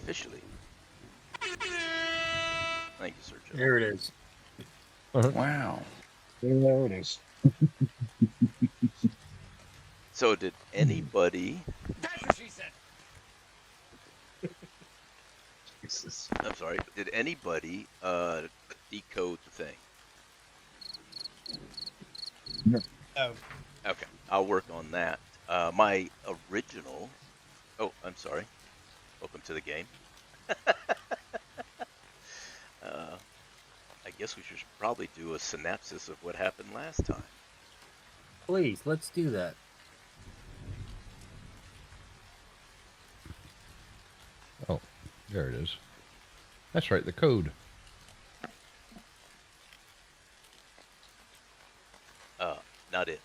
officially. Thank you, Sir Joe. There it is. Wow. There it is. So, did anybody? That's what she said. Jesus. I'm sorry. Did anybody decode the thing? No. Oh, Okay, I'll work on that. My original. Oh, I'm sorry. Welcome to the game. uh, I guess we should probably do a synopsis of what happened last time. please, let's do that. Oh, there it is. That's right, the code. Not it.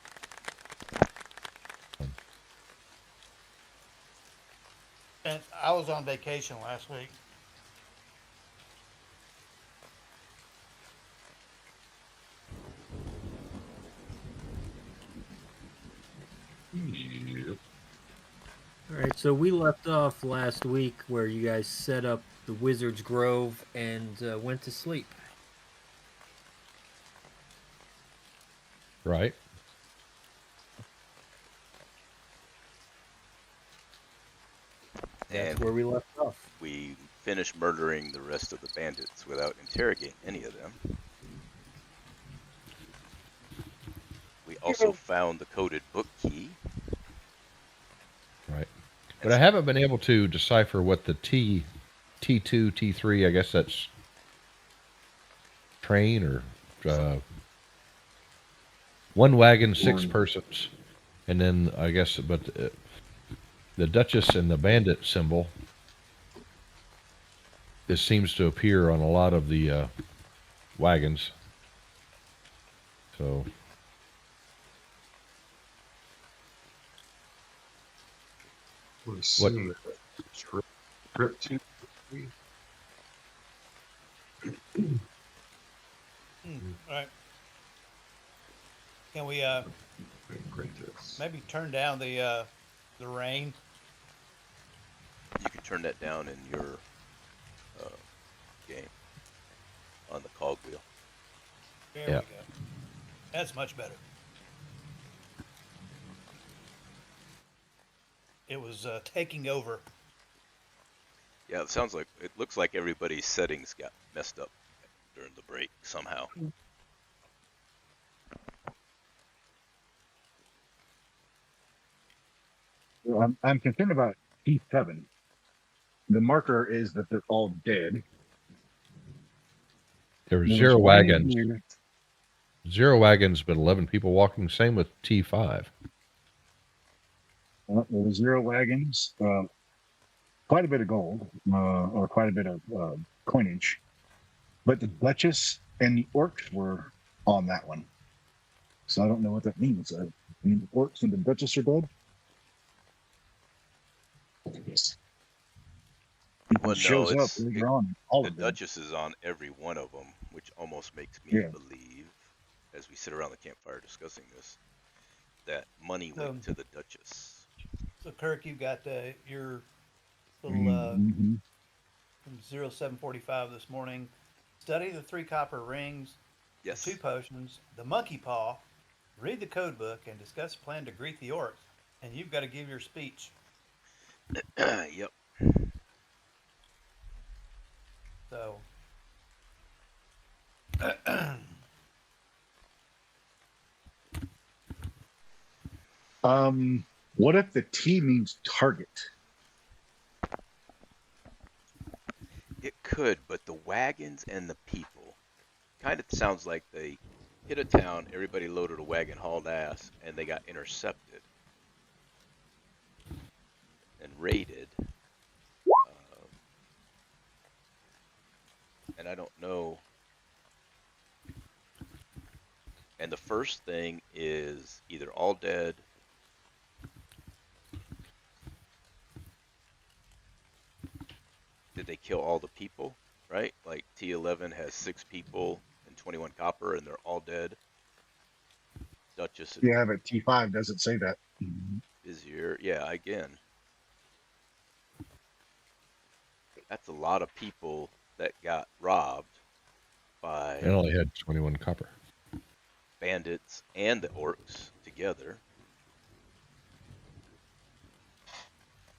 And I was on vacation last week. Yep. All right, so we left off last week where you guys set up the Wizard's Grove and went to sleep. Right. That's And where we left off. we finished murdering the rest of the bandits without interrogating any of them. We also found the coded book key. Right. But I haven't been able to decipher what the T2, T3, I guess that's train or one wagon, six persons. And then I guess, but the Duchess and the bandit symbol, this seems to appear on a lot of the wagons. So What? Script 2. All right. Can we maybe turn down the rain? You can turn that down in your game on the cogwheel. There Yeah. we go. That's much better. It was taking over. Yeah, it looks like everybody's settings got messed up during the break somehow. Well, I'm concerned about P7. The marker is that they're all dead. there were There's zero one in wagons. here. Zero wagons, but 11 people walking. Same with T5. There were 0 wagons. Quite a bit of gold, or quite a bit of coinage. But the Duchess and the orcs were on that one. So I don't know what that means. I mean, the orcs and the Duchess are dead? Well, It shows up the later on. All of them. Duchess is on every one of them, which almost makes me Yeah. believe, as we sit around the campfire discussing this, that money went to the Duchess. So Kirk, you got your little Mhm. from 0745 this morning. Study the 3 copper rings, Yes. the 2 potions, the monkey paw, read the code book, and discuss plan to greet the orcs. And you've got to give your speech. Yep. So What if the T means target? It could, but the wagons and the people kind of sounds like they hit a town, everybody loaded a wagon, hauled ass, and they got intercepted and raided. And I don't know. And the first thing is either all dead. Did they kill all the people? Right? Like T11 has 6 people and 21 copper, and they're all dead. Duchess and Yeah, but T5 doesn't say that. Vizier. Yeah, again. That's a lot of people that got robbed It by only had 21 copper. bandits and the orcs together.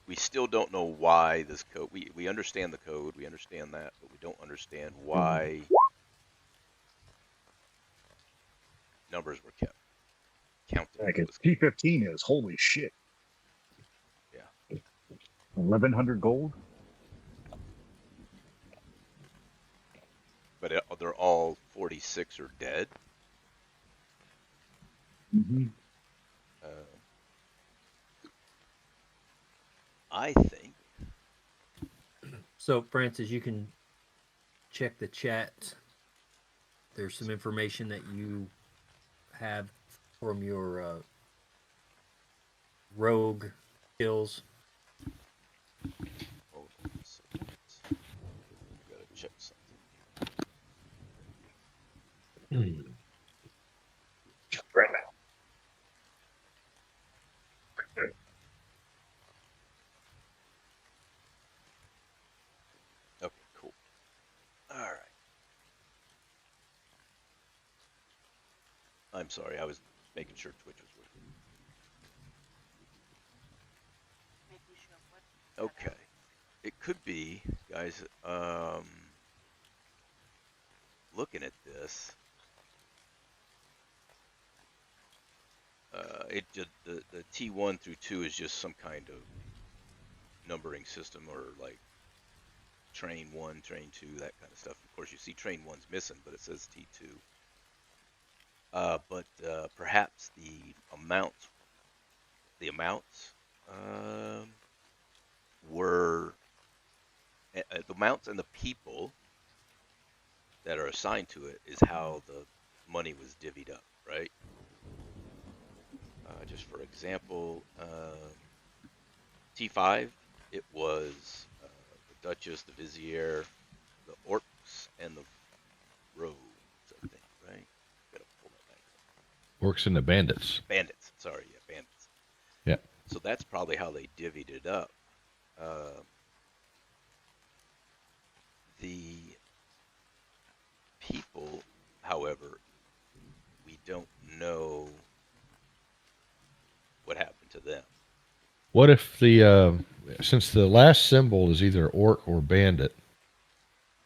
We still don't know why this code. We understand the code, we understand that, but we don't understand why numbers were kept counted. Like It a was T15 is holy shit. yeah, 1,100 gold. but they're all 46 are dead. Mm-hmm. Uh, I think So, Francis, you can check the chat. There's some information that you have from your rogue skills. hold on a second. I gotta check something Right. here. Okay, cool. All right. I'm sorry. I was making sure Twitch was working. Okay. It could be, guys. Looking at this, it just the T1 through 2 is just some kind of numbering system, or like train 1, train 2, that kind of stuff. Of course, you see train 1's missing, but it says T2. But perhaps the amounts um, were the amounts and the people that are assigned to it is how the money was divvied up, right? Just for example, T5, it was the Duchess, the Vizier, the Orcs, and the Rogues, I think, right? Gotta pull that back up. Orcs and the bandits. Bandits, sorry, yeah, bandits. Yeah. So that's probably how they divvied it up. The people, however, we don't know what happened to them. What if since the last symbol is either orc or bandit,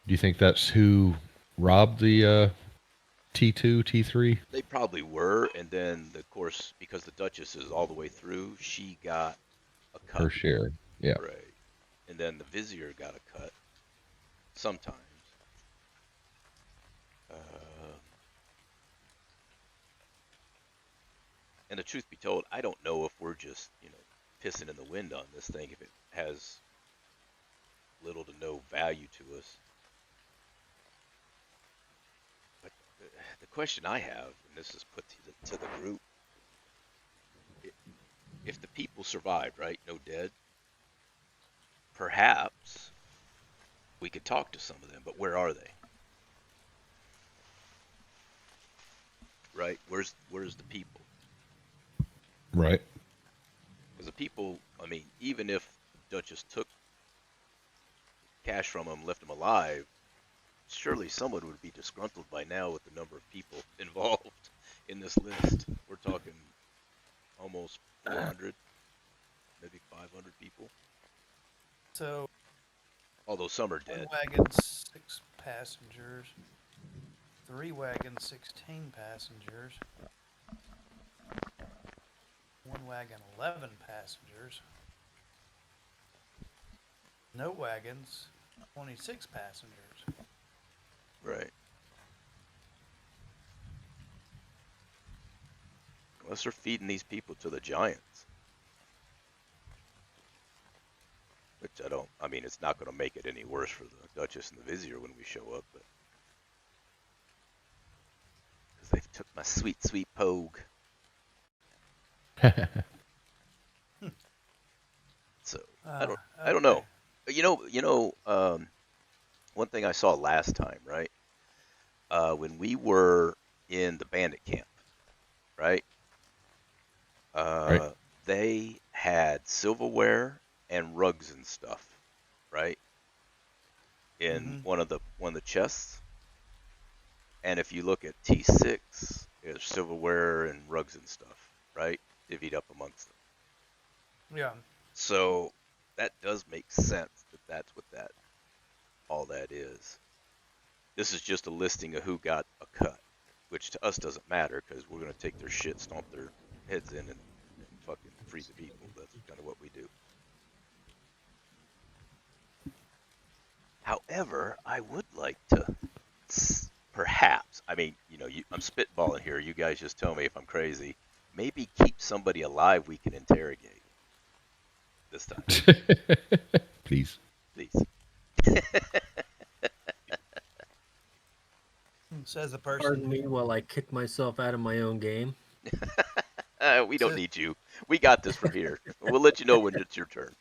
do you think that's who robbed the T2, T3? They probably were, and then, of course, because the Duchess is all the way through, she got a cut, Her share. Yeah. right? And then the Vizier got a cut sometimes. And the truth be told, I don't know if we're just, pissing in the wind on this thing, if it has little to no value to us. But the question I have, and this is put to the group, if the people survived, right, no dead, perhaps we could talk to some of them, but where are they? Right? Where's the people? Right. Because the people, I mean, even if Duchess took cash from them, left them alive, surely someone would be disgruntled by now with the number of people involved in this list. We're talking almost 400, maybe 500 people. So, Although some are one dead. wagon, 6 passengers. 3 wagons, 16 passengers. 1 wagon, 11 passengers. No wagons, 26 passengers. Right. Unless they're feeding these people to the giants. Which I mean, it's not going to make it any worse for the Duchess and the Vizier when we show up, but. Because they took my sweet, sweet pogue. So, I don't know. One thing I saw last time, right? When we were in the bandit camp, right? Right. They had silverware and rugs and stuff, right? in Mm-hmm. one of the chests. And if you look at T6, there's silverware and rugs and stuff, right? Divvied up amongst them. Yeah. So that does make sense that that's what that all that is. This is just a listing of who got a cut, which to us doesn't matter because we're gonna take their shit, stomp their heads in, and fucking free the people. That's kind of what we do. However, I would like to perhaps, I mean, I'm spitballing here. You guys just tell me if I'm crazy. Maybe keep somebody alive we can interrogate this time, Please. please. Says the Pardon person. me while I kick myself out of my own game. We don't So, need you. We got this from here. We'll let you know when it's your turn.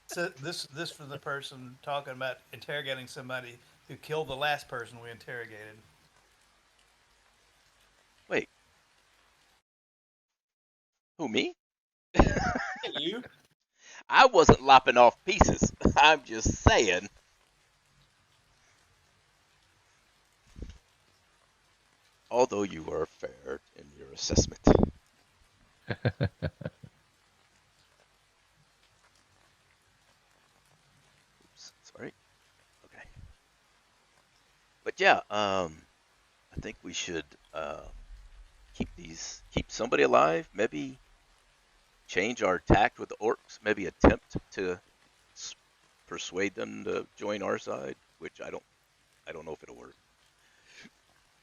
so this for the person talking about interrogating somebody who killed the last person we interrogated. Wait, who, me? Hey, you. I wasn't lopping off pieces. I'm just saying. Although you were fair in your assessment. Oops, sorry. Okay. But yeah, I think we should keep somebody alive. Maybe change our tact with the orcs. Maybe attempt to persuade them to join our side, which I don't know if it'll work.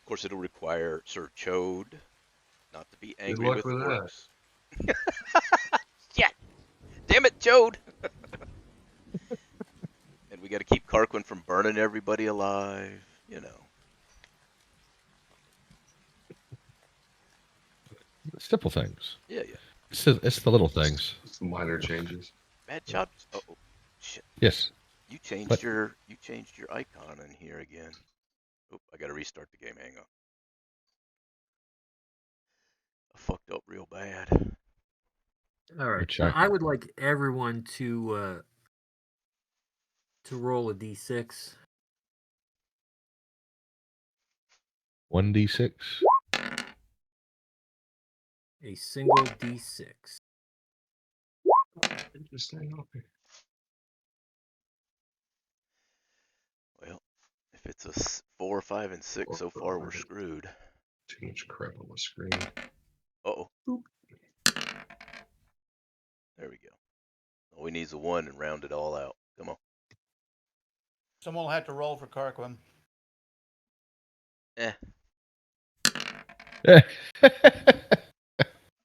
Of course, it'll require Sir Chode not to be Good angry luck with the with that. orcs. Yeah, damn it, Chode! And we got to keep Carquin from burning everybody alive. You know. Simple things. Yeah, yeah. It's the little things. Some minor changes. Bad job. Oh, shit. Yes. You But changed your icon in here again. Oop, I gotta restart the game. Hang on. I fucked up real bad. All right. which Now, I I would like everyone to roll a d6. 1d6. A single d6. Interesting. Okay. Well, if it's a 4, 5, and 6 so far, we're screwed. Too much crap on my screen. Uh-oh. Boop. There we go. All we need is a 1 and round it all out. Come on. Someone will have to roll for Carquin. Eh.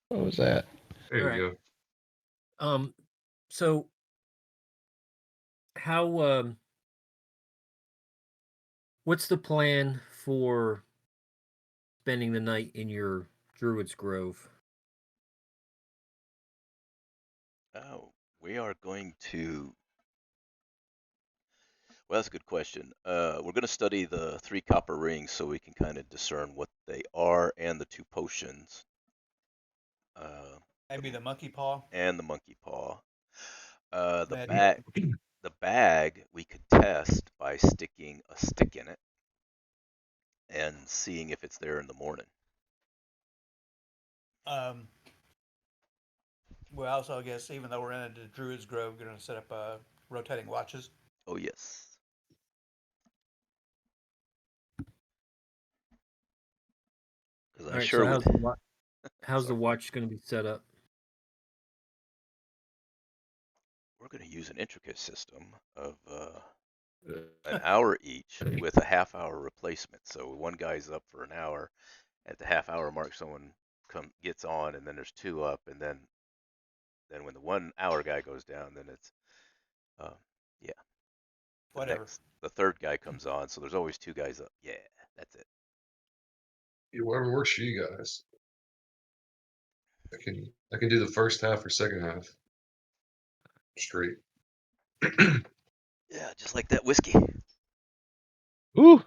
What was that? There All you right. go. So how what's the plan for spending the night in your Druid's Grove? Oh, we are going to. Well, that's a good question. We're going to study the 3 copper rings so we can kind of discern what they are and the 2 potions. Maybe the monkey paw. And the monkey paw. The Mad bag, the bag we could test by sticking a stick in it and seeing if it's there in the morning. Well, also, I guess, even though we're in a Druid's Grove, we're going to set up rotating watches. Oh yes. Because All I right. sure So would. how's the Sorry. watch going to be set up? We're going to use an intricate system of an hour each with a half-hour replacement. So one guy's up for an hour. At the half-hour mark, someone gets on, and then there's 2 up, and then when the 1 hour guy goes down, then it's uh, yeah, Whatever. the third guy comes on. So there's always 2 guys up. Yeah, that's it. Yeah, whatever works for you guys. I can do the first half or second half straight. Yeah, just like that whiskey. Ooh.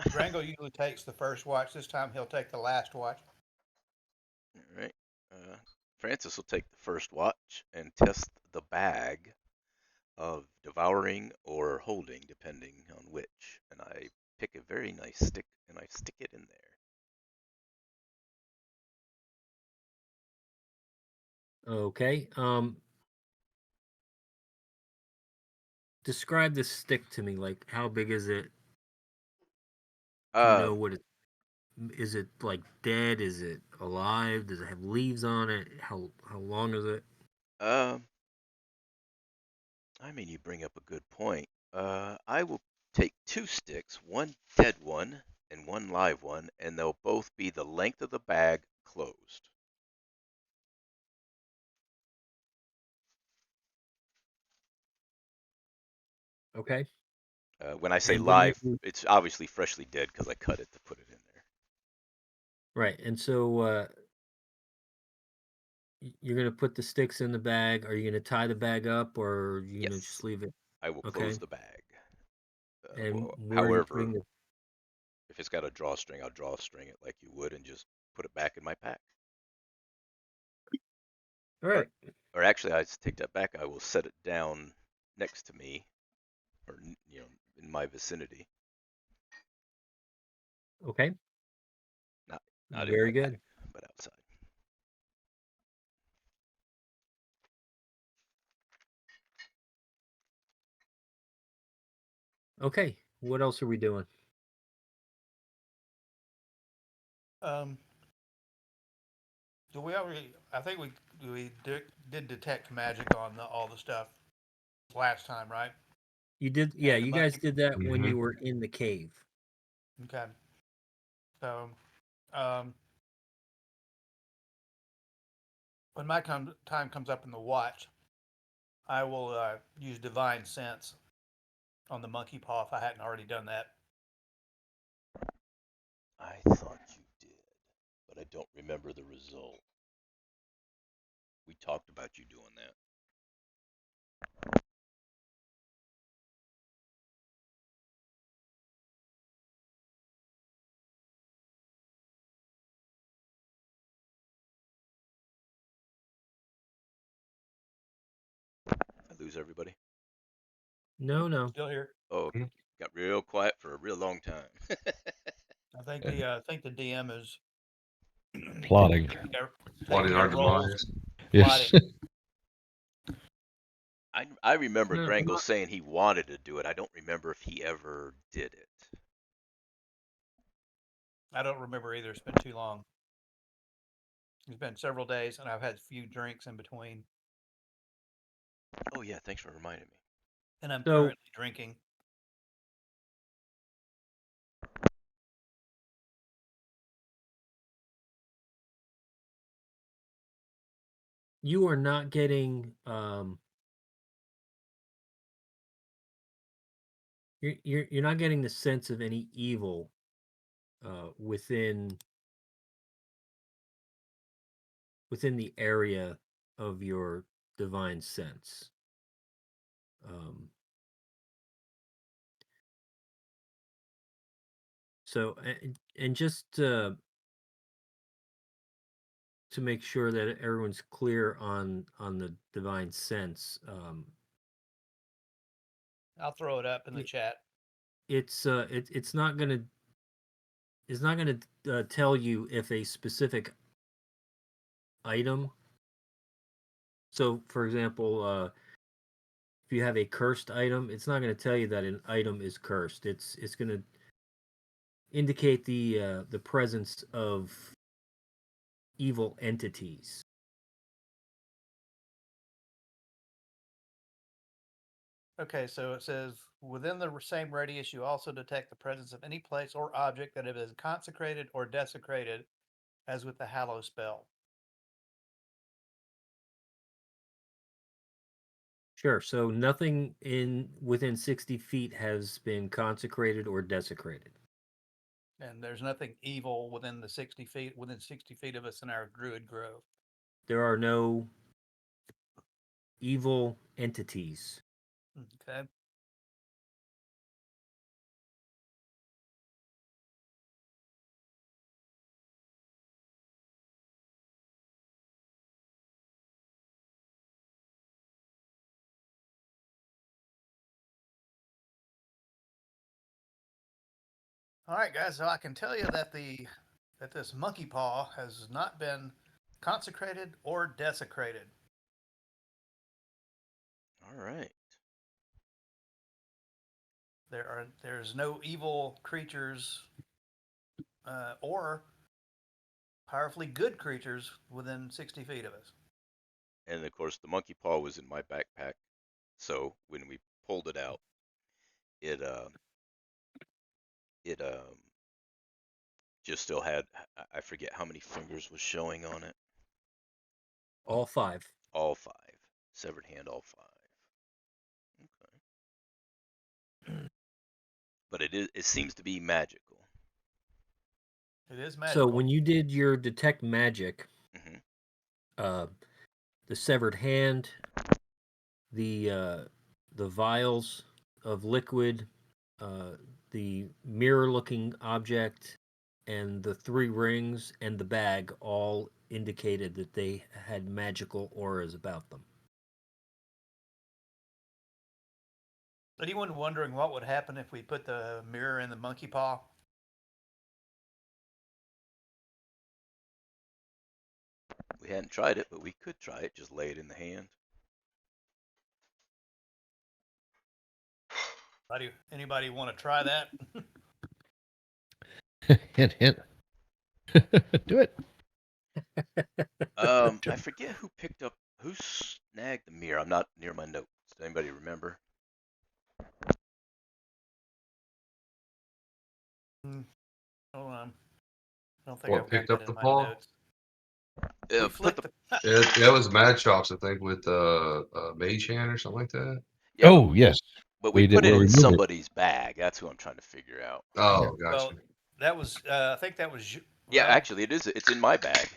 Drango usually takes the first watch. This time he'll take the last watch. All right. Francis will take the first watch and test the bag of devouring or holding, depending on which. And I pick a very nice stick and I stick it in there. Okay. Describe the stick to me. Like, how big is it? Do you know Um, what it is? It like dead? Is it alive? Does it have leaves on it? How long is it? um, I mean, you bring up a good point. I will take two sticks, one dead one and one live one, and they'll both be the length of the bag closed. Okay. When I say And when live, you it's obviously freshly dead because I cut it to put it in there. right, and so you're gonna put the sticks in the bag. Are you gonna tie the bag up, or are you gonna Yes, just leave it? I will Okay. close the bag. And where are you putting However, the? if it's got a drawstring, I'll drawstring it like you would and just put it back in my pack. All Or, right. or actually, I take that back. I will set it down next to me, or in my vicinity, Okay. not in my Very pack, good. but outside. Okay. What else are we doing? Um, do we already? I think we did detect magic on all the stuff last time, right? You did, yeah. And the You guys monkey. did that when Mm-hmm. you were in the cave. Okay. So, um, when my time comes up in the watch, I will use divine sense on the monkey paw if I hadn't already done that. I thought you did, but I don't remember the result. We talked about you doing that. I lose everybody. No, no. Still here. Oh, okay. Got real quiet for a real long time. I think the DM is Plotting. I think Plotting we our got rolls demise. Yes. plotting. I remember No, Grangle saying he wanted to do it. I don't remember if he ever did it. I don't remember either. It's been too long. It's been several days, and I've had a few drinks in between, Oh yeah, thanks for reminding me. and I'm so currently drinking. you are not getting you're not getting the sense of any evil within the area of your divine sense. Um, so and just to make sure that everyone's clear on the divine sense, I'll throw it up in the it, chat. it's not gonna tell you if a specific item. So, for example, if you have a cursed item, it's not going to tell you that an item is cursed. It's going to indicate the presence of evil entities. Okay, so it says within the same radius, you also detect the presence of any place or object that is consecrated or desecrated, as with the Hallow spell. Sure. So nothing in within 60 feet has been consecrated or desecrated. And there's nothing evil within 60 feet of us in our Druid Grove. There are no evil entities. Okay. All right, guys. So I can tell you that this monkey paw has not been consecrated or desecrated. All right. There's no evil creatures or powerfully good creatures within 60 feet of us. And of course, the monkey paw was in my backpack, so when we pulled it out, it it just still had, I forget how many fingers was showing on it. All 5. All 5. Severed hand, all 5. Okay. But it seems to be magical. It is So magical. when you did your detect magic, Hmm. the severed hand, the vials of liquid, uh, the mirror-looking object, and the 3 rings and the bag all indicated that they had magical auras about them. Anyone wondering what would happen if we put the mirror in the monkey paw? We hadn't tried it, but we could try it. Just lay it in the hand. Anybody want to try that? Hint, hint. Do it. I forget who snagged the mirror. I'm not near my notes. Does anybody remember? Hold on. I don't think What I've got picked that up in the my paw? notes. We Put flicked the the. That was Mad Chops, I think, with Mage Hand or something like that. Yeah, Oh, yes. but we We did. put it We'll in remove it. somebody's bag. That's who I'm trying to figure out. Oh, Well, gotcha. that was. I think that was. Yeah, Well, actually, it is. It's in my bag.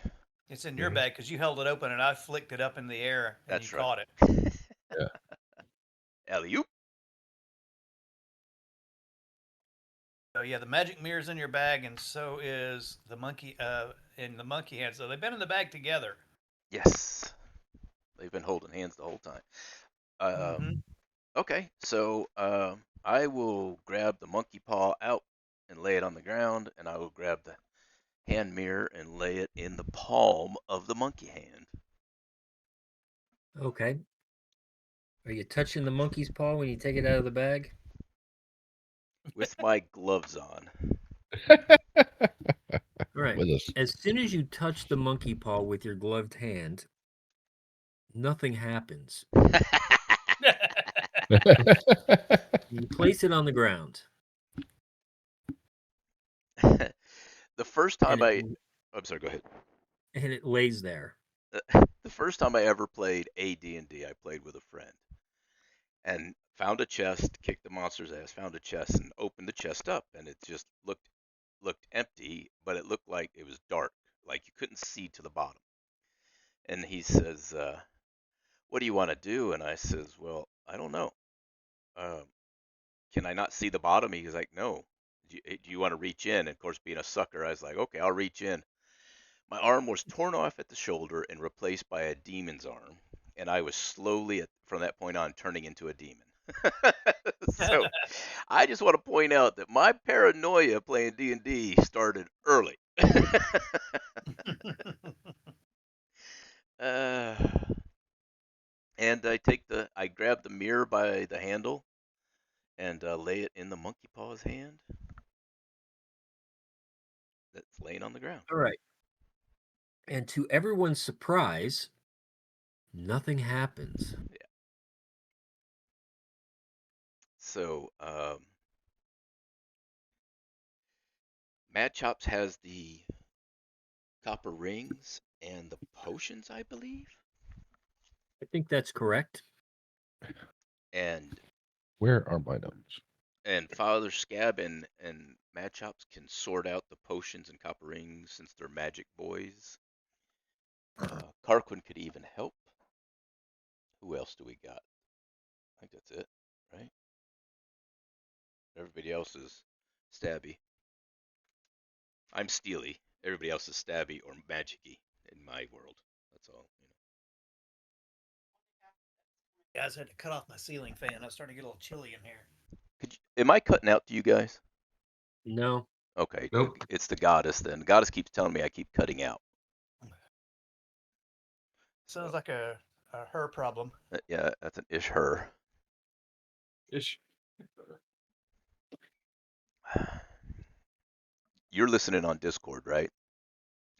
it's in your Mhm. bag because you held it open and I flicked it up in the air and you That's right. caught it. Yeah. Alley-oop. So yeah, the magic mirror's in your bag, and so is the monkey. In the monkey hand. So they've been in the bag together. Yes, they've been holding hands the whole time. Mm-hmm. Okay, so I will grab the monkey paw out and lay it on the ground, and I will grab the hand mirror and lay it in the palm of the monkey hand. Okay. Are you touching the monkey's paw when you take it out of the bag? With my gloves on. All right. With us. As soon as you touch the monkey paw with your gloved hand, nothing happens. You place it on the ground, The first and time it I'm sorry, go ahead. and it lays there. The first time I ever played AD&D, I played with a friend and found a chest, kicked the monster's ass, found a chest and opened the chest up, and it just looked empty, but it looked like it was dark, like you couldn't see to the bottom. And he says, "What do you want to do?" And I says, "Well, I don't know. Um, can I not see the bottom?" He was like, "No. Do you want to reach in?" And of course, being a sucker, I was like, "Okay, I'll reach in." My arm was torn off at the shoulder and replaced by a demon's arm, and I was slowly, from that point on, turning into a demon. So I just want to point out that my paranoia playing D&D started early. uh, and I grab the mirror by the handle and lay it in the monkey paw's hand that's laying on the ground. All right. And to everyone's surprise, nothing happens. Yeah. So Mad Chops has the copper rings and the potions, I believe. I think that's correct. And Where are my notes? Father Scab and Mad Chops can sort out the potions and copper rings since they're magic boys. Carquin could even help. Who else do we got? I think that's it, right? Everybody else is stabby. I'm steely. Everybody else is stabby or magicy in my world. That's all. Guys, I had to cut off my ceiling fan. I was starting to get a little chilly in here. Am I cutting out to you guys? No. Okay, Nope. it's the goddess then. The goddess keeps telling me I keep cutting out. Sounds So, like a her problem. yeah, that's an ish her. Ish. You're listening on Discord, right?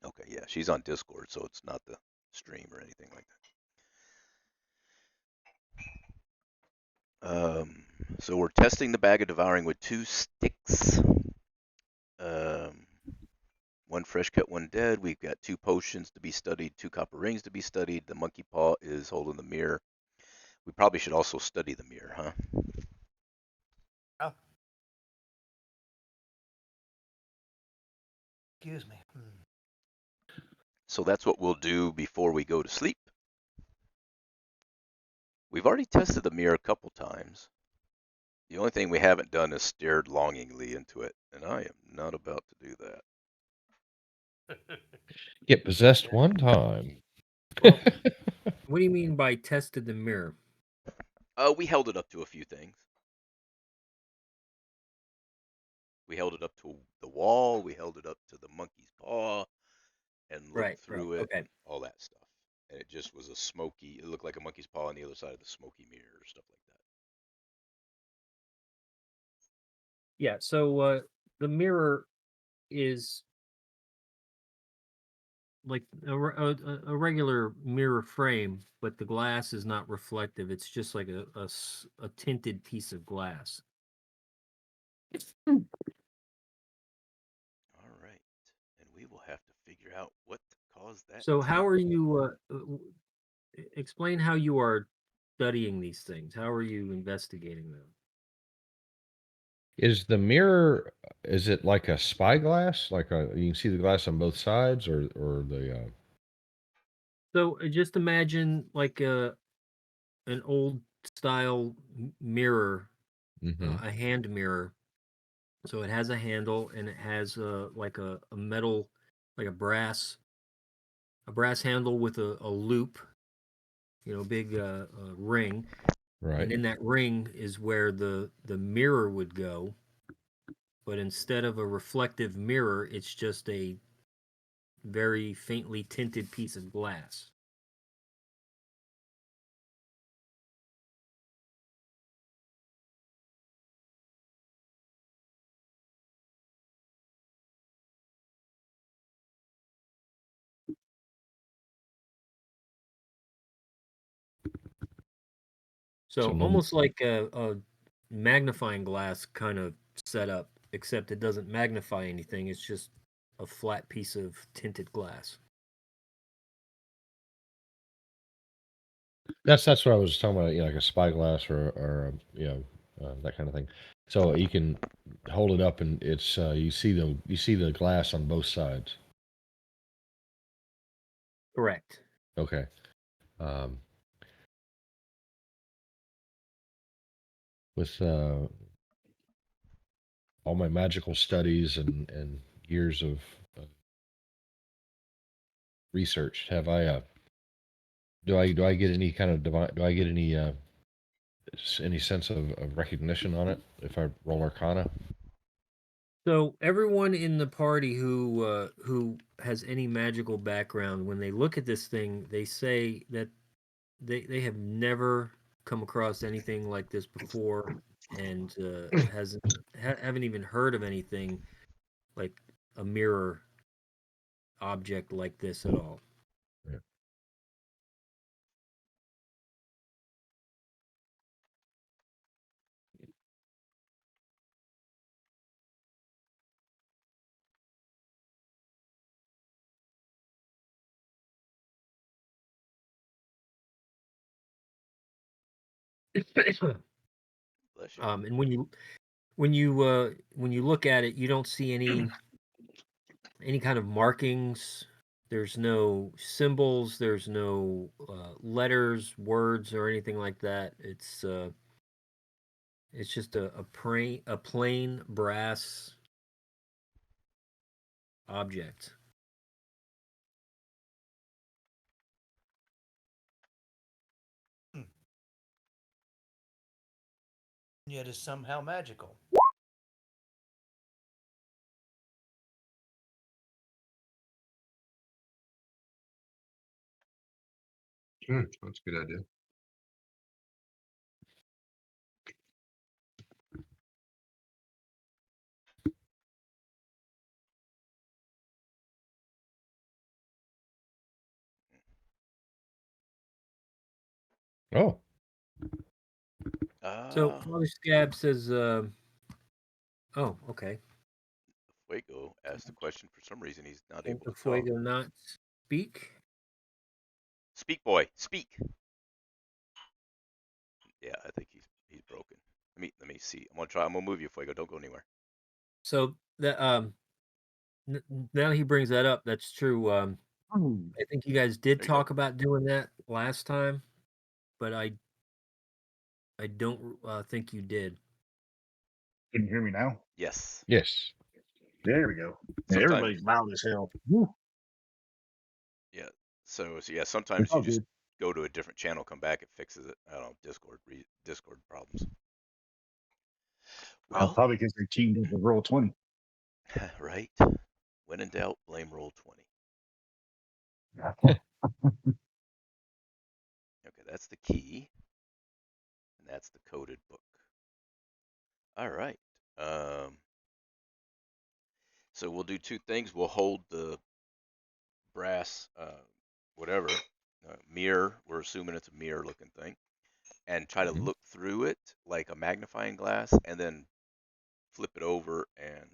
Okay, yeah, she's on Discord, so it's not the stream or anything like that. So we're testing the bag of devouring with 2 sticks. Um, 1 fresh cut, 1 dead. We've got 2 potions to be studied, 2 copper rings to be studied. The monkey paw is holding the mirror. We probably should also study the mirror, huh? Oh. Excuse me. So that's what we'll do before we go to sleep. We've already tested the mirror a couple times. The only thing we haven't done is stared longingly into it, and I am not about to do that. Get possessed one time. Well, what do you mean by tested the mirror? We held it up to a few things. We held it up to the wall. We held it up to the monkey's paw, and looked Right. through it, Okay. and all that stuff. And it just was a smoky. It looked like a monkey's paw on the other side of the smoky mirror, or stuff like that. Yeah. So the mirror is like a regular mirror frame, but the glass is not reflective. It's just like a tinted piece of glass. All right, and we will have to figure out what caused that. So how are you? Explain how you are studying these things. How are you investigating them? Is the mirror? Is it like a spyglass? Like you can see the glass on both sides, or the? So just imagine like an old style mirror, Mm-hmm. a hand mirror. So it has a handle and it has like a metal, like a brass handle with a loop, big ring, and Right. in that ring is where the mirror would go. But instead of a reflective mirror, it's just a very faintly tinted piece of glass. So So no. almost like a magnifying glass kind of setup, except it doesn't magnify anything. It's just a flat piece of tinted glass. That's what I was talking about. Like a spyglass or that kind of thing. So you can hold it up and it's you see the glass on both sides. Correct. Okay. Um, with all my magical studies and years of research, have I do I get any kind of do I get any sense of recognition on it if I roll Arcana? So everyone in the party who has any magical background, when they look at this thing, they say that they have never come across anything like this before, and haven't even heard of anything like a mirror object like this at all. Yeah. Bless you. And when you look at it, you don't see any kind of markings. There's no symbols. There's no letters, words, or anything like that. It's just a plain brass object. Yet is somehow magical. That's a good idea. Oh, So Father Scab says, "Oh, okay." Fuego asked the question. For some reason, he's not Can able the to talk. Fuego not speak? Speak, boy, speak. Yeah, I think he's broken. Let me see. I'm gonna move you, Fuego. Don't go anywhere. So that now he brings that up. That's true. I think you guys did There you go. talk about doing that last time, but I don't think you did. Can you hear me now? Yes. yes. There we go. Yeah, Sometimes, everybody's loud as hell. Woo. yeah. So yeah, It's sometimes you all just good. go to a different channel, come back, it fixes it. I don't know, Discord problems. Well, Probably because they teamed up with Roll 20. right. When in doubt, blame Roll20. Okay, that's the key, and that's the coded book. All right. So we'll do two things. We'll hold the brass, whatever, mirror. We're assuming it's a mirror-looking thing, and try to Mhm. look through it like a magnifying glass, and then flip it over and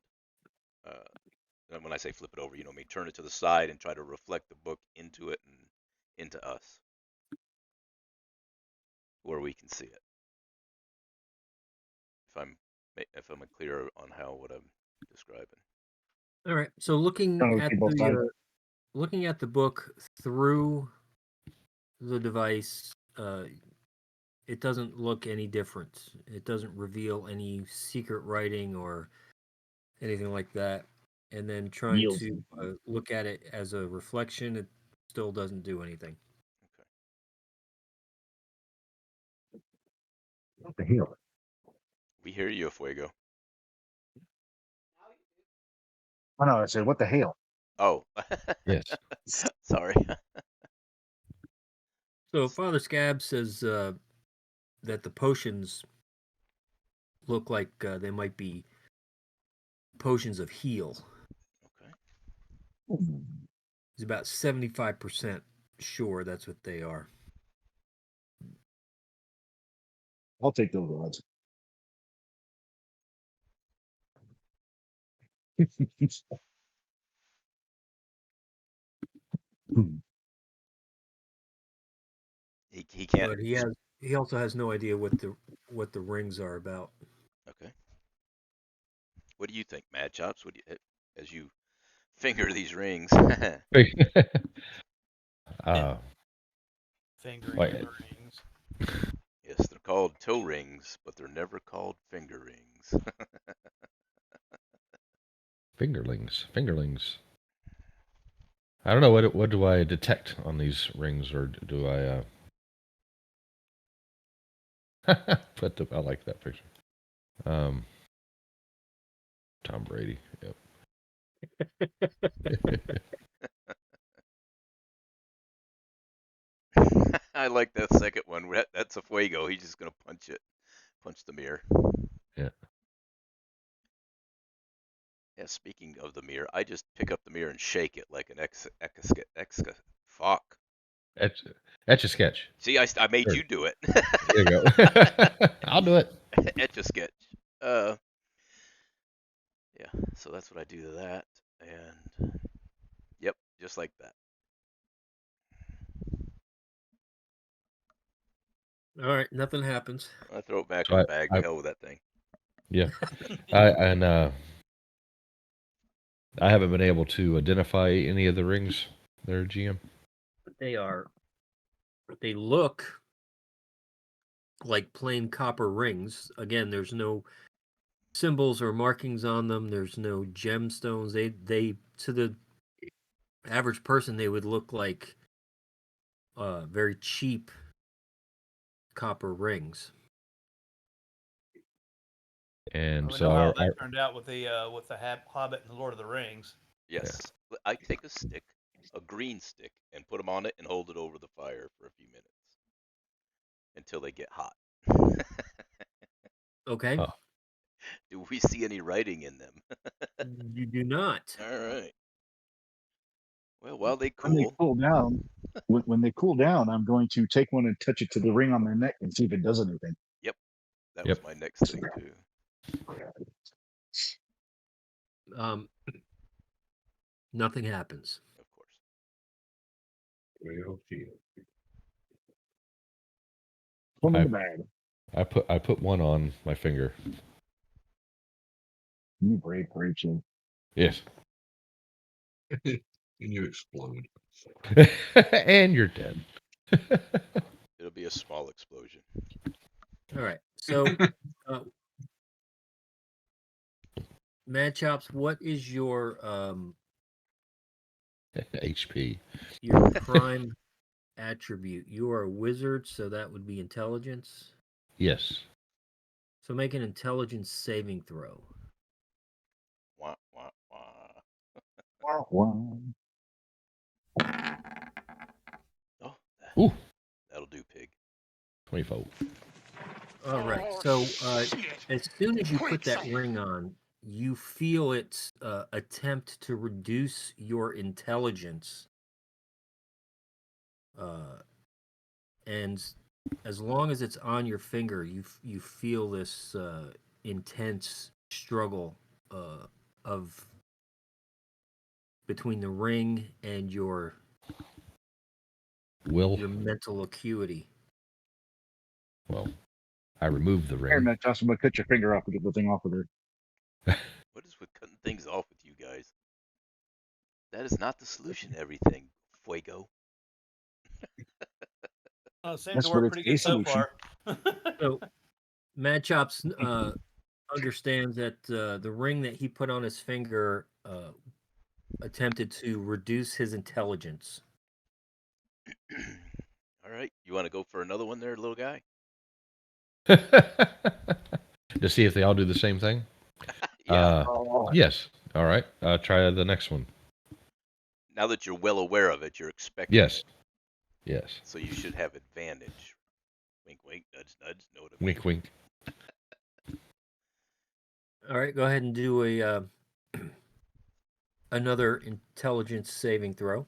when I say flip it over, turn it to the side and try to reflect the book into it and into us, where we can see it. If I'm clear on what I'm describing. All right. So looking Trying to at see both sides. looking at the book through the device, it doesn't look any different. It doesn't reveal any secret writing or anything like that. And then trying Yields. to look at it as a reflection, it still doesn't do anything. Okay. What the hell? We hear you, Fuego. I know. I said, what the hell? Oh, Yes. sorry. So Father Scab says that the potions look like they might be potions of heal. Okay. He's about 75% sure that's what they are. I'll take those odds. He can't. But he also has no idea what the rings are about. Okay. What do you think, Mad Chops? As you finger these rings? Fingering Wait. the rings. Yes, they're called toe rings, but they're never called finger rings. Fingerlings. I don't know what do I detect on these rings, or do I? I like that picture. Tom Brady. Yep. I like that second one. That's a Fuego. He's just gonna punch the mirror. Yeah. Yeah. Speaking of the mirror, I just pick up the mirror and shake it like an fuck. Etch a sketch. See, I made Sure. you do it. There you go. I'll do it. Etch a sketch. Yeah. So that's what I do to that, and yep, just like that. All right, nothing happens. I throw it back So in the bag. The hell with that thing. yeah. I haven't been able to identify any of the rings there, GM. They look like plain copper rings. Again, there's no symbols or markings on them. There's no gemstones. They to the average person they would look like very cheap copper rings. And We so know how that turned out with the Hobbit and the Lord of the Rings. Yes. I take a stick a green stick and put them on it and hold it over the fire for a few minutes until they get hot. Okay. Oh. Do we see any writing in them? You do not. All right. Well, while they When they cool, cool down, when they cool down, I'm going to take one and touch it to the ring on their neck and see if it does anything. that Yep. was my next thing too. Nothing happens. Of course. Well, gee. Put 'em in the bag. I put one on my finger. You brave Rachel. Yes. And you explode. And you're dead. It'll be a small explosion. All right. So, Mad Chops, what is your HP. your prime attribute? You are a wizard, so that would be intelligence. Yes. So make an intelligence saving throw. Wah, wah, wah. Wah, wah. Oh, Ooh, that'll do, pig. 24. All right. So as soon as you put that ring on, you feel its attempt to reduce your intelligence. And as long as it's on your finger, you feel this intense struggle of between the ring and your Will. mental acuity. Well, I removed the Here, ring. Matt Johnson, I'm going to cut your finger off and get the thing off of there. What is with cutting things off with you guys? That is not the solution to everything, Fuego. Oh, it seems That's to what work it's pretty a good so solution. far. So Mad Chops understands that the ring that he put on his finger attempted to reduce his intelligence. All right, you want to go for another one there, little guy? To see if they all do the same thing? Yeah. Yes. All right. Try the next one. Now that you're well aware of it, you're expecting Yes. it, Yes. so you should have advantage. Wink, wink, nudge, nudge. Know what I mean? Wink, wink. All right, go ahead and do a another intelligence saving throw.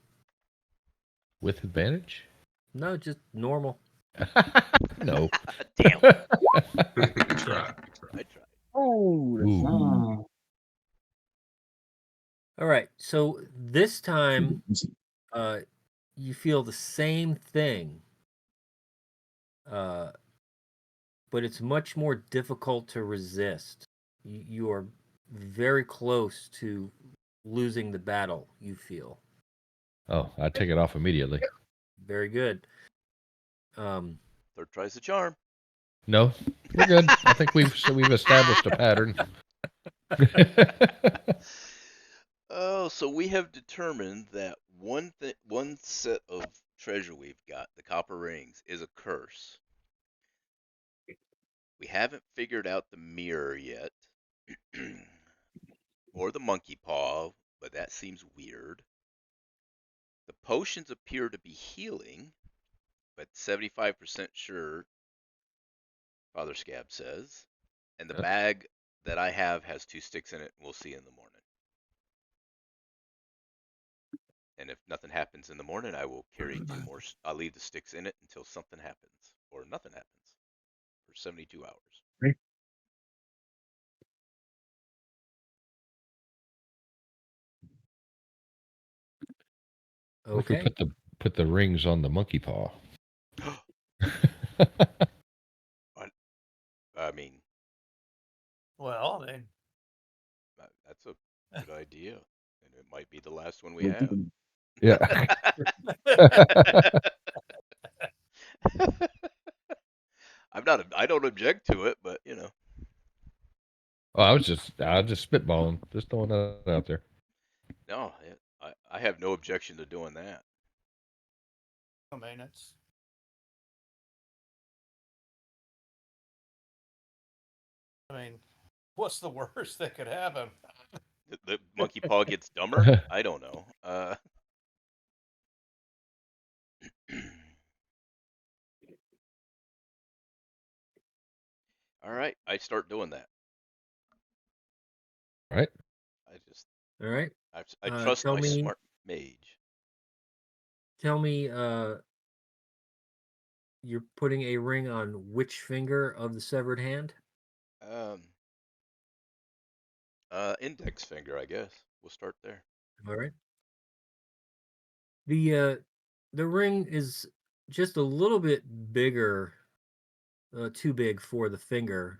With advantage? No, just normal. No. Damn. Try. I tried. Oh, that's Ooh. not- All right, so this time you feel the same thing, but it's much more difficult to resist. You are very close to losing the battle, you feel. Oh, I take it off immediately. Very good. Third tries the charm. No, we're good. I think we've established a pattern. Oh, so we have determined that one set of treasure we've got, the copper rings, is a curse. We haven't figured out the mirror yet, or the monkey paw, but that seems weird. The potions appear to be healing, but 75% sure, Father Scab says. And the bag that I have has 2 sticks in it. We'll see in the morning. And if nothing happens in the morning, I will carry 2 more. I'll leave the sticks in it until something happens, or nothing happens, for 72 hours. Right. What if we Okay. put the rings on the monkey paw? I mean, Well, I mean, that's a good idea, and it might be the last one we have. Yeah. I don't object to it, but you know. Oh, I was just spitballing, just throwing that out there. No, I have no objection to doing that. I mean, it's. I mean, what's the worst that could happen? The monkey paw gets dumber? I don't know. All right, I start doing that. Right? I just All right. I trust Tell my me, smart mage. tell me, you're putting a ring on which finger of the severed hand? Um, index finger, I guess. We'll start there. All right. The ring is just a little bit bigger, too big for the finger,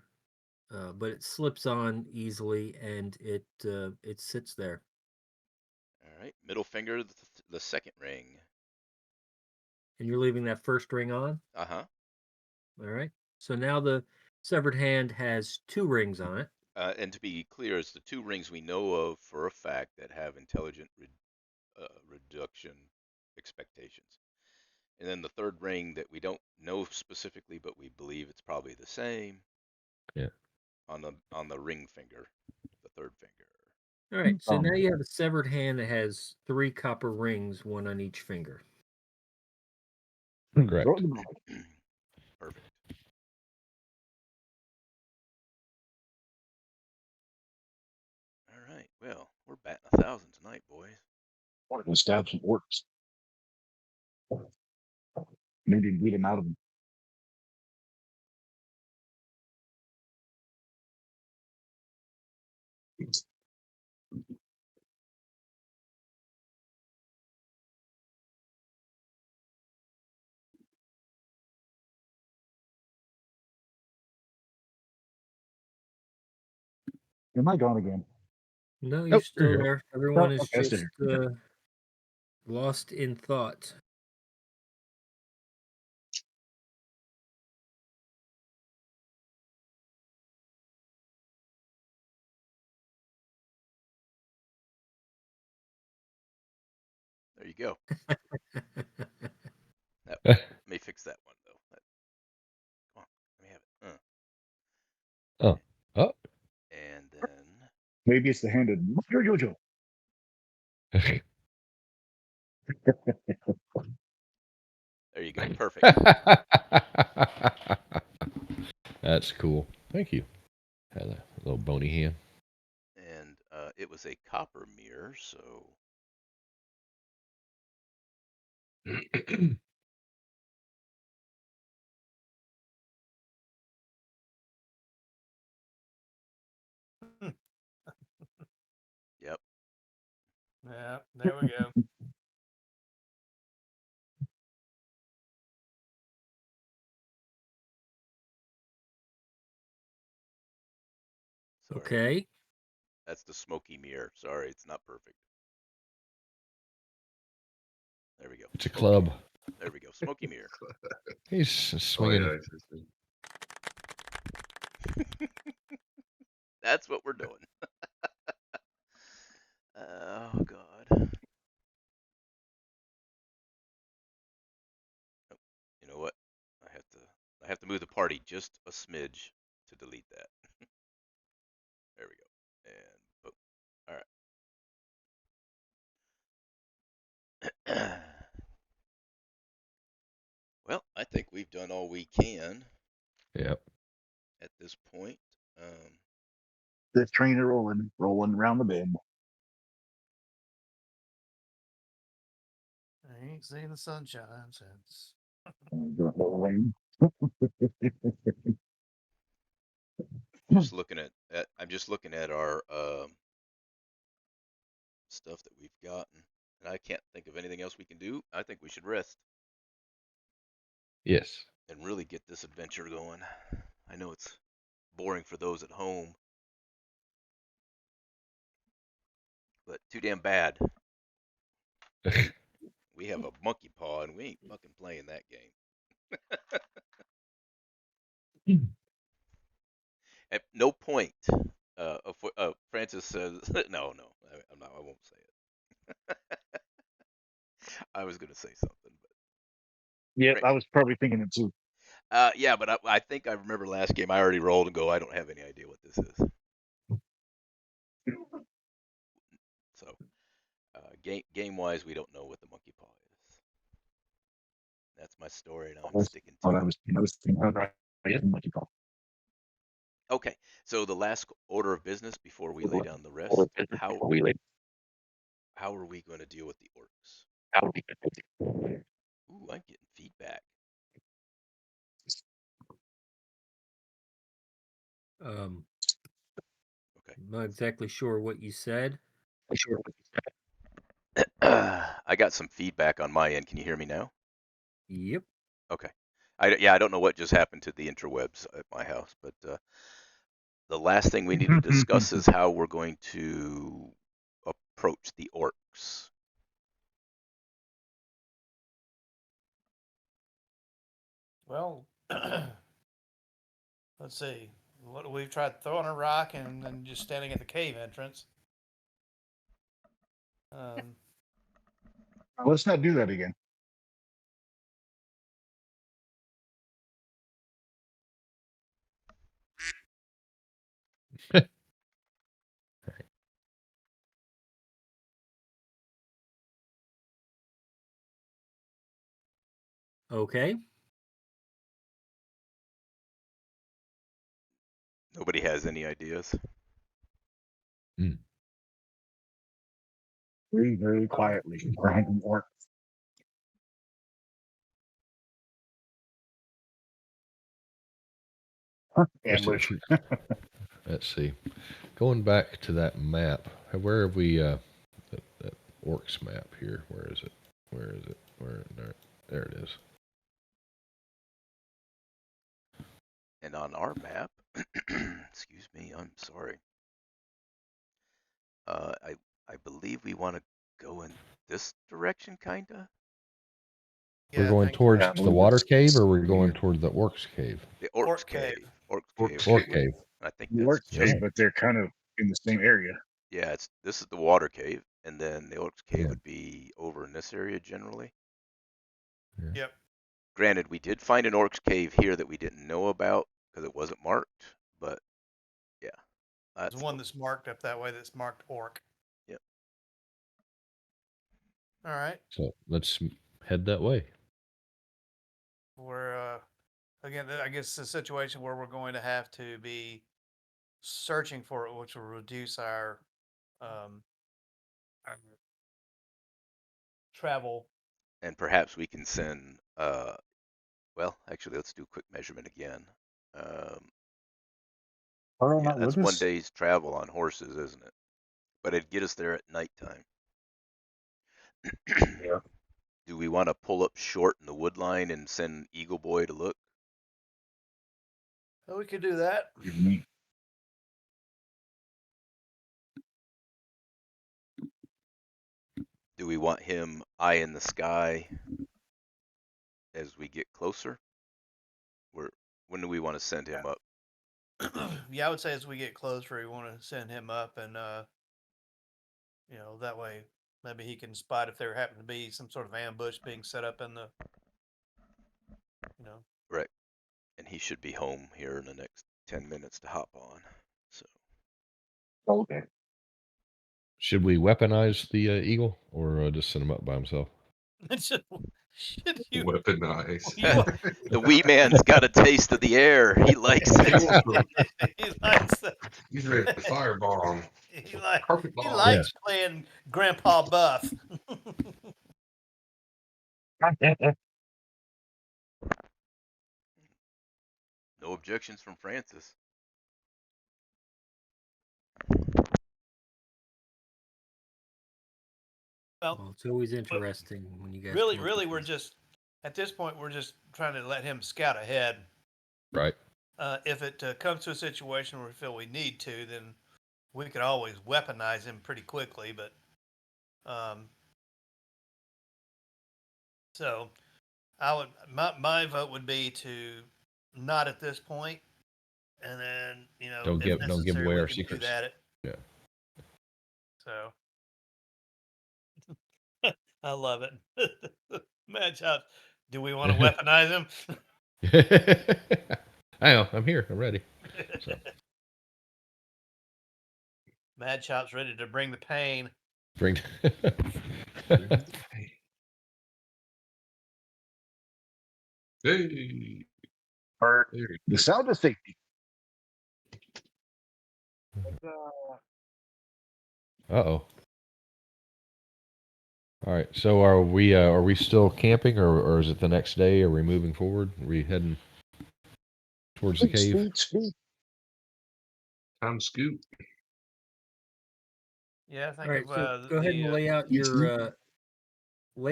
but it slips on easily and it sits there. All right, middle finger, the second ring. And you're leaving that first ring on. Uh-huh. All right. So now the severed hand has two rings on it. And to be clear, it's the two rings we know of for a fact that have intelligent reduction expectations. And then the third ring that we don't know specifically, but we believe it's probably the same Yeah. on the ring finger, the third finger. All right. So now Um, you have a severed hand that has three copper rings, one on each finger. throw Correct. it in the bag. Perfect. All right. Well, we're batting 1,000 tonight, boys. Wanted to stab some orcs. Maybe beat him out of them. Am I gone again? No, you're Nope, you're still here. there. No, Everyone is okay, stay just here. lost in thought. There you go. That, let me fix that one though. Come on, let me have it. Oh. Oh. And then Maybe it's the hand of Jojo. there you go. Perfect. That's cool. Thank you. Had a little bony hand. And it was a copper mirror, so yep. Yeah, there we go. Sorry. Okay. That's the smoky mirror. Sorry, it's not perfect. There we go. It's a Smoky club. mirror. There we go. Smoky mirror. He's Oh, swinging. yeah. Interesting. That's what we're doing. Oh God. Oh, you know what? I have to move the party just a smidge to delete that. There we go. And boom. All right. Well, I think we've done all we can Yep. at this point. Um, This train is rolling around the bend. I ain't seen the sunshine since. Rolling. just looking at I'm just looking at our stuff that we've gotten, and I can't think of anything else we can do. I think we should rest Yes. and really get this adventure going. I know it's boring for those at home, but too damn bad. We have a monkey paw, and we ain't fucking playing that game. At no point, Francis says, "No, no, I'm not. I won't say it." I was gonna say something, Yeah, but I was probably thinking it too. yeah, but I think I remember last game I already rolled and go. I don't have any idea what this is. So game wise, we don't know what the monkey paw is. That's my story, and I'm That's sticking what to I it. was thinking of. What you call Okay, so the last order of business before we lay down the rest, how are we going to deal with the orcs? Ooh, I'm getting feedback. Okay. I'm not exactly sure what you said. I got some feedback on my end. Can you hear me now? Yep. Okay. I don't know what just happened to the interwebs at my house, but the last thing we need to discuss is how we're going to approach the orcs. Well, let's see. We've tried throwing a rock and then just standing at the cave entrance. Let's not do that again. Okay. Nobody has any ideas? Very, very quietly. Random orc. Ambush. Let's see. Going back to that map, where have we, that orcs map here? Where is it? Where is it? There it is. And on our map, excuse me, I'm sorry. I believe we want to go in this direction, kinda. We're going towards the water cave, or we're going toward the orcs cave? The orcs cave. Orcs cave. Orc cave. I think The that's orc just cave, but they're kind of in the same area. yeah. This is the water cave, and then the orcs cave Yeah. would be over in this area generally. Yep. Granted, we did find an orcs cave here that we didn't know about because it wasn't marked, but yeah, There's one that's marked up that way that's marked orc. Yep. All right. So let's head that way. We're again, I guess it's a situation where we're going to have to be searching for it, which will reduce our travel. And perhaps we can send. Well, actually, let's do a quick measurement again. Carl Yeah, not that's with one us? day's travel on horses, isn't it? But it'd get us there at nighttime. Yeah. Do we want to pull up short in the wood line and send Eagle Boy to look? Oh, we could do that. Me. Do we want him eye in the sky as we get closer? When do we want to send him up? Yeah, I would say as we get closer, we want to send him up, and that way maybe he can spot if there happen to be some sort of ambush being set up in the, Right. And he should be home here in the next 10 minutes to hop on. So. Okay. Should we weaponize the eagle, or just send him up by himself? Should you Weaponize. The wee man's got a taste of the air. He likes it. He likes it. He's ready to firebomb. He bomb. likes playing Grandpa Buff. No objections from Francis. Well, it's always interesting when you guys really, we're just at this point we're just trying to let him scout ahead. Right. If it comes to a situation where we feel we need to, then we could always weaponize him pretty quickly. But so I would my vote would be to not at this point, and then Don't give away our secrets. Yeah. So I love it. Mad Chops. Do we want to weaponize him? I know. I'm here. I'm ready. So. Mad Chop's ready to bring the pain. Bring. Hey. Or There you the sound of safety. Uh-oh. All right. So are we still camping, or is it the next day? Are we moving forward? Are we heading towards the cave? Speed. Time to scoot. Yeah, I All think right, of so go ahead and lay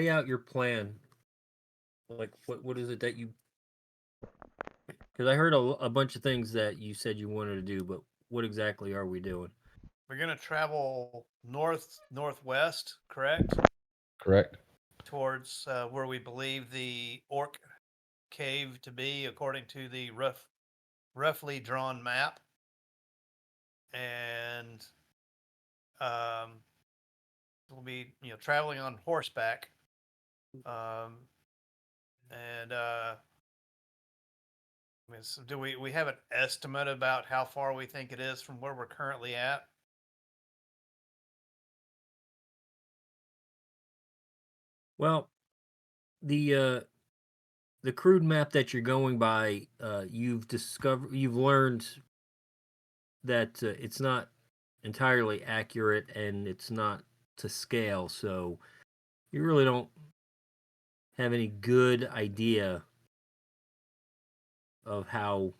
out your plan. Like what is it that you? Because I heard a bunch of things that you said you wanted to do, but what exactly are we doing? we're gonna travel northwest, correct? Correct. Towards where we believe the orc cave to be, according to the roughly drawn map, and we'll be traveling on horseback, and I mean, so do we have an estimate about how far we think it is from where we're currently at? Well, the crude map that you're going by, you've learned that it's not entirely accurate and it's not to scale, so you really don't have any good idea of how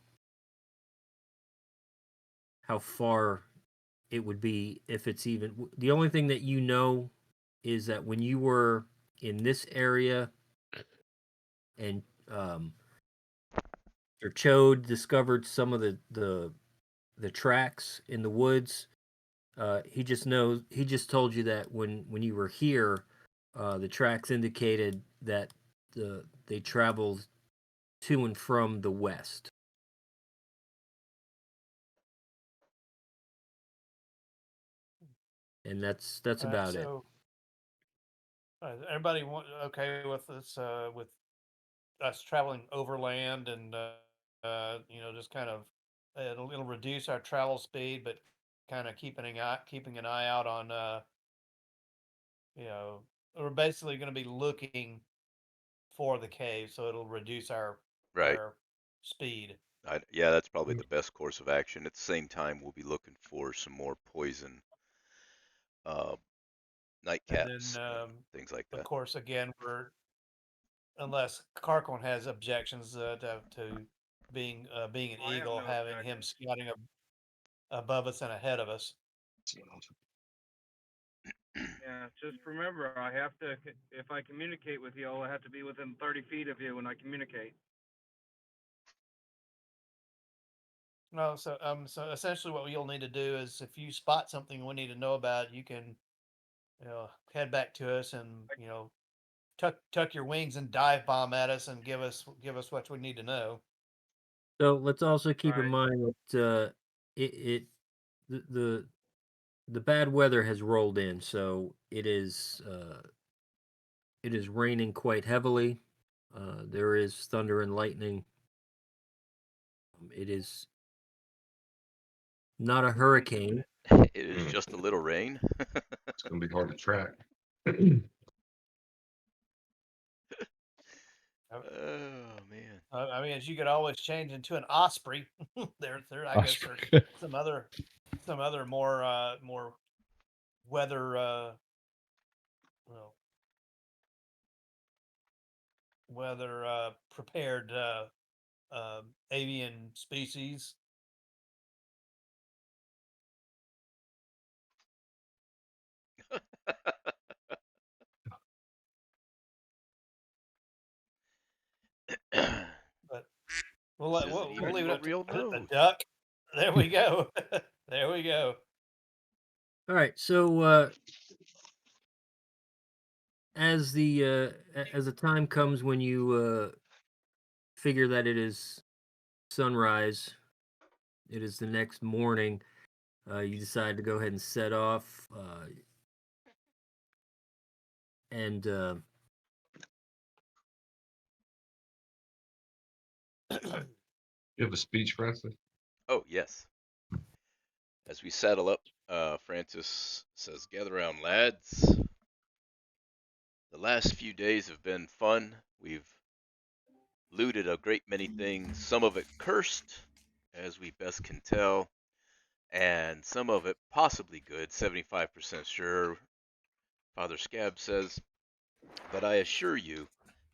far it would be, if it's even. The only thing that you know is that when you were in this area and your chode discovered some of the tracks in the woods. He just told you that when you were here, the tracks indicated that they traveled to and from the west. And that's All right, about it. so everybody okay with this? With us traveling overland and just kind of it'll reduce our travel speed, but kind of keeping an eye out on you know we're basically going to be looking for the cave, so it'll reduce Right. our speed. Yeah, that's probably the best course of action. At the same time, we'll be looking for some more poison uh, And then, nightcaps and things like of that. course, again, unless Carquin has objections to being an I have eagle, no having him objection. scouting above us and ahead of us. Yeah, just remember, I have to. If I communicate with you, I have to be within 30 feet of you when I communicate. No, so essentially, what you'll need to do is, if you spot something we need to know about, you can head back to us and tuck your wings and dive bomb at us and give us what we need to know. So let's also keep in Right. mind that it the, the the bad weather has rolled in, so it is raining quite heavily. There is thunder and lightning. It is not a hurricane. It is just a little rain. It's gonna be hard to track. Oh man. I mean, as you could always change into an osprey. I guess Osprey. there's some other more weather well, weather prepared avian species. But we'll This let, isn't we'll even leave it a up to real a road. duck. There we go. There we go. All right, so as the time comes when you figure that it is sunrise, it is the next morning. You decide to go ahead and set off, and You have a speech, Francis? Oh yes. As we saddle up, Francis says, "Gather around, lads. The last few days have been fun. We've looted a great many things, some of it cursed, as we best can tell, and some of it possibly good, 75% sure, Father Scab says. But I assure you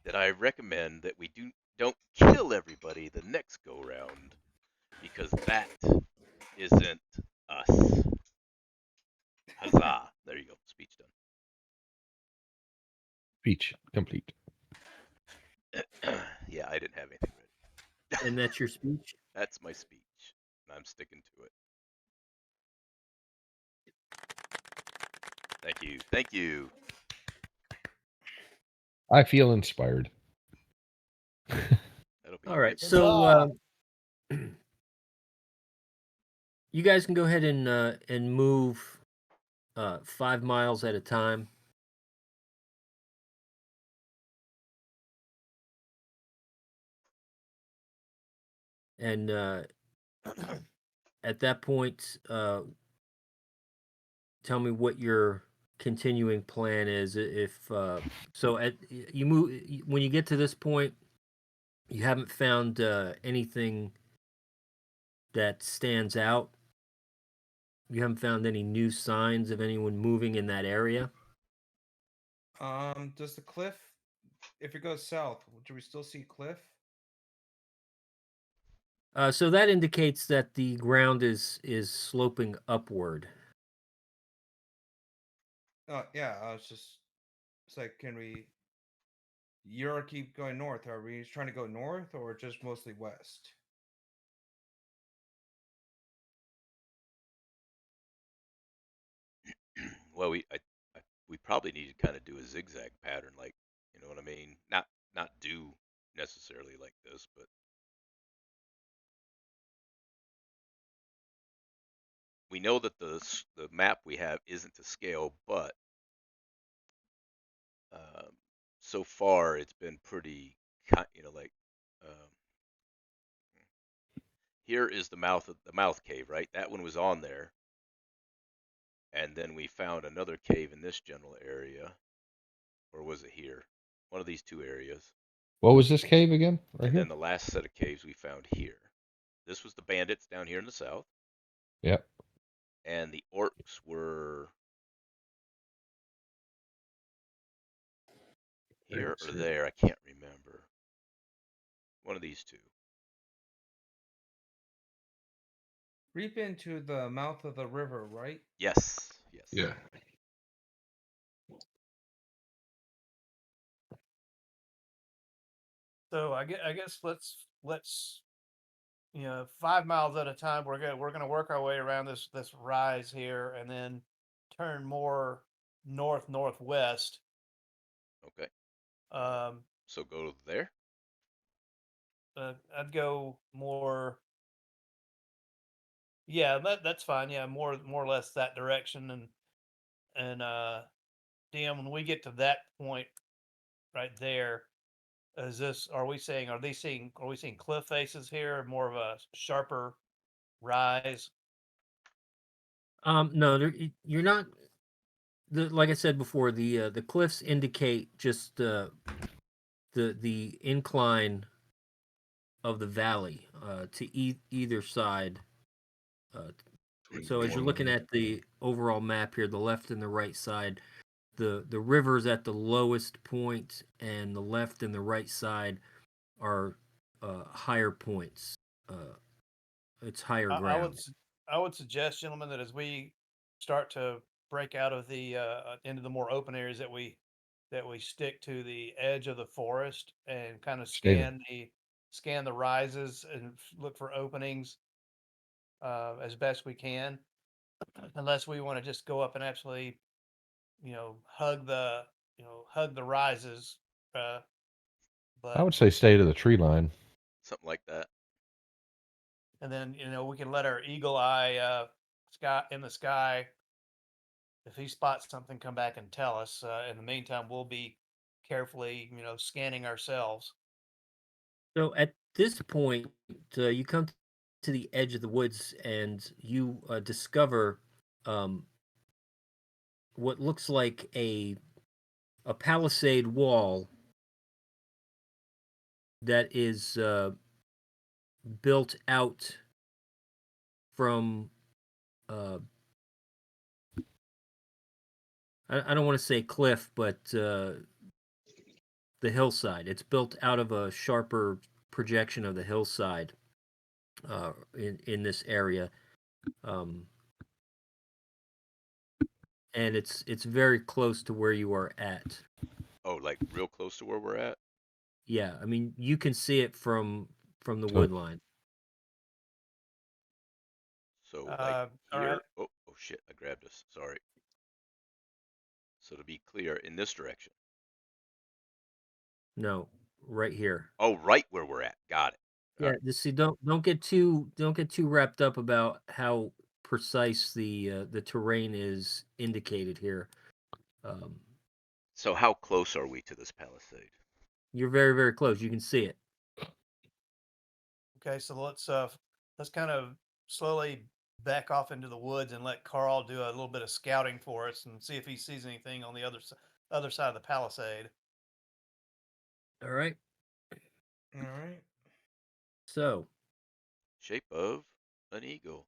that I recommend that we don't kill everybody the next go round, because that isn't us. Huzzah! There you go. Speech Speech complete. done. Yeah, I didn't have anything ready. And that's your speech? That's my speech, and I'm sticking to it. Thank you. Thank you. I feel inspired. That'll be All right. good. So you guys can go ahead and move 5 miles at a time. And at that point, tell me what your continuing plan is. If so, at you move when you get to this point, you haven't found anything that stands out. You haven't found any new signs of anyone moving in that area. Does the cliff, if it goes south, do we still see cliff? So that indicates that the ground is sloping upward. Yeah, I was just, it's like, can we, you're keep going north. Are we trying to go north or just mostly west? Well, we probably need to kind of do a zigzag pattern, like, you know what I mean? Not do necessarily like this, but we know that the map we have isn't to scale, but um, so far it's been pretty, like um, here is the mouth cave, right? That one was on there, and then we found another cave in this general area, or was it here? One of these two areas, What was this cave again? Right and here? then the last set of caves we found here. This was the bandits down here in the south, Yep. and the orcs were here or there. I can't remember. One of these two. Reap into the mouth of the river, right? Yes, yes. Yeah. So I guess let's 5 miles at a time. We're gonna work our way around this rise here, and then turn more northwest. Okay. Um, So go there. I'd go more. Yeah, that's fine. Yeah, more or less that direction, and DM, when we get to that point right there, is this? Are we saying? Are we seeing cliff faces here? More of a sharper rise. No, you're not. Like I said before, the cliffs indicate just the incline of the valley to either side. Uh, Towards so as you're north. looking at the overall map here, the left and the right side, the river's at the lowest point, and the left and the right side are higher points. Uh, it's higher I, I would ground. s- I would suggest, gentlemen, that as we start to break out of the into the more open areas, that we stick to the edge of the forest and kind of Stay there. scan the rises and look for openings as best we can, unless we want to just go up and actually hug the rises. Uh, I but would say stay to the tree line. Something like that. and then we can let our eagle eye sky in the sky, if he spots something, come back and tell us. In the meantime, we'll be carefully, scanning ourselves. So at this point, you come to the edge of the woods and you discover um, what looks like a palisade wall that is built out from I don't want to say cliff, but the hillside. It's built out of a sharper projection of the hillside in this area, um, and it's very close to where you are at. Oh, like real close to where we're at. Yeah, I mean you can see it from the So- wood line. So like All here. right. Oh, oh shit! I grabbed us. Sorry. So to be clear, in this direction. No, right here. Oh, right where we're at. Got it. All Yeah, right. just see, don't get too wrapped up about how precise the terrain is indicated here. Um, So how close are we to this palisade? you're very very close. You can see it. Okay, so let's kind of slowly back off into the woods and let Carl do a little bit of scouting for us and see if he sees anything on the other side of the palisade. All right. All right. So, Shape of an eagle.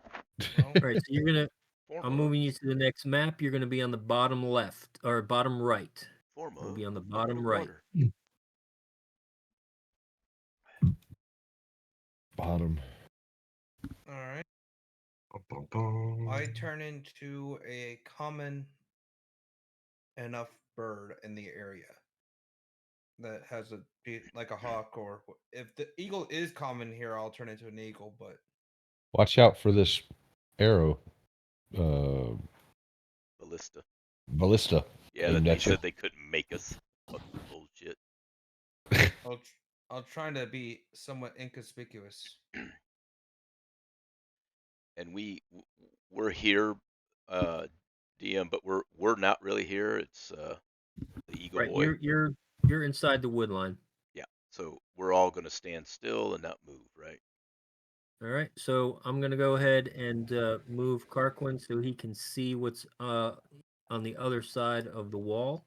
Well, all right. So you're gonna. Form I'm of. moving you to the next map. You're gonna be on the bottom left or bottom right. Form You'll of be on the a bucket bottom of right. water. Bottom. all right. Bum, bum, I bum. turn into a common enough bird in the area that has like a hawk, or if the eagle is common here, I'll turn into an eagle. But Watch out for this arrow Ballista. ballista Yeah, that aimed they at you. said they couldn't make us. Fucking bullshit. I'll I'll try to be somewhat inconspicuous. And we're here, DM, but we're not really here. It's the Eagle Right. Boy. You're inside the wood line. Yeah. So we're all gonna stand still and not move, right? All right. So I'm gonna go ahead and move Carquin so he can see what's on the other side of the wall.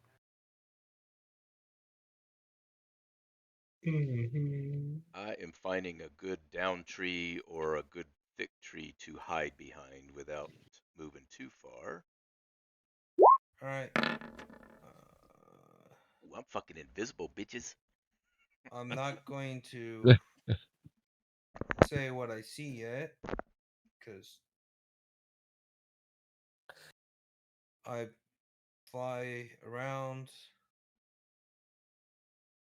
I am finding a good down tree or a good thick tree to hide behind without moving too far. All right. Ooh, I'm fucking invisible, bitches. I'm not going to say what I see yet, because I fly around.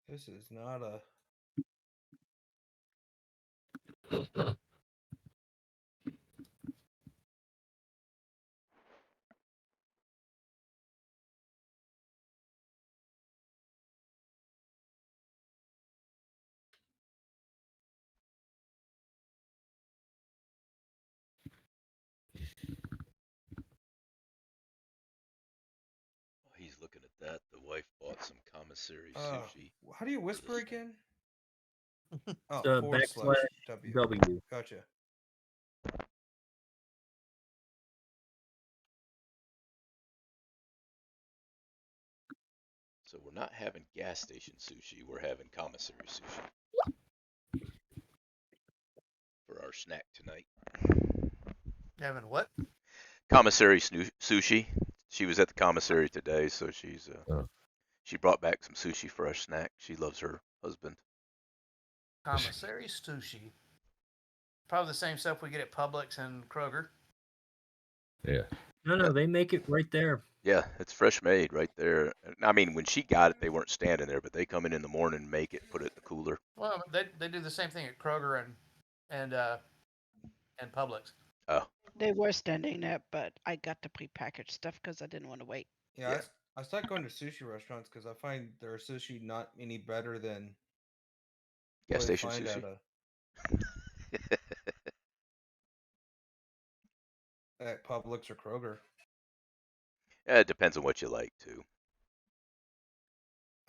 This is not a. While he's looking at that, the wife bought some commissary Uh, sushi. how do you as a whisper snack. again? Oh, So forward backslash slash W. W. Gotcha. So we're not having gas station sushi. We're having commissary sushi for our snack tonight. Having what? Commissary sushi. She was at the commissary today, so Oh. she brought back some sushi for our snack. She loves her husband. Commissary sushi. Probably the same stuff we get at Publix and Kroger. Yeah. No, they make it right there. Yeah, it's fresh made right there. I mean, when she got it, they weren't standing there, but they come in the morning, make it, put it in the cooler. Well, they do the same thing at Kroger and Publix. Oh, They were standing there, but I got the prepackaged stuff because I didn't want to wait. Yeah, yeah. I started going to sushi restaurants because I find their sushi not any better than Gas what I station find sushi. at Publix or Kroger. Yeah, it depends on what you like too.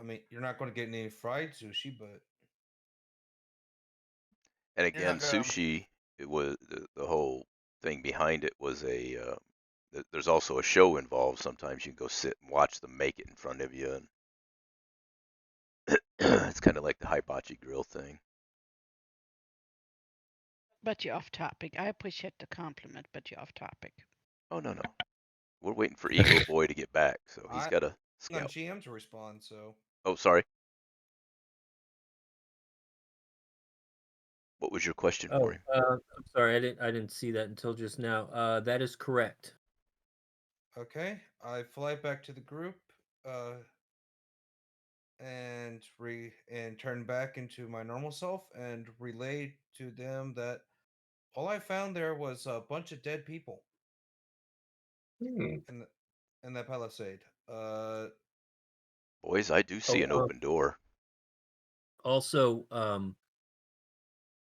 I mean, you're not going to get any fried sushi, but And You're again, not gonna. sushi. It was the whole thing behind it was there's also a show involved. Sometimes you can go sit and watch them make it in front of you, and It's kind of like the hibachi grill thing. But you're off topic. I appreciate the compliment, but you're off topic. Oh, no, no. We're waiting for Eagle Boy to get back, so he's I got a on scout. GM to respond. So Oh, sorry. What was your question for Oh, him? I'm sorry, I didn't see that until just now. That is correct. okay, I fly back to the group, and turn back into my normal self and relay to them that all I found there was a bunch of dead people Hmm. in that palisade. Boys, I do see Oh, an open door. also, I'm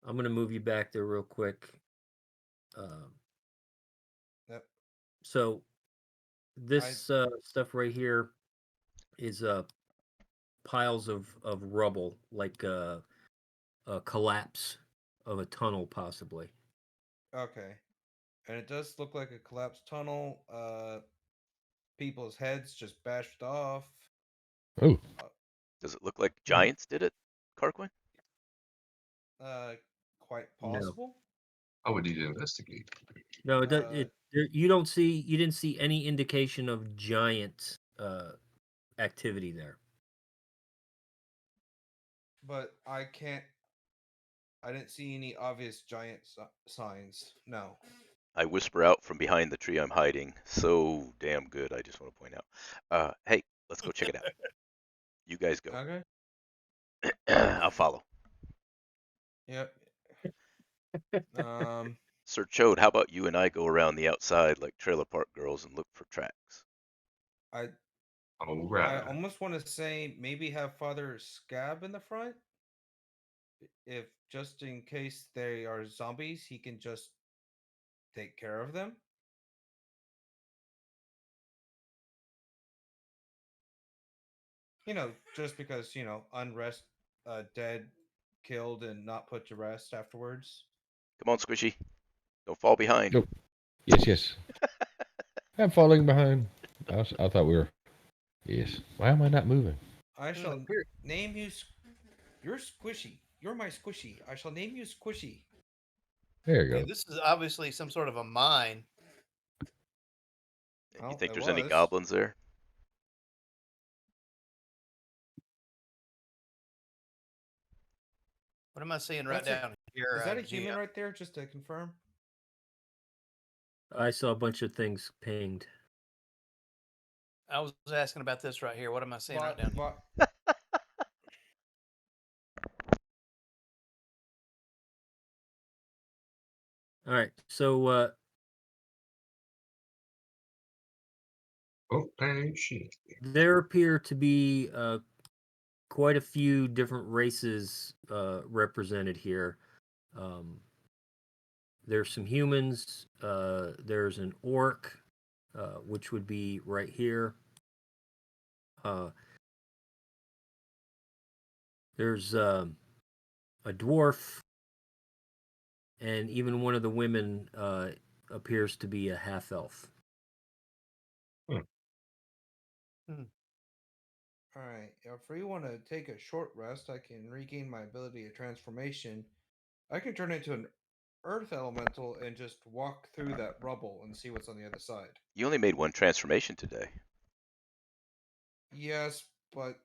going to move you back there real quick. Um, Yep. so this stuff right here is piles of rubble, like a collapse of a tunnel, possibly. Okay, and it does look like a collapsed tunnel. People's heads just bashed off. Oh, Does it look like Hmm. giants did it, Carquin? Quite No, possible. I would need to investigate. no, Uh, you didn't see any indication of giant activity there. but I didn't see any obvious giant signs. No. I whisper out from behind the tree I'm hiding. So damn good, I just want to point out. Hey, let's go check it out. You guys go. Okay. I'll follow. Yep. Um, Sir Chode, how about you and I go around the outside like trailer park girls and look for tracks? I All I right. almost want to say maybe have Father Scab in the front, if just in case they are zombies, he can just take care of them. Just because unrest, dead, killed, and not put to rest afterwards. Come on, Squishy. Don't fall behind. oh, yes, yes. I'm falling behind. I thought we were. Yes. Why am I not moving? I Hmm, shall name you. You're Squishy. You're my Squishy. I shall name you Squishy. There you Hey, go. this is obviously some sort of a mine. You Oh, think it there's any was. goblins there? What am I seeing right That's a. down here, Is that a GM? human right there? Just to confirm. I saw a bunch of things pinged. I was asking about this right here. What am I seeing right down here? But All right, so Oh, dang shit. there appear to be quite a few different races represented here. Um, there's some humans. There's an orc, which would be right here. Uh, there's a dwarf, and even one of the women appears to be a half elf. Hmm. all right, if we want to take a short rest, I can regain my ability of transformation. I can turn into an earth elemental and just walk through that rubble and see what's on the other side. You only made one transformation today. Yes, but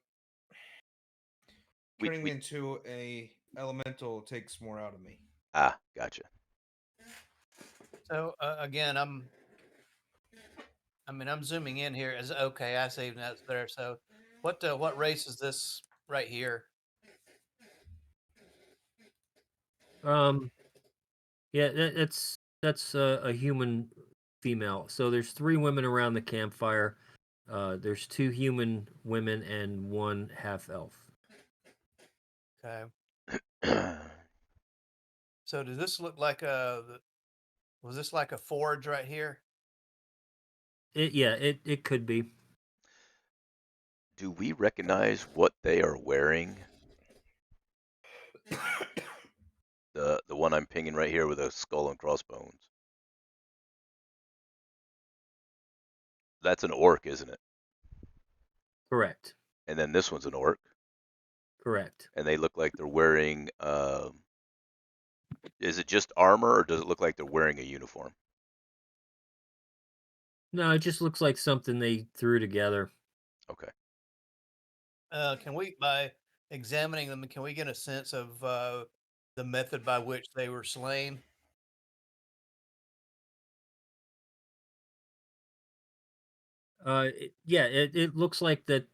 We turning we into a elemental takes more out of me. gotcha. So again, I'm zooming in here. Is okay. I see that's there. So, what race is this right here? Um, yeah, that's a human female. So there's three women around the campfire. There's two human women and one half elf. Okay. So does this look like was this like a forge right here? It could be. Do we recognize what they are wearing? The one I'm pinging right here with a skull and crossbones. That's an orc, isn't it? Correct. And then this one's an orc. Correct. and they look like they're wearing. Is it just armor, or does it look like they're wearing a uniform? No, it just looks like something they threw together. Okay. Can we, by examining them, can we get a sense of the method by which they were slain? Yeah, it looks like that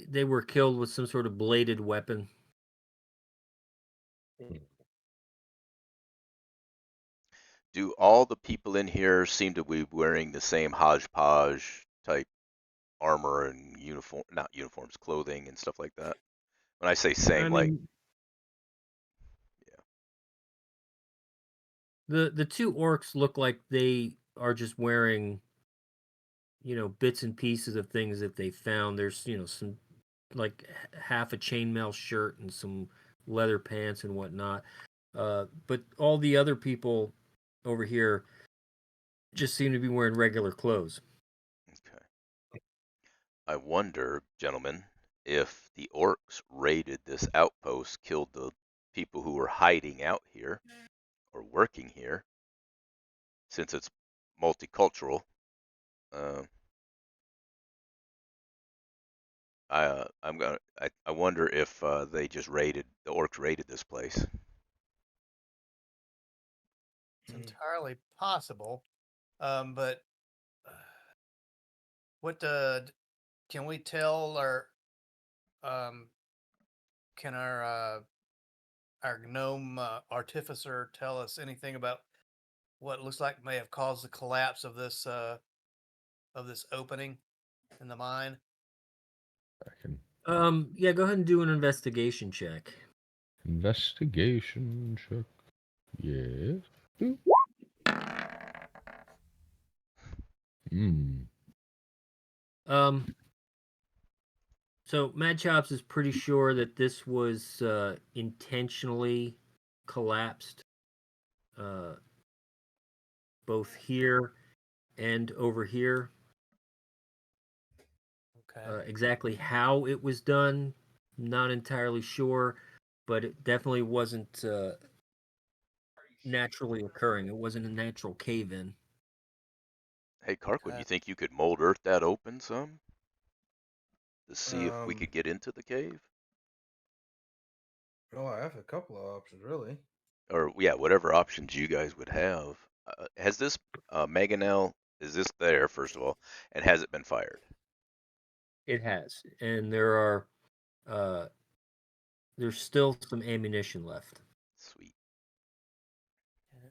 they were killed with some sort of bladed weapon. Do all the people in here seem to be wearing the same hodgepodge type armor and uniform, not uniforms, clothing and stuff like that? When I say I same, like, mean, yeah, the two orcs look like they are just wearing, bits and pieces of things that they found. There's, some like half a chainmail shirt and some leather pants and whatnot. But all the other people over here just seem to be wearing regular clothes. okay. I wonder, gentlemen, if the orcs raided this outpost, killed the people who were hiding out here or working here, since it's multicultural. Uh, I wonder if they just raided the orcs raided this place. It's Mm. entirely possible. But what can we tell, or um, can our gnome artificer tell us anything about what looks like may have caused the collapse of this opening in the mine? I can Yeah, go ahead and do an investigation check. investigation check. Yes. Hmm. Um, so Mad Chops is pretty sure that this was intentionally collapsed, uh, both here and over here. Okay. Exactly how it was done, not entirely sure, but it definitely wasn't naturally occurring. It wasn't a natural cave in. Hey, Karkwood, Okay. you think you could mold earth that open some to see if we Um, could get into the cave? oh, I have a couple of options, really. Or yeah, whatever options you guys would have. Has this Mangonel, is this there first of all, and has it been fired? It has, and uh, there's still some ammunition left. Sweet.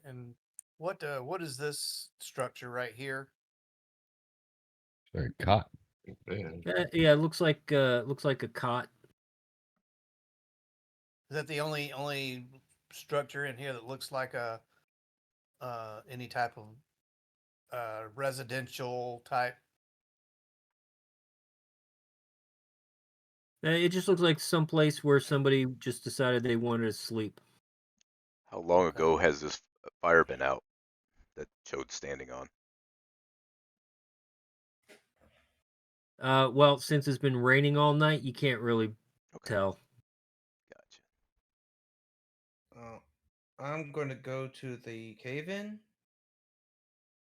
And what is this structure right here? Very cot. Man, Yeah, it looks like a cot. Is that the only structure in here that looks like a any type of residential type? It just looks like some place where somebody just decided they wanted to sleep. How long Okay. ago has this fire been out that Chode's standing on? Well, since it's been raining all night, you can't really Okay, tell. gotcha. I'm going to go to the cave in.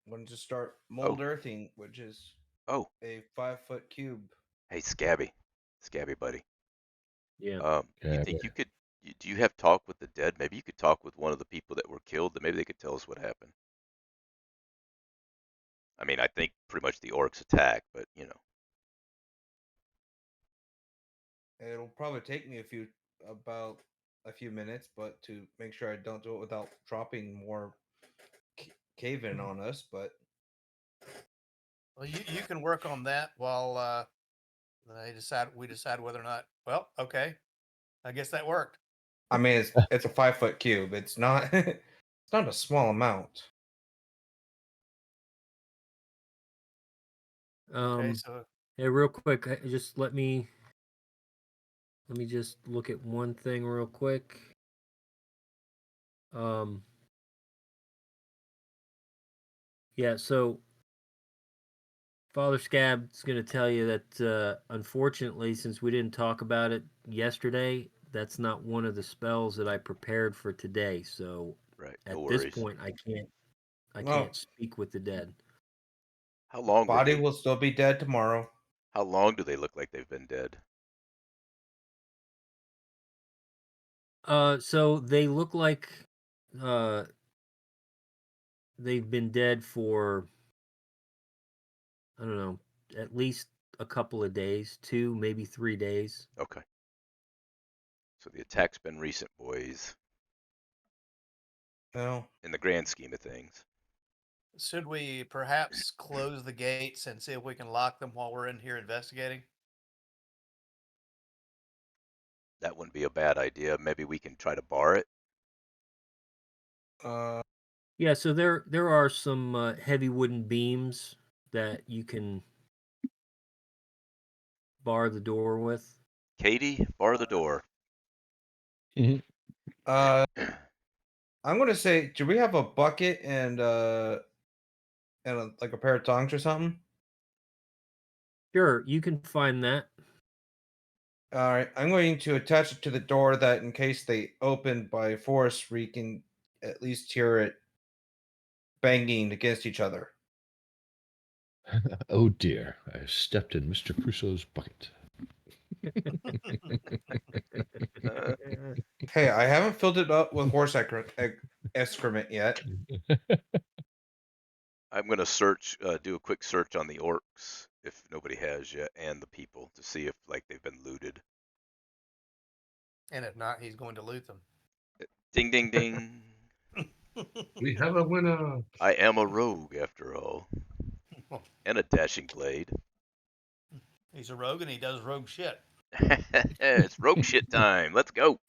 I'm going to just start Oh, mold earthing, which is oh, a 5 foot cube. hey, Scabby buddy. Yeah. You Yeah. think you could? Do you have talk with the dead? Maybe you could talk with one of the people that were killed. That maybe they could tell us what happened. I mean, I think pretty much the orcs attacked, but you know. It'll probably take me about a few minutes, but to make sure I don't do it without dropping more cave in on us. But Well, you can work on that while we decide whether or not. Well, okay, I guess that worked. I mean, it's a 5 foot cube. It's not it's not a small amount. Okay, Um. so Yeah. Real quick, just let me just look at one thing real quick. Um. Yeah. So Father Scab's going to tell you that unfortunately, since we didn't talk about it yesterday, that's not one of the spells that I prepared for today. So Right. No at this worries. point, I No, can't speak with the dead. How long were body they? will still be dead tomorrow. How long do they look like they've been dead? So they look like uh, they've been dead for, I don't know, at least a couple of days, 2, maybe 3 days. Okay. So the attack's been recent, boys, No. in the grand scheme of things. Should we perhaps close the gates and see if we can lock them while we're in here investigating? That wouldn't be a bad idea. Maybe we can try to bar it. Uh, Yeah, so there are some heavy wooden beams that you can bar the door with. Katie, bar the door. uh, I'm gonna say, do we have a bucket and like a pair of tongs or something? Sure, you can find that. All right, I'm going to attach it to the door that in case they open by force, we can at least hear it banging against each other. Oh dear, I stepped in Mr. Crusoe's bucket. Uh, Hey, I haven't filled it up with horse excrement yet. I'm gonna do a quick search on the orcs if nobody has yet, and the people to see if like they've been looted. And if not, he's going to loot them. Ding, ding, ding. We have a winner. I am a rogue after all, and a dashing blade. He's a rogue and he does rogue shit. It's rogue shit time. Let's go.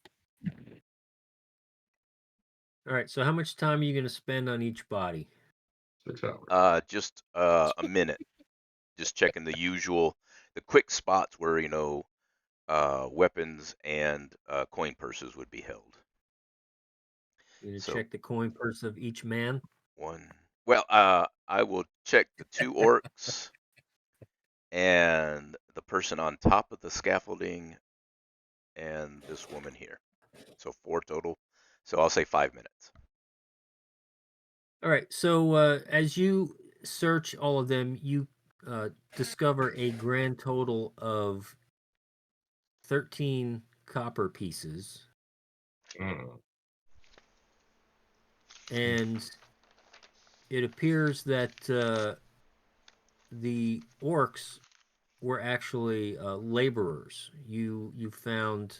All right, so how much time are you going to spend on each body? 6 hours. Just a minute. Just checking the quick spots where weapons and coin purses would be held. You're going to So check the coin purse of each man? one. Well, I will check the 2 orcs and the person on top of the scaffolding and this woman here. So 4 total. So I'll say 5 minutes. All right, so as you search all of them, you discover a grand total of 13 copper pieces, Mm. and it appears that the orcs were actually laborers. You found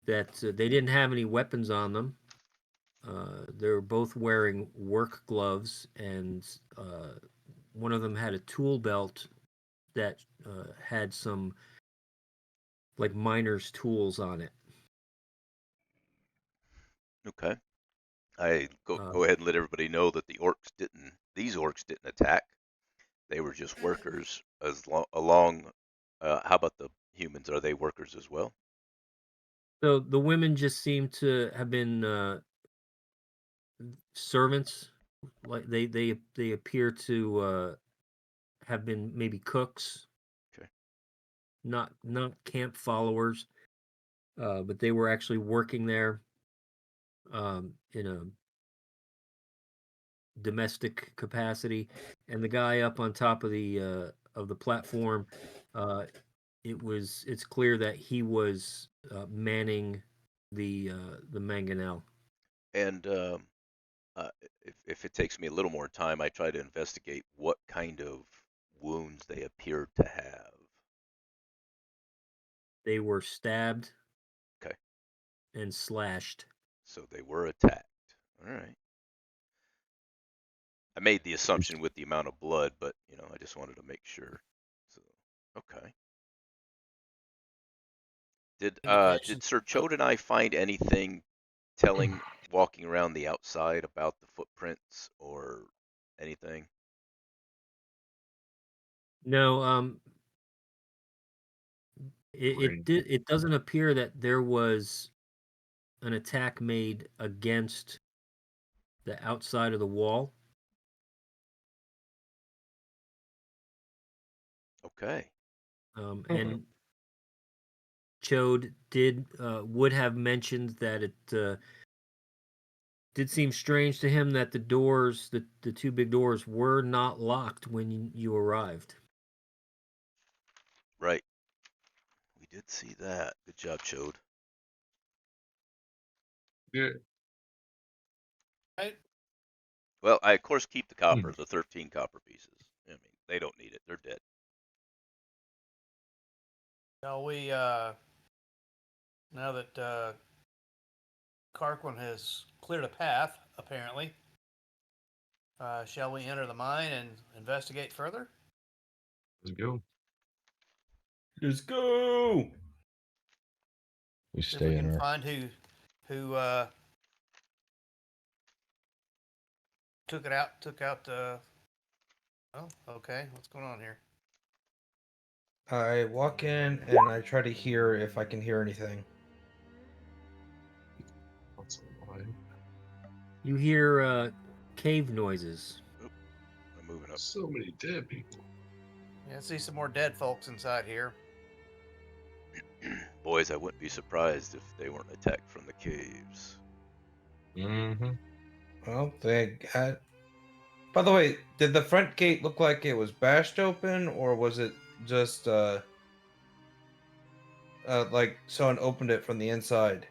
that they didn't have any weapons on them. They were both wearing work gloves, and one of them had a tool belt that had some like miner's tools on it. Okay. I go Uh, go ahead and let everybody know that these orcs didn't attack. They were just workers along. How about the humans? Are they workers as well? so the women just seem to have been servants. Like they appear to have been maybe cooks, Okay. not camp followers, but they were actually working there in a domestic capacity. And the guy up on top of the platform, uh, it's clear that he was manning the mangonel. And uh, if it takes me a little more time, I try to investigate what kind of wounds they appeared to have. They were stabbed Okay. and slashed. So they were attacked. All right. I made the assumption with the amount of blood, but I just wanted to make sure. So, okay. Did Sir Chode and I find anything telling walking around the outside about the footprints or anything? No, Great. it doesn't appear that there was an attack made against the outside of the wall. Okay. And Chode would have mentioned that it did seem strange to him that the two big doors, were not locked when you arrived. Right. We did see that. Good job, Chode. Yeah. Right? Well, I of course keep the copper, the 13 copper pieces. I mean, they don't need it. They're dead. Shall we, now that Carquin has cleared a path, apparently, shall we enter the mine and investigate further? Let's go. Let's go. We See if stay we in can our. find who took out oh, okay, what's going on here? I walk in and I try to hear if I can hear anything. That's all right. You hear cave noises. I'm moving up. So many dead people. Yeah, I see some more dead folks inside here. Boys, I wouldn't be surprised if they weren't attacked from the caves. Mm-hmm. Well, they got. By the way, did the front gate look like it was bashed open, or was it just like someone opened it from the inside?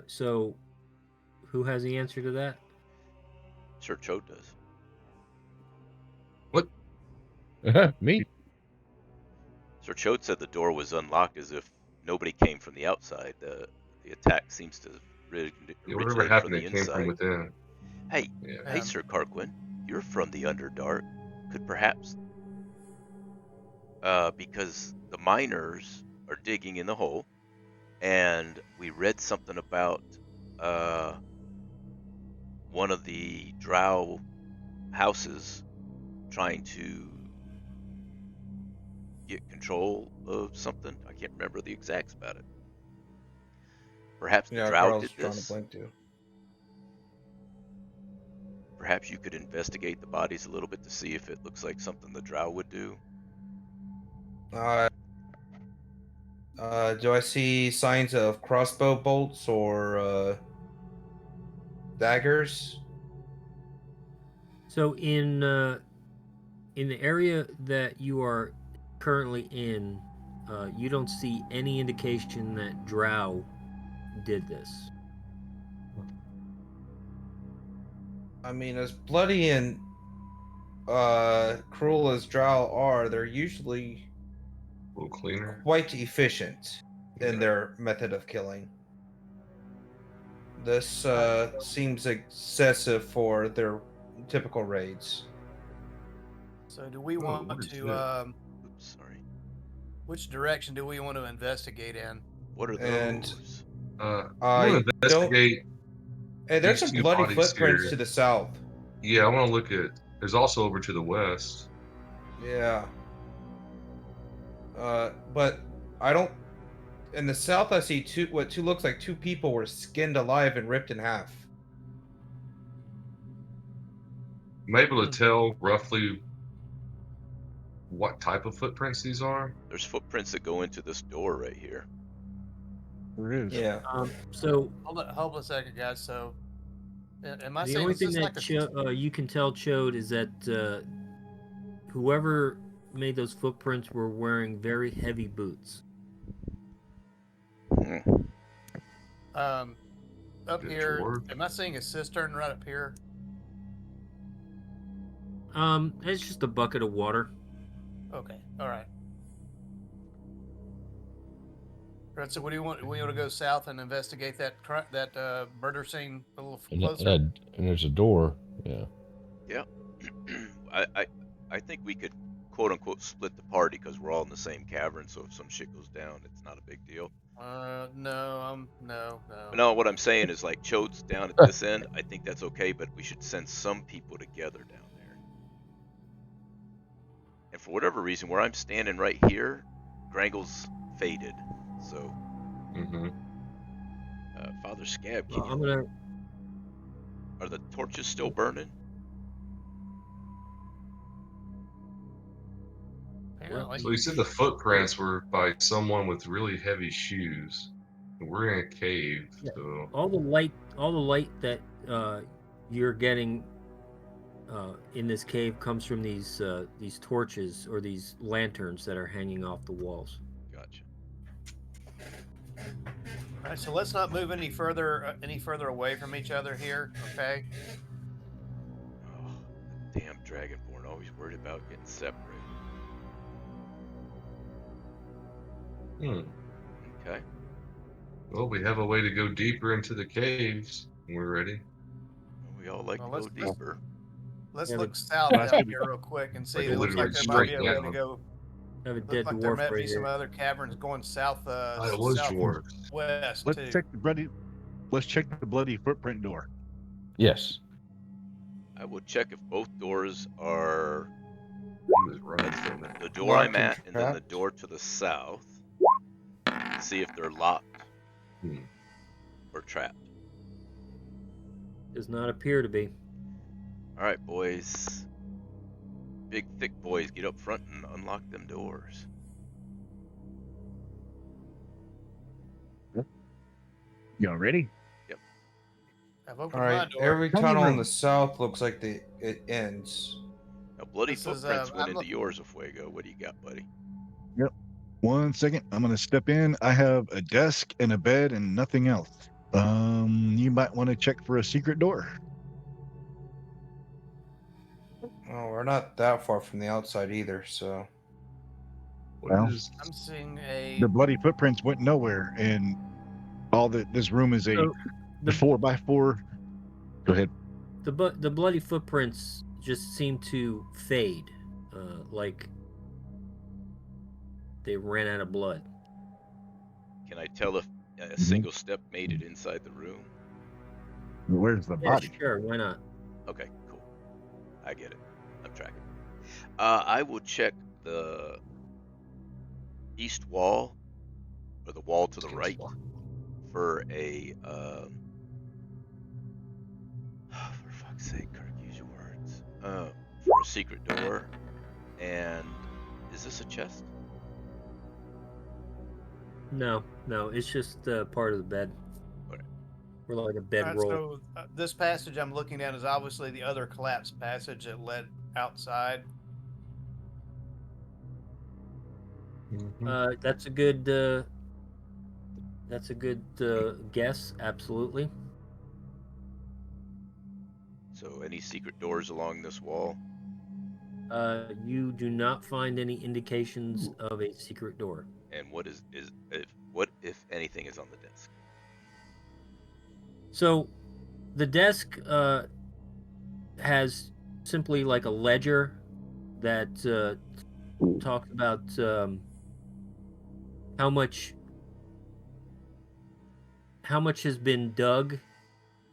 So who has the answer to that? Sure, Chode does. What? Me? Sir Chode said the door was unlocked as if nobody came from the outside. The attack seems to Yeah, whatever originate from happened, the it came from inside. within. Hey, Yeah. hey, Sir Carquin, you're from the Underdark. Could perhaps, because the miners are digging in the hole, and we read something about uh, one of the drow houses trying to get control of something. I can't remember the exacts about it. Perhaps the Yeah, drow Carl's did drawing a this. blank too. Perhaps you could investigate the bodies a little bit to see if it looks like something the drow would do. Uh, do I see signs of crossbow bolts or daggers? So in the area that you are currently in, you don't see any indication that Drow did this. I mean, as bloody and cruel as drow are, they're usually A little cleaner. quite efficient in Yeah. their method of killing. This Uh, seems excessive for their typical raids. So do we Oh, want what is to that? Oops, sorry. which direction do we want to investigate in? What are And those? I'm I gonna don't. investigate Hey, there's these some two bloody bodies footprints here. to the south. Yeah, I want to look at. There's also over to the west. Yeah. But I don't. In the south, I see what two looks like two people were skinned alive and ripped in half. I'm able to Hmm. tell roughly what type of footprints these are. There's footprints that go into this door right here. There is. Yeah. So Hold a second, guys. So, am I the saying only is thing this like that you can tell Chode is that whoever made those footprints were wearing very heavy boots. Hmm. up The here? dwarf. Am I seeing a cistern right up here? It's just a bucket of water. Okay, all right. Right. So, what do you want? We want to go south and investigate that murder scene a little And, closer. and there's a door. Yeah. Yeah. I think we could quote unquote split the party because we're all in the same cavern. So if some shit goes down, it's not a big deal. No, no. But no, what I'm saying is like Chode's down at this end. I think that's okay, but we should send some people together down there. And for whatever reason, where I'm standing right here, Grangle's faded. So, Mm-hmm. Father Scab, I'm gonna. are the torches still burning? apparently. So you said the footprints were by someone with really heavy shoes. We're in a cave, Yeah. so All the light that you're getting in this cave comes from these torches or these lanterns that are hanging off the walls. Gotcha. All right, so let's not move any further away from each other here, okay? Oh, the damn Dragonborn, always worried about getting separated. Okay. Well, we have a way to go deeper into the caves when we're ready. Well, we all like Well, to go let's deeper. let's Yeah, look south Well, that's down good. here real quick and see. Like It looks like literally there might be straight a way to down. go. I have a Looks dead like there dwarf might right be some here. other caverns going south, It was dwarves. southwest Let's too. check the bloody. Let's check the bloody footprint door. Yes. I will check if both doors are He was right. So the door I'm Locked and at and then the trapped? door to the south. See if they're locked or trapped. Does not appear to be. All right, boys. Big, thick boys, get up front and unlock them doors. Y'all ready? I've opened All my right. door. Every Tell me tunnel in room. the south looks like it ends. Now, bloody This is, footprints went I'm into look- yours, a Fuego. What do you got, buddy? 1 second. I'm gonna step in. I have a desk and a bed and nothing else. You might want to check for a secret door. Oh, we're not that far from the outside either, so what Well, is I'm seeing a. the bloody footprints went nowhere, and all that this room is a So, the 4x4. Go ahead. the bloody footprints just seem to fade, like they ran out of blood. Can I tell if a single step made it inside the room? Where's the Yeah, body? sure, why not? Okay, cool. I get it. I'm tracking. I will check the east wall or the wall to the right for a. For fuck's sake, Kirk, use your words. For a secret door. And is this a chest? No, it's just part of the bed. Okay. We're like a bed All right, roll. so this passage I'm looking at is obviously the other collapsed passage that led outside. That's a good. That's a good guess. Absolutely. So any secret doors along this wall? You do not find any indications of a secret door. And what what if anything is on the desk? So, the desk has simply like a ledger that talks about how much has been dug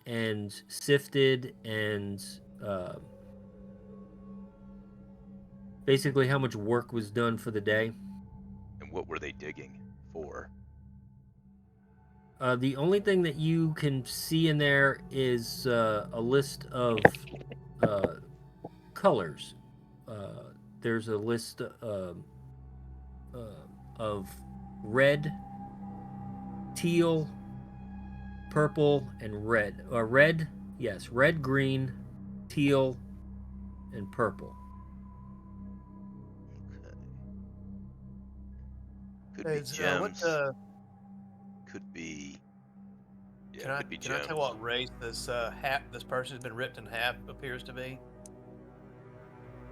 and sifted and basically how much work was done for the day. And what were they digging for? The only thing that you can see in there is a list of colors. There's a list of red, teal, purple, and red. Red, yes, red, green, teal, and purple. Okay. Could be Is, gems. Could be. Yeah, Can I could be can I gems. tell what race this this person's been ripped in half appears to be?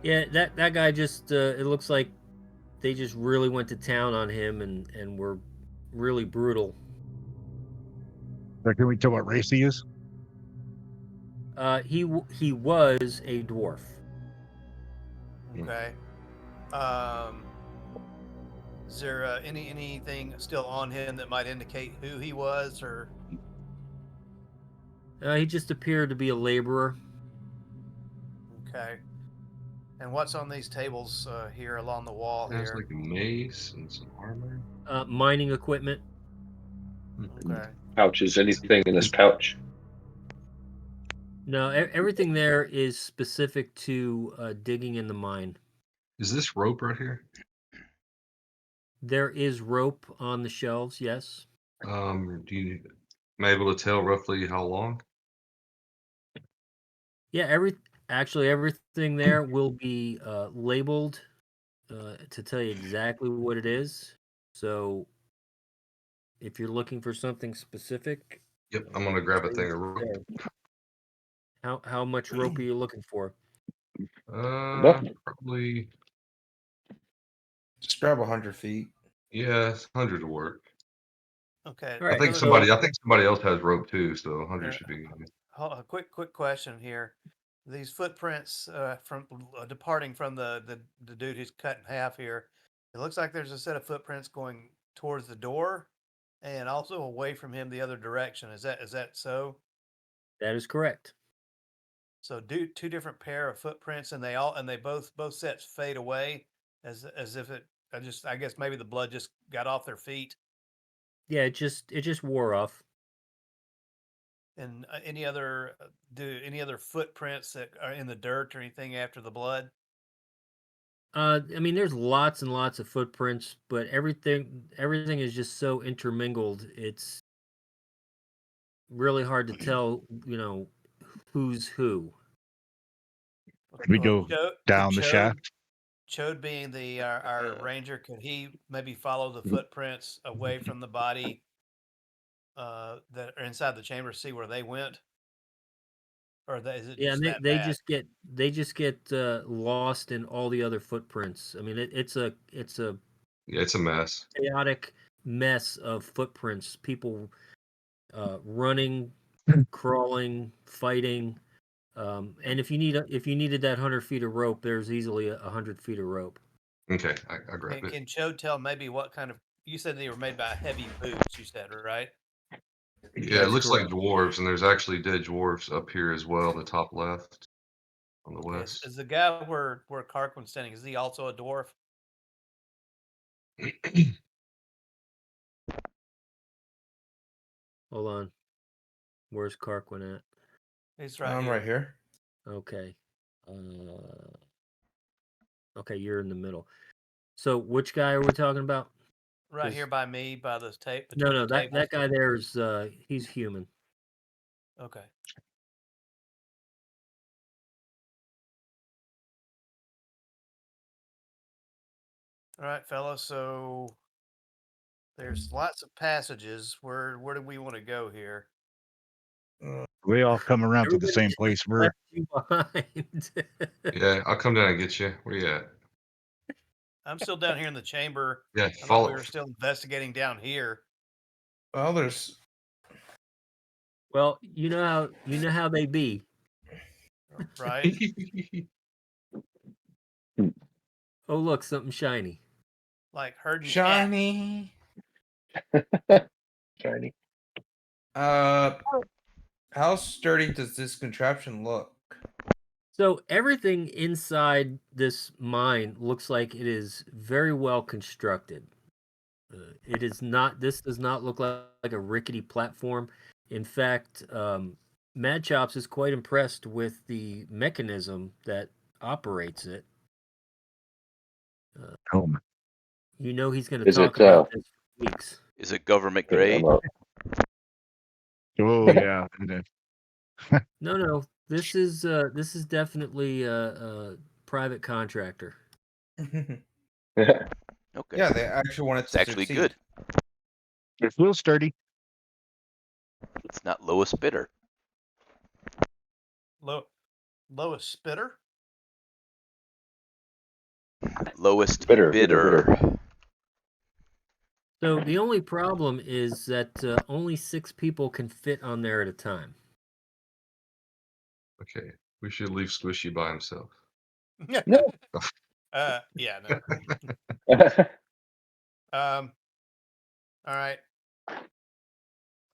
Yeah, that guy just it looks like they just really went to town on him and were really brutal. Or can we tell what race he is? He was a dwarf. Okay. Is there anything still on him that might indicate who he was, or? He just appeared to be a laborer. Okay. And what's on these tables here along the wall it has here? like a mace and some armor. Mining equipment. Okay. Pouches, anything in this pouch? No, everything there is specific to digging in the mine. Is this rope right here? There is rope on the shelves, yes. Am I able to tell roughly how long? Yeah, everything there will be labeled to tell you exactly what it is. So if you're looking for something specific, Yep, I'm gonna grab a tell you thing of what's rope. there. How much rope are you looking for? Probably, Just grab 100 feet. yeah, 100 will work. Okay. All I right, think Another somebody else has rope too, so 100 there, should be good. a quick question here. These footprints from departing from the dude who's cut in half here. It looks like there's a set of footprints going towards the door, and also away from him the other direction. Is that so? that is correct. So two different pair of footprints, and they both sets fade away as if it. I guess maybe the blood just got off their feet. Yeah, it just wore off. And any other footprints that are in the dirt or anything after the blood? I mean, there's lots and lots of footprints, but everything is just so intermingled. It's really hard to tell, who's who. We go down the shaft. Chode being our ranger, could he maybe follow the footprints away from the body that are inside the chamber, see where they went, or is it Yeah, just and that they bad? just get lost in all the other footprints. I mean, it's a Yeah, it's a mess. chaotic mess of footprints. People running, crawling, fighting. And if you needed that 100 feet of rope, there's easily 100 feet of rope. Okay, I grab it. Can Chode tell maybe what kind of? You said they were made by heavy boots. You said, right? Yeah, it That's looks like correct. dwarves, and there's actually dead dwarves up here as well, the top left on the Okay, west. is the guy where Karquin's standing? Is he also a dwarf? Hold on. Where's Karquin at? He's right I'm here. right here. Okay. Okay, you're in the middle. So which guy are we talking about? Right here by me, by the tape. No, Between no, the that tables. guy there is he's human. Okay. All right, fellas. So there's lots of passages. Where do we want to go here? We all come around to the Everybody same just place. We're left you behind. Yeah, I'll come down and get you. Where you at? I'm still down here in the chamber. Yeah, I thought we follow. were still investigating down here. Well, there's Well, you know how they be. Right? Oh, look, something shiny. Like herding cats. shiny. Shiny. How sturdy does this contraption look? So everything inside this mine looks like it is very well constructed. It is not. This does not look like a rickety platform. In fact, Mad Chops is quite impressed with the mechanism that operates it. home. You know he's going to Is talk it, about this for weeks. Is it government Okay, grade? I'm up. Oh yeah. No. This is definitely a private contractor. Okay. Yeah, they actually want it It's to actually succeed. good. It's a little sturdy. It's not lowest bidder. Lowest spitter. Lowest Bidder. bidder. So the only problem is that only 6 people can fit on there at a time. Okay, we should leave Squishy by himself. No. Yeah, no. All right.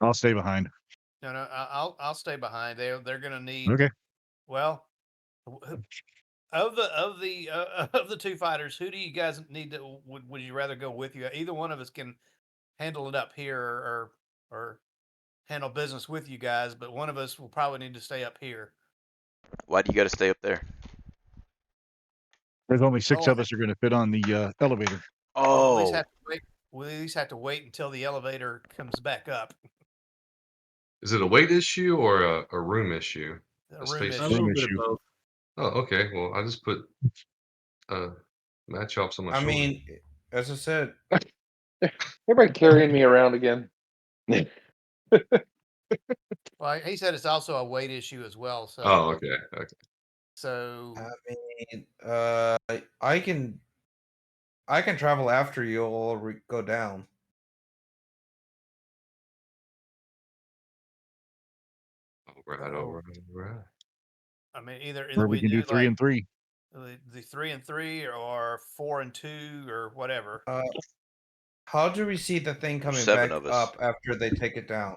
I'll stay behind. No, I'll stay behind. They're gonna need. Okay. Well, of the two fighters, who do you guys need to? Would you rather go with you? Either one of us can handle it up here, or handle business with you guys, but one of us will probably need to stay up here. Why do you got to stay up there? There's only 6 Oh, of us are going to fit on the elevator. We'll at least Oh, have to wait. We'll at least have to wait until the elevator comes back up. Is it a weight issue or a room issue? A A room space A issue. little Room bit of issue. both. Oh, okay. Well, I just put match chops on my I shoulder. mean, as I said, Everybody carrying me around again. Well, he said it's also a weight issue as well. So, Oh, okay. Okay. so I mean, I can travel after you all go down. All right. I mean, either Or we we can do do 3 like and 3. the 3 and 3 or 4 and 2 or whatever. How do we see the thing there's coming 7 back of us. up after they take it down?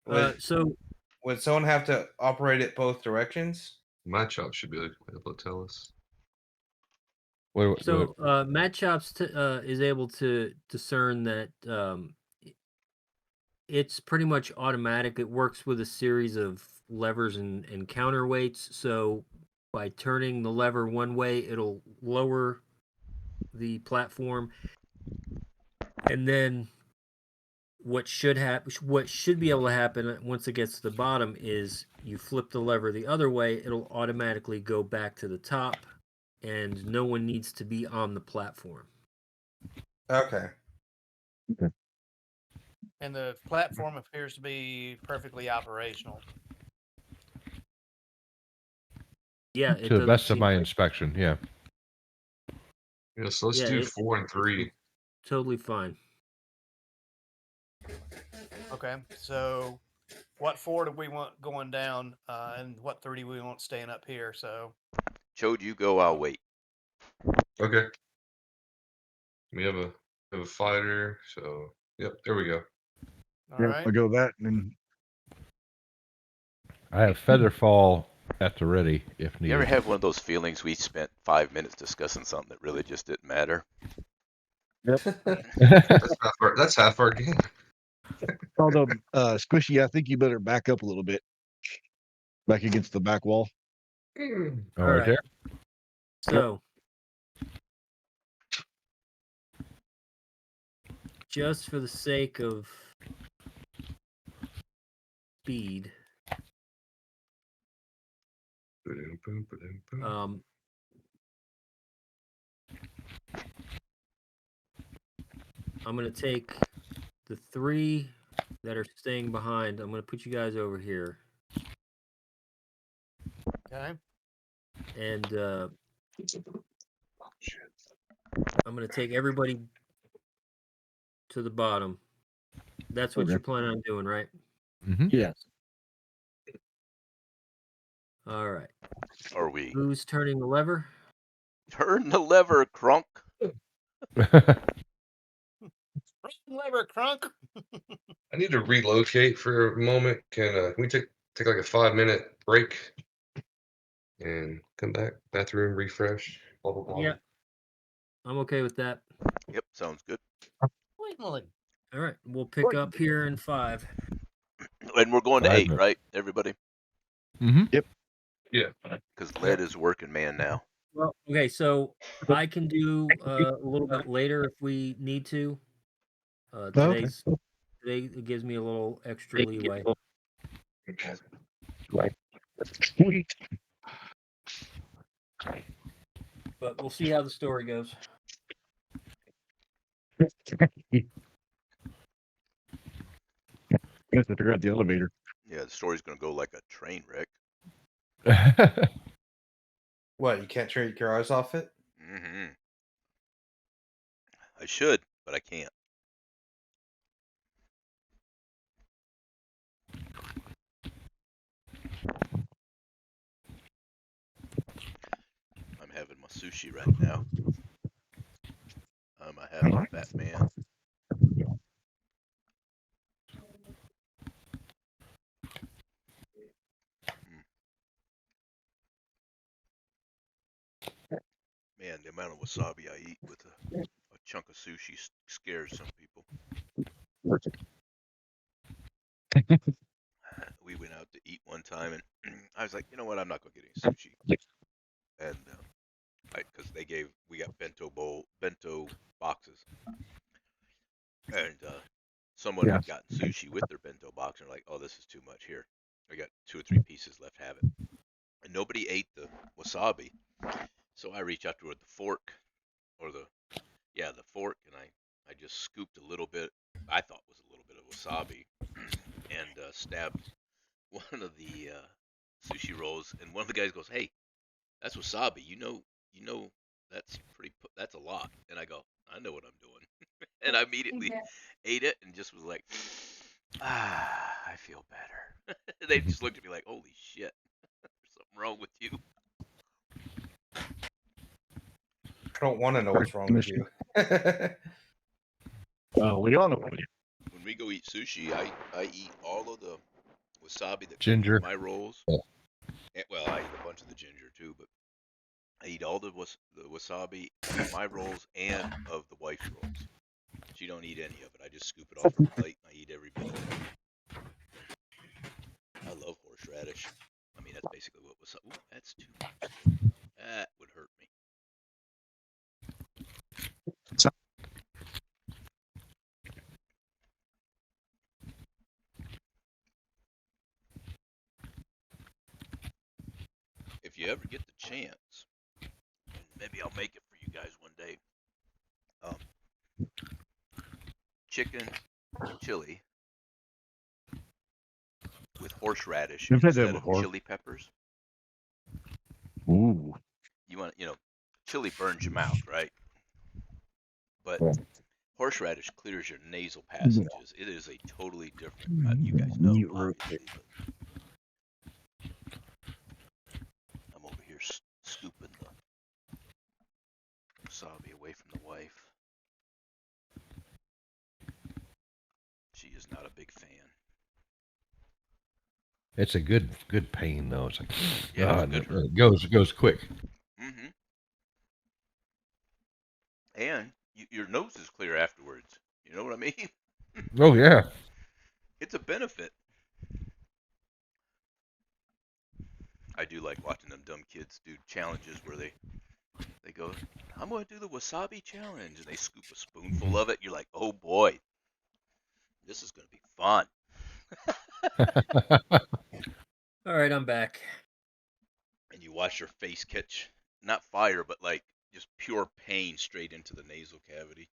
Would, So would someone have to operate it both directions? Match chop should be able to tell us. Matt Chops is able to discern that it's pretty much automatic. It works with a series of levers and counterweights. So by turning the lever one way, it'll lower the platform, and then what should be able to happen once it gets to the bottom is you flip the lever the other way, it'll automatically go back to the top, and no one needs to be on the platform. Okay. And the platform appears to be perfectly operational. Yeah, it To the doesn't best of seem my like- inspection, yeah. Yeah, so let's Yeah, do it- 4 and 3. totally fine. Okay, so what 4 do we want going down, and what 3 do we want staying up here? So, Chode, you go. I'll wait. Okay. We have a fighter, so yep, there we go. all right. I'll go that and I have Featherfall at the ready if You ever needed. have one of those feelings we spent 5 minutes discussing something that really just didn't matter? That's half our game. although Squishy, I think you better back up a little bit. Back against the back wall. All right there. So, just for the sake of speed, I'm going to take the 3 that are staying behind. I'm going to put you guys over here. Okay. And I'm going to take everybody to the bottom. That's what Okay. you're planning on doing, right? Mm-hmm. Yes. All right. Are we? Who's turning the lever? Turn the lever, Crunk. Lever crunk. I need to relocate for a moment. Can we take like a 5-minute break and come back? Bathroom, refresh, blah blah blah. Yeah. I'm okay with that. Yep, sounds good. Finally. All right. We'll pick up here in 5. And we're going to 5 8, minutes. right, everybody? Mm-hmm. Yeah. Because Lead is working man now. Well, okay. So I can do a little bit later if we need to. Okay. Today it gives me a little extra leeway. Sweet. But we'll see how the story goes. I have to figure out the elevator. Yeah, the story's going to go like a train wreck. What, you can't take your eyes off it? Mm-hmm. I should, but I can't. I'm having my sushi right now. I have my Batman. Man, the amount of wasabi I eat with a chunk of sushi scares some people. We went out to eat one time, and I was like, you know what? I'm not going to get any sushi. And because we got bento boxes, and someone Yeah. had gotten sushi with their bento box, and they're like, "Oh, this is too much. Here, I got 2 or 3 pieces left. Have it." And nobody ate the wasabi, so I reach out toward the fork, or the fork, and I just scooped a little bit. I thought was a little bit of wasabi, and stabbed one of the sushi rolls, and one of the guys goes, "Hey, that's wasabi. That's a lot." And I go, "I know what I'm doing." And I immediately ate it and just was like, I feel better. They just looked at me like, "Holy shit, there's something wrong with you." I don't want to know what's wrong with you. We all know. When we go eat sushi, I eat all of the wasabi that comes Ginger. with my rolls. Oh. Well, I eat a bunch of the ginger too, but I eat all the wasabi of my rolls and of the wife's rolls. She don't eat any of it. I just scoop it off her plate and I eat every bit of it. I love horseradish. I mean, that's basically what wasabi. Ooh, that's too much. That would hurt me. If you ever get the chance, and maybe I'll make it for you guys one day. Chicken chili with horseradish We've had that instead of before. chili peppers. Ooh. Chili burns your mouth, right? But Yeah. horseradish clears your nasal passages. It is a totally different. You guys know, obviously, but I'm over here scooping the wasabi away from the wife. She is not a big fan. It's a good pain though. It's like Yeah, it's good. it goes quick. Mm-hmm. And your nose is clear afterwards. You know what I mean? Oh yeah. It's a benefit. I do like watching them dumb kids do challenges where they go, "I'm going to do the wasabi challenge," and they scoop a spoonful of it. You're like, "Oh boy, this is going to be fun." All right, I'm back. And you watch your face catch not fire, but like just pure pain straight into the nasal cavity.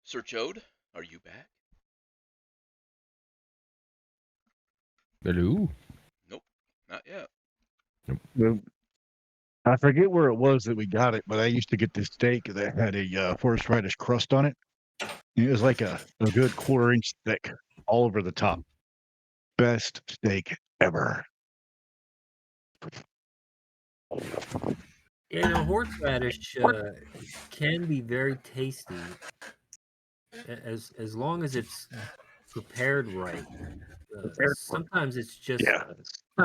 Sir Chode, are you back? Hello. Nope, not yet. I forget where it was that we got it, but I used to get this steak that had a horseradish crust on it. It was like a good quarter-inch thick all over the top. Best steak ever. Horseradish can be very tasty as long as it's prepared right. Sometimes it's just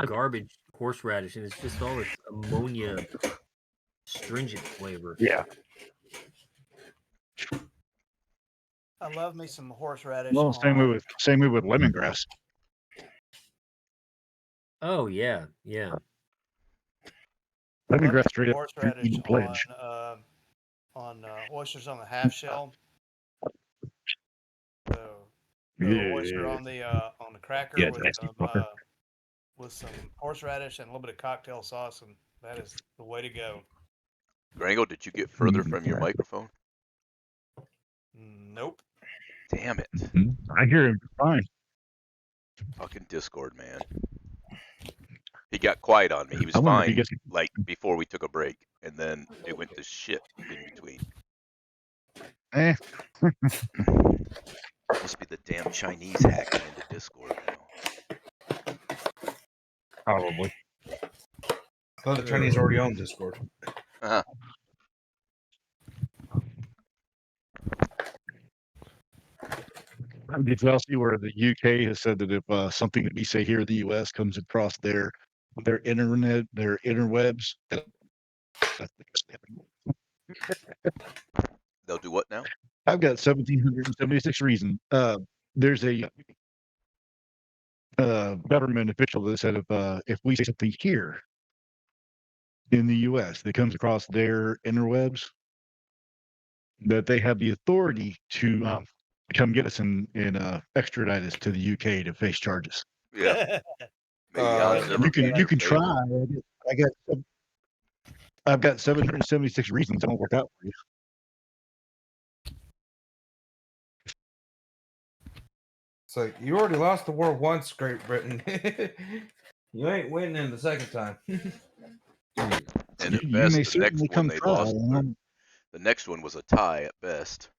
garbage horseradish, and it's just all this ammonia, stringent flavor. Yeah. I love me some horseradish. Well, same way with lemongrass. Oh yeah, yeah. Lemongrass straight up horseradish eating pledge. on oysters on the half shell. So oyster on the cracker with some horseradish and a little bit of cocktail sauce, and that is the way to go. Grango, did you get further from your microphone? Nope. Damn it. I hear him fine. Fucking Discord, man. He got quiet on me. He was fine, like, before we took a break, and then it went to shit in between. Must be the damn Chinese hacking into Discord now. Probably. I thought the Chinese already owned Discord. Uh-huh. Did y'all see where the UK has said that if something that we say here in the US comes across their interwebs, they'll do what now? I've got 1,776 reasons. There's a government official that said if we say something here in the U.S. that comes across their interwebs, that they have the authority to come get us and extradite us to the UK to face charges. Yeah, maybe odds ever You be in can your try. favor. I've got 776 reasons it won't work out for you. It's like you already lost the war once, Great Britain. You ain't winning the second time. And You at may best, the certainly next one come they try. lost, or the next one was a tie at best.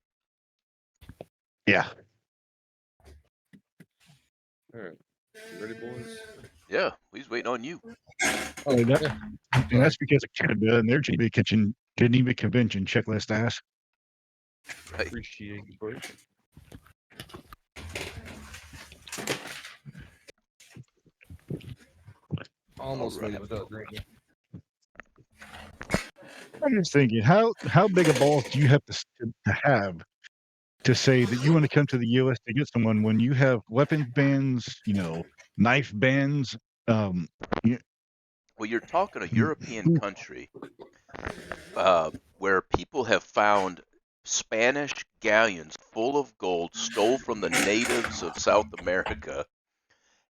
Yeah. All right. You ready, boys? Yeah, he's waiting on you. Oh, and that's because of Canada and their Geneva Convention checklist ass. Right. Appreciate you, bro. Almost made it without drinking. I'm just thinking, how big a balls do you have to have to say that you want to come to the U.S. to get someone when you have weapons bans, knife bans? You, Well, you're talking a European country where people have found Spanish galleons full of gold stole from the natives of South America,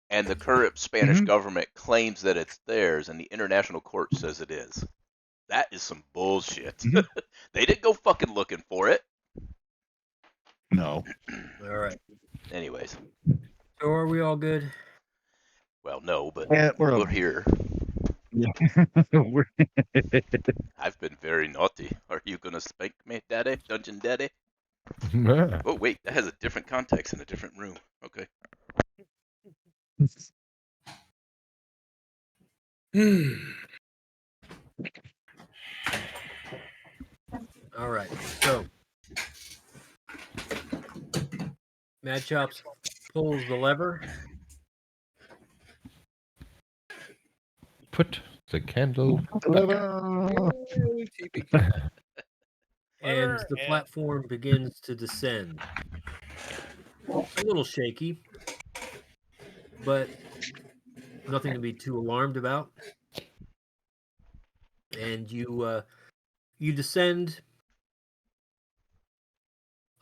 and the current Spanish government claims that it's theirs, and the international court says it is. That is some bullshit. They didn't go fucking looking for it. No. All right. Anyways. So are we all good? Well, no, but Yeah, we're here. Yeah. I've been very naughty. Are you gonna spank me, Daddy? Dungeon Daddy? Yeah. Oh wait, that has a different context in a different room. Okay. All right. So Mad Chops pulls the lever. Put the candle. And the platform begins to descend. A little shaky, but nothing to be too alarmed about. And you descend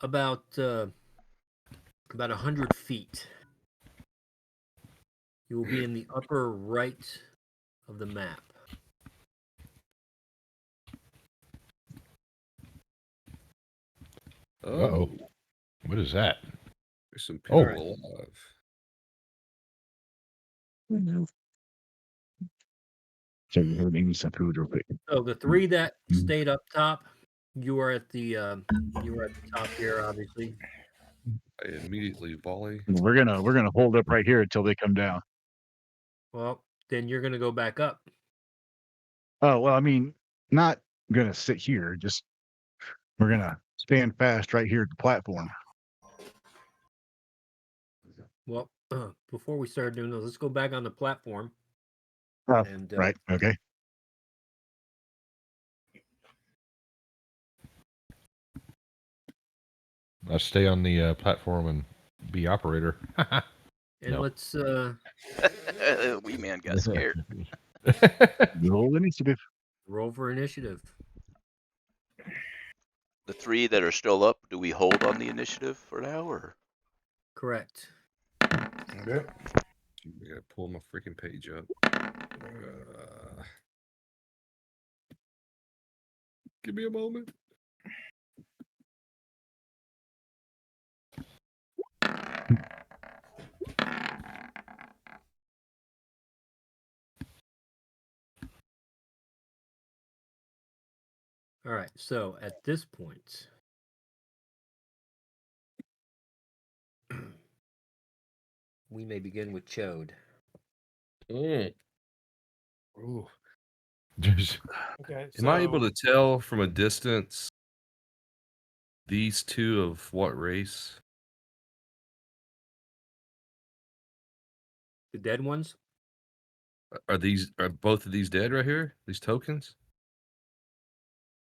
about 100 feet. You will be in the upper right of the map. Uh-oh. What is that? There's some people Oh. alive. So you heard me some food real quick. So the three that stayed up top, you are at the top here, obviously. I immediately volley. We're gonna hold up right here until they come down. Well, then you're gonna go back up. Oh well, I mean, not gonna sit here. Just we're gonna stand fast right here at the platform. Well, before we start doing those, let's go back on the platform. And Right. Okay. I'll stay on the platform and be operator. And No. let's Wee man got scared. Roll initiative. roll for initiative. The three that are still up, do we hold on the initiative for now, or? Correct. Okay. I gotta pull my freaking page up. Give me a moment. All right. So at this point, we may begin with Chode. Ooh. Just Okay. Am I able to tell from a distance these two of what race? The dead ones? Are both of these dead right here? These tokens?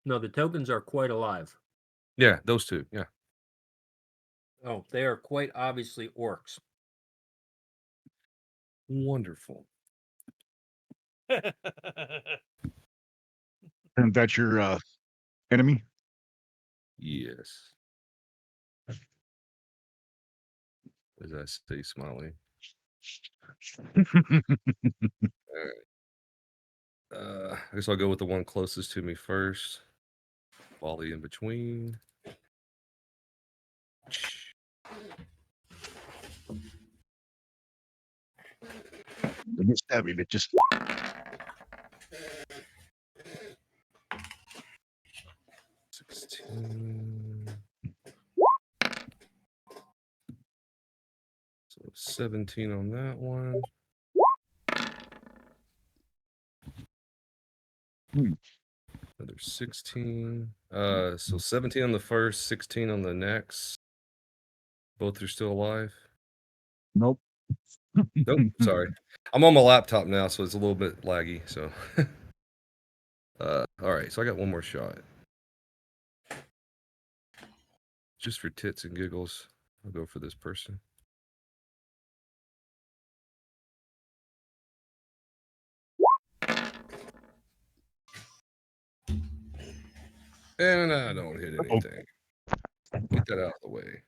No, the tokens are quite alive. Yeah, those two. Yeah. Oh, they are quite obviously orcs. Wonderful. And that's your enemy? Yes. As I stay smiling. I guess I'll go with the one closest to me first. Volley in between. Get stabby, bitches. So 17 on that one. Another 16. So 17 on the first, 16 on the next. Both are still alive. Nope. Nope. Sorry. I'm on my laptop now, so it's a little bit laggy. So, all right. So I got one more shot. Just for tits and giggles, I'll go for this person. And I don't hit anything. Get that out of the way.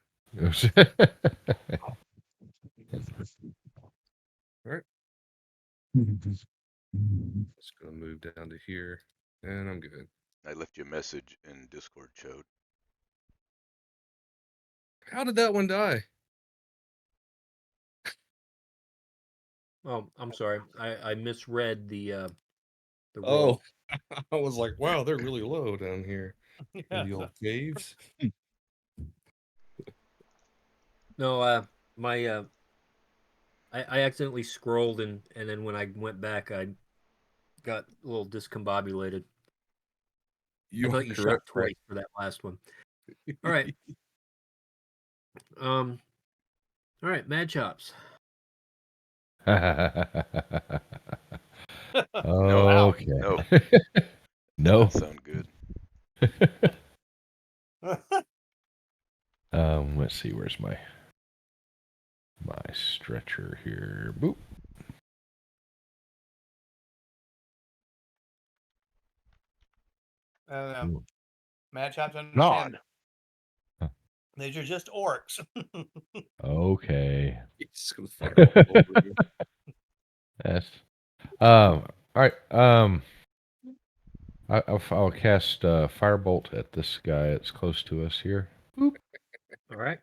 All right. Just gonna move down to here, and I'm good. I left you a message in Discord, Chode. How did that one die? Oh, I'm sorry. I misread the Oh, roll. I was like, wow, they're really low down here in Yeah. the old caves. No, my I accidentally scrolled and then when I went back, I got a little discombobulated. You I are thought you shot correct, twice Frank. for that last one. All right. All right, Mad Chops. Okay. No. No. That sound good. Let's see. Where's my stretcher here? Boop. Mad Chops Nod. understand. These are just orcs. Okay. It's gonna fire all over you. That's all right. I'll cast firebolt at this guy that's close to us here. Boop. All right.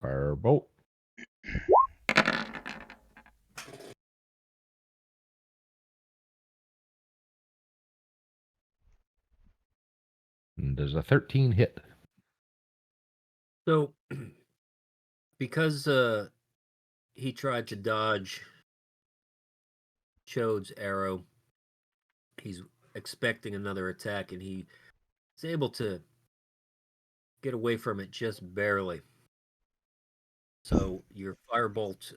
Firebolt. And does a 13 hit? So because he tried to dodge Chode's arrow, he's expecting another attack and he is able to get away from it just barely. So your firebolt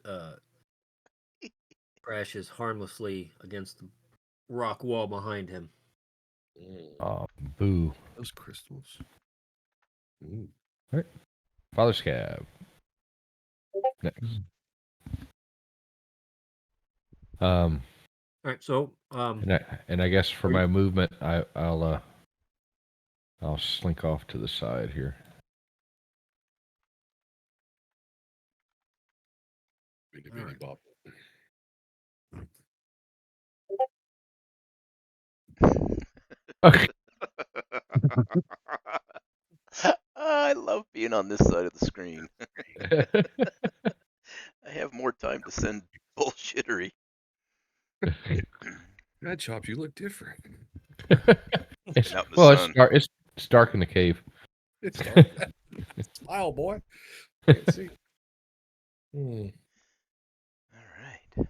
crashes harmlessly against the rock wall behind him. Oh, boo. Those crystals. Ooh. All right. Father Scab. Next. All right, so and I guess for my movement, I'll slink off to the side here. Bitty bitty bop. Okay. I love being on this side of the screen. I have more time to send bullshittery. Mad Chops, you look different. It's, Out in the well, sun. it's dark in the cave. It's dark. Smile, boy. Can't see. All right.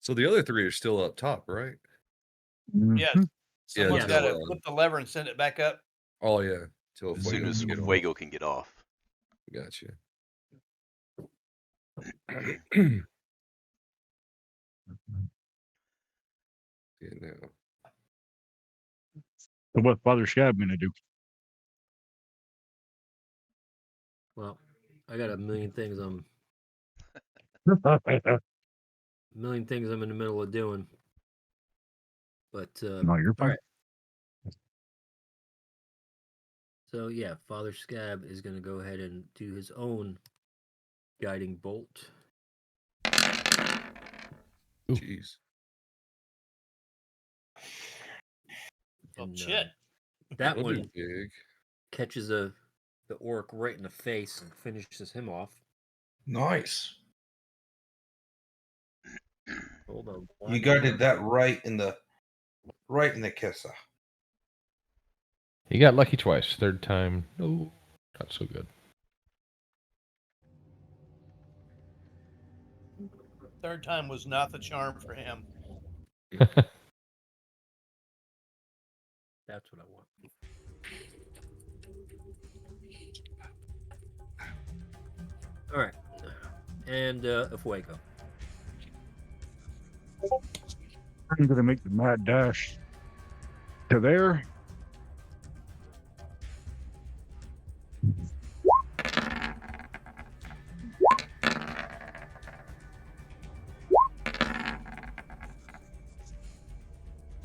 So the other three are still up top, right? Yes. Someone's Yeah, got to until, flip the lever and send it back up. Oh yeah, till As soon as get off. Fuego can get off. Gotcha. Yeah, now. So what Father Scab gonna do? well, I got a million things I'm million things I'm in the middle of doing. But No, you're all fine. right. So yeah, Father Scab is going to go ahead and do his own guiding bolt. Jeez. Oh And, shit! that That'll be one big. catches the orc right in the face and finishes him off. Nice. Hold on. You guarded that right in the kisser. He got lucky twice. Third time, no, not so good. Third time was not the charm for him. That's what I want. All right. And Fuego. I'm gonna make the mad dash to there.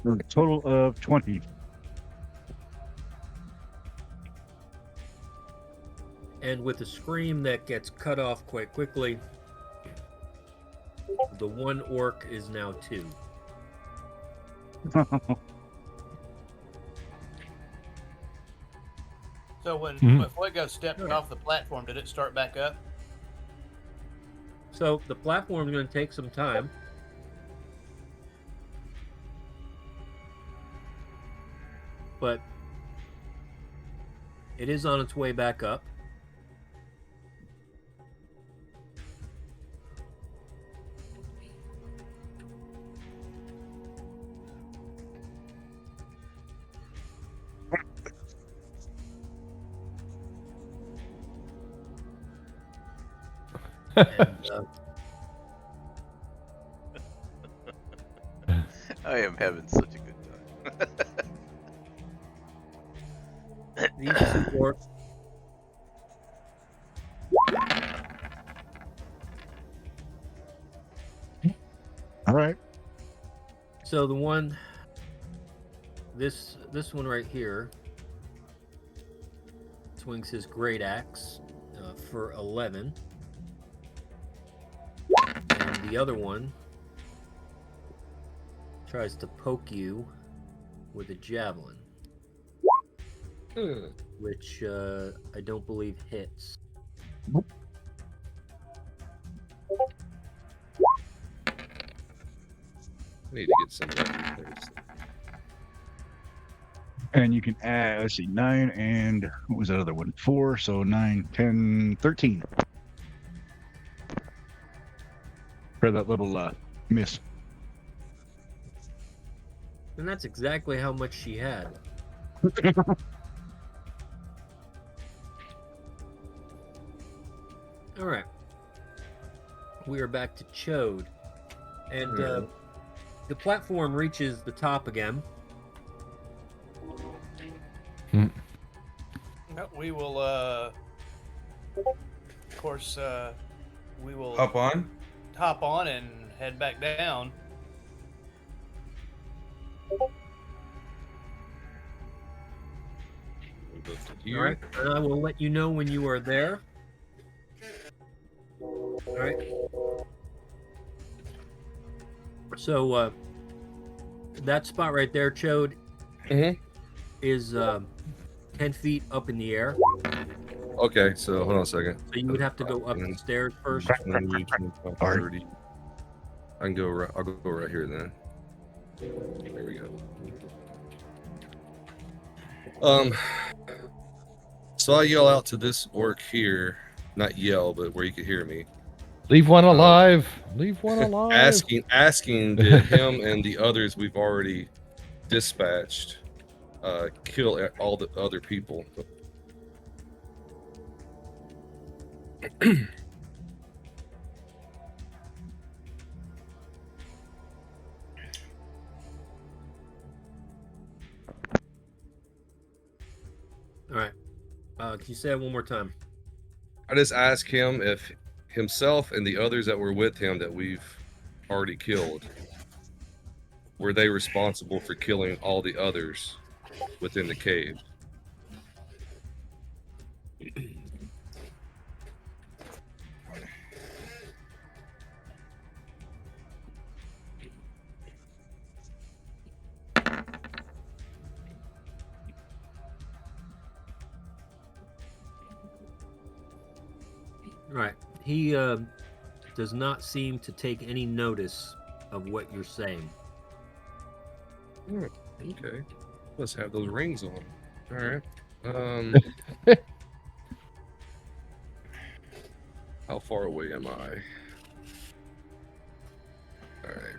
A total of 20. And with a scream that gets cut off quite quickly, the one orc is now 2. So when Fuego stepped Alright. off the platform, did it start back up? So the platform is going to take some time. But it is on its way back up. And, I am having such a good time. these 2 orcs All right. So the one, this one right here, swings his great axe for 11, and the other one tries to poke you with a javelin, which I don't believe hits. I need to get some lucky first. And you can add, let's see, 9 and what was that other one? 4. So 9, 10, 13. For that little miss. And that's exactly how much she had. All right. We are back to Chode. And the platform reaches the top again. We will, of course, we will Hop on and head back down. All right. And I will let you know when you are there. All right. So that spot right there, Chode, is 10 feet up in the air. Okay, so hold on a second. So you would have to go up the stairs first. 20, 25, 30. I can go right. I'll go right here then. There we go. So I yell out to this orc here, not yell, but where you could hear me. Leave one alive. Leave one alive. Asking did him and the others we've already dispatched kill all the other people. All right. Can you say that one more time? I just asked him if himself and the others that were with him that we've already killed, were they responsible for killing all the others within the cave? Right. He does not seem to take any notice of what you're saying. Okay. Let's have those rings on. All right. How far away am I? All right.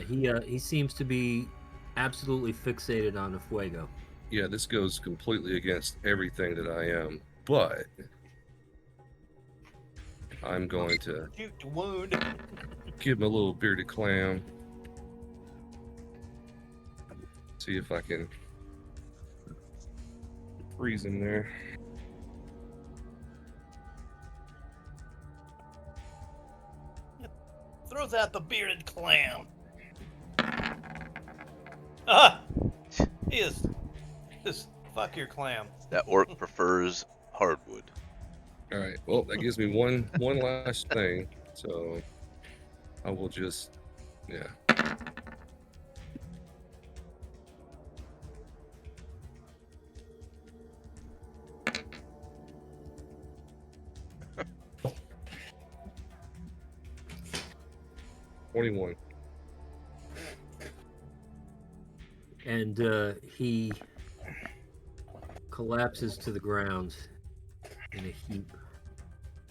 Yeah, he seems to be absolutely fixated on the fuego. Yeah, this goes completely against everything that I am, but I'm going to Shoot the wound. give him a little bearded clam. See if I can freeze him there. Throws out the bearded clam. Ah, he is. Just fuck your clam. That orc prefers hardwood. All right. Well, that gives me one last thing. So I will just, yeah. $21. And he collapses to the ground in a heap.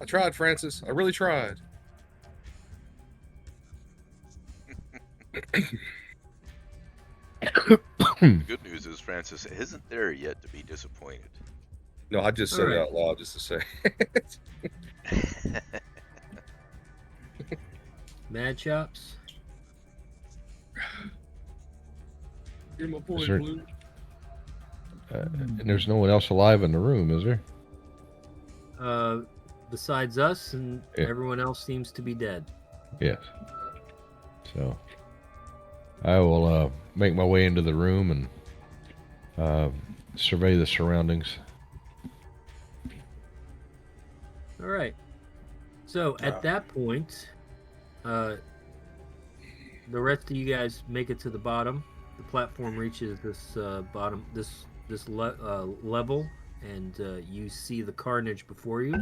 I tried, Francis. I really tried. Good news is Francis isn't there yet to be disappointed. No, I just said it out loud just to say. Mad Chops? You're my boy, Is there- Blue. And there's no one else alive in the room, is there? Besides us, and Yeah. everyone else seems to be dead. Yes. So I will make my way into the room and survey the surroundings. All right. So at that point, the rest of you guys make it to the bottom. The platform reaches this bottom, this level, and you see the carnage before you.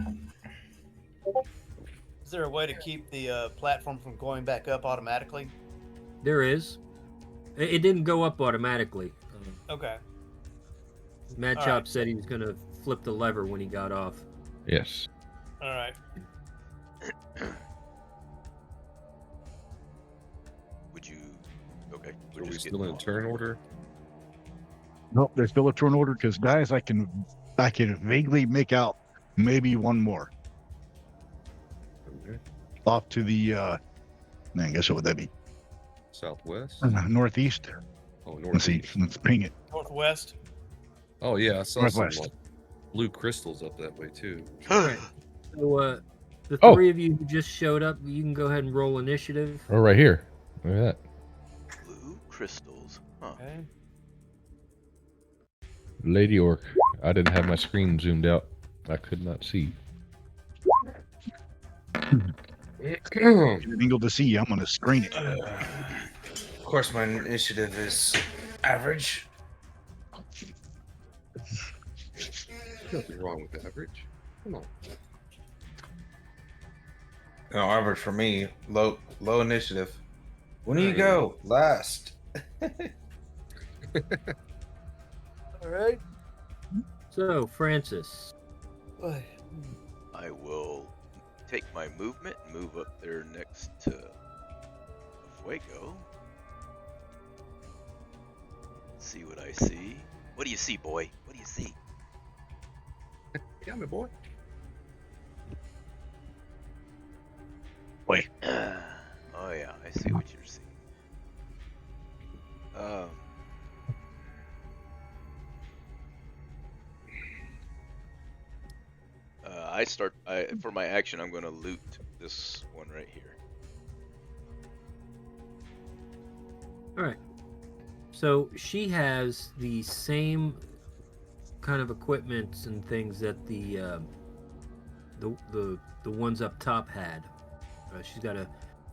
Is there a way to keep the platform from going back up automatically? There is. It didn't go up automatically. Okay. Mad All Chop right. said he was gonna flip the lever when he got off. Yes. All right. Would you? Okay. Are we still in turn order? Nope, there's still a turn order because guys, I can vaguely make out maybe one more Okay. off to the I guess what would that be? Southwest? Northeast. Oh, Let's see. northeast. Let's ping it. Northwest. Oh, yeah, I saw some Northwest. like, blue crystals up that way, too. Right. So the Oh. three of you who just showed up, you can go ahead and roll initiative. Oh, right here. Look at that. Blue crystals. Huh. Okay. Lady Orc. I didn't have my screen zoomed out. I could not see. Angle to see you. I'm gonna screen it. Of course, my initiative is average. Nothing wrong with average. Come on. No, average for me. Low initiative. When do you go? Last. All right. So Francis, I will take my movement and move up there next to the fuego. See what I see. What do you see, boy? What do you see? Yeah, my boy. Boy. Oh yeah, I see what you're seeing. For my action, I'm going to loot this one right here. All right. So she has the same kind of equipment and things that the ones up top had. She's got a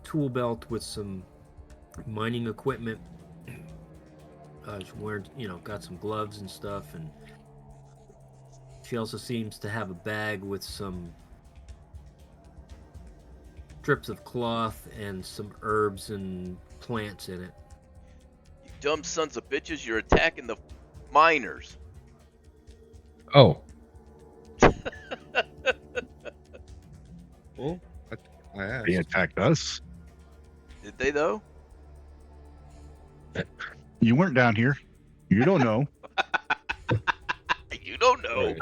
tool belt with some mining equipment. She's wearing, got some gloves and stuff, and she also seems to have a bag with some strips of cloth and some herbs and plants in it. You dumb sons of bitches, you're attacking the miners. Oh, Well, I asked. They attacked us. Did they though? You weren't down here. You don't know. You don't know. Right.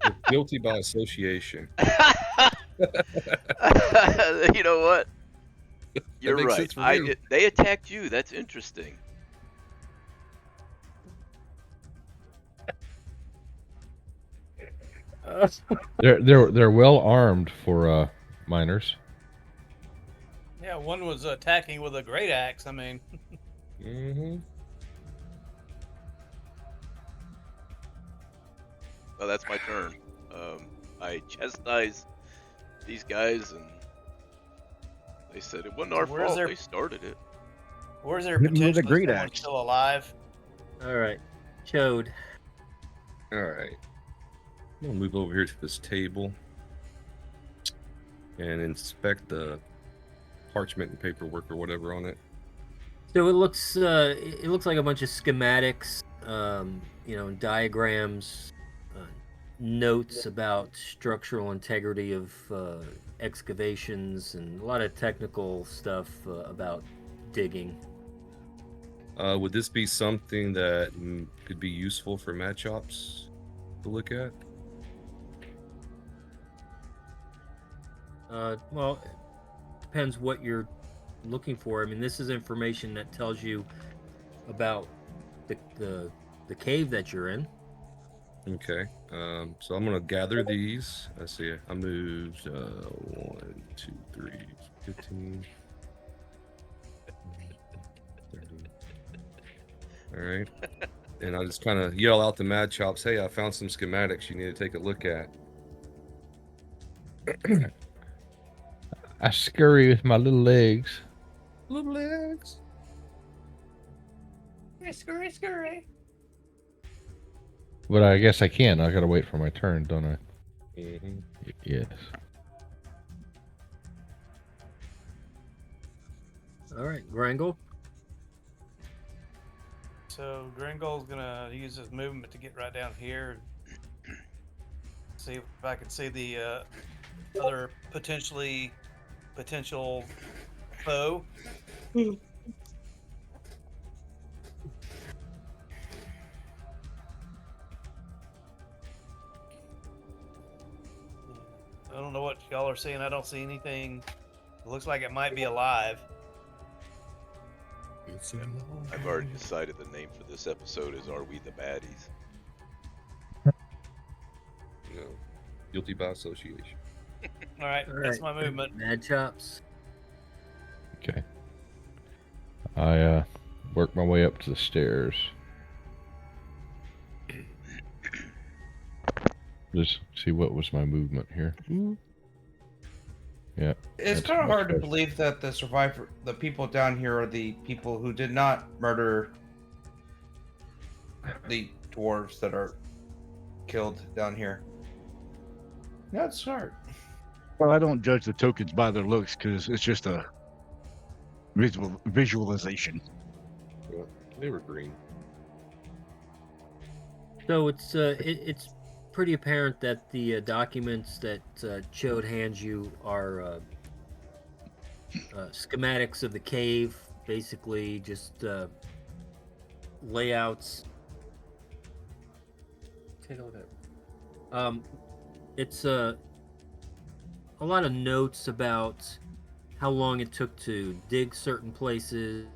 You're guilty by association. You know what? You're makes right. sense for you. They attacked you. That's interesting. they're well armed for miners. Yeah, one was attacking with a great axe. I mean, Mm-hmm. Well, that's my turn. I chastised these guys, and they said it wasn't our where's fault. their- They started it. where's there Hit 'em with a potentially great someone axe. still alive? All right, Chode. All right. I'm gonna move over here to this table and inspect the parchment and paperwork or whatever on it. So it looks like a bunch of schematics, diagrams, notes about structural integrity of excavations, and a lot of technical stuff about digging. Would this be something that could be useful for match ops to look at? Well, it depends what you're looking for. I mean, this is information that tells you about the cave that you're in. Okay. So I'm gonna gather these. Let's see. I moved 1, 2, 3, 15, 30. All right. And I just kind of yell out to Mad Chops, "Hey, I found some schematics you need to take a look at." I scurry with my little legs. Little legs. Scurry, scurry. But I guess I can. I gotta wait for my turn, don't I? Mm-hmm. Yes. All right, Grangle. So Gringle's gonna use his movement to get right down here. See if I can see the other potential foe. I don't know what y'all are seeing. I don't see anything. It looks like it might be alive. I've already decided the name for this episode is "Are We the Baddies?" No. Guilty by association. All right, that's my movement. Mad Chops. Okay. I work my way up to the stairs. Just see what was my movement here. Yeah. It's That's kind of much hard to better. believe that the people down here are the people who did not murder the dwarves that are killed down here. That's smart. Well, I don't judge the tokens by their looks because it's just a visualization. Yeah, they were green. So it's pretty apparent that the documents that Chode hands you are schematics of the cave, basically just layouts. Take a look at it. It's a lot of notes about how long it took to dig certain places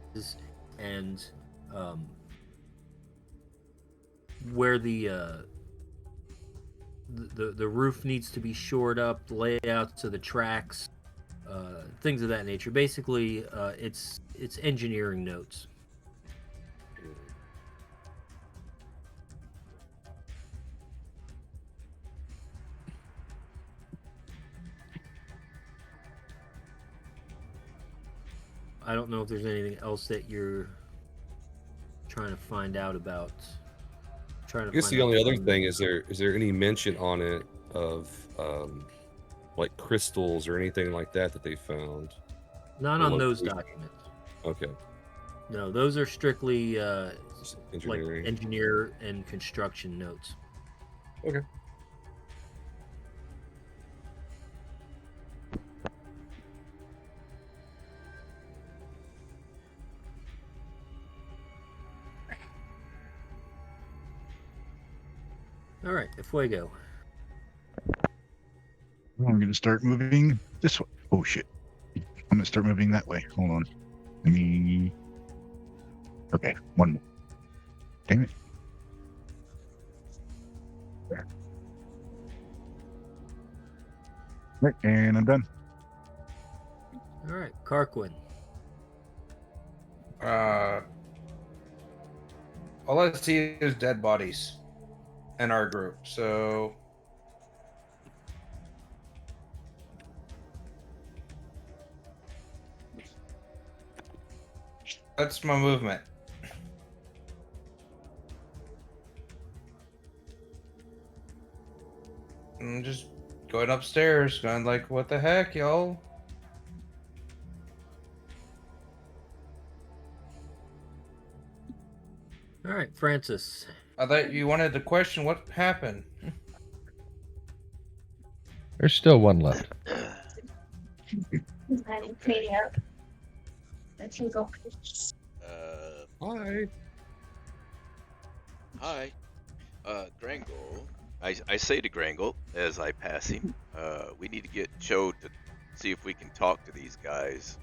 and where the roof needs to be shored up, the layouts of the tracks, things of that nature. Basically, it's engineering notes. I don't know if there's anything else that you're trying to find out about. I guess the only other thing is there any mention on it of like crystals or anything like that they found? Not Or on those location? documents. Okay. No, those are strictly Just like engineering. engineer and construction notes. Okay. All right, Fuego. I'm gonna start moving this way. Oh shit! I'm gonna start moving that way. Hold on. Let me. Okay, one more. Damn it. There. Right, and I'm done. All right, Carquin. All I see is dead bodies in our group. So that's my movement. I'm just going upstairs, going like, what the heck, y'all? All right, Francis. I thought you wanted to question what happened. There's still one left. Okay. Hi. Hi. Grangle. I say to Grangle as I pass him, we need to get Cho to see if we can talk to these guys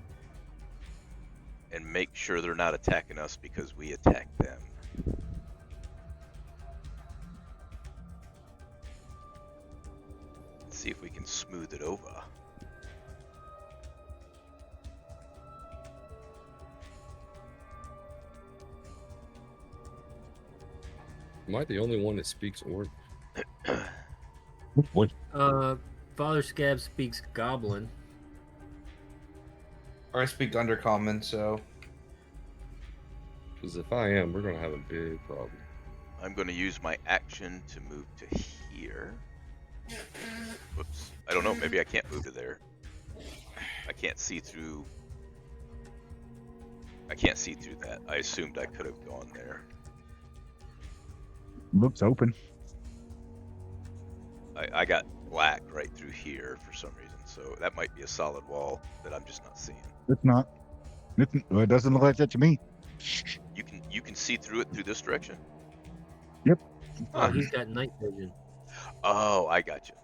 and make sure they're not attacking us because we attacked them. See if we can smooth it over. Am I the only one that speaks Orc? What? Father Scab speaks Goblin. Or I speak Undercommon, so Because if I am, we're gonna have a big problem. I'm going to use my action to move to here. Whoops. I don't know. Maybe I can't move to there. I can't see through. I can't see through that. I assumed I could have gone there. Looks open. I got black right through here for some reason, so that might be a solid wall that I'm just not seeing. It's not. It doesn't look like that to me. You can see through it through this direction. Yep. Oh, he's got night vision. Oh, I got you.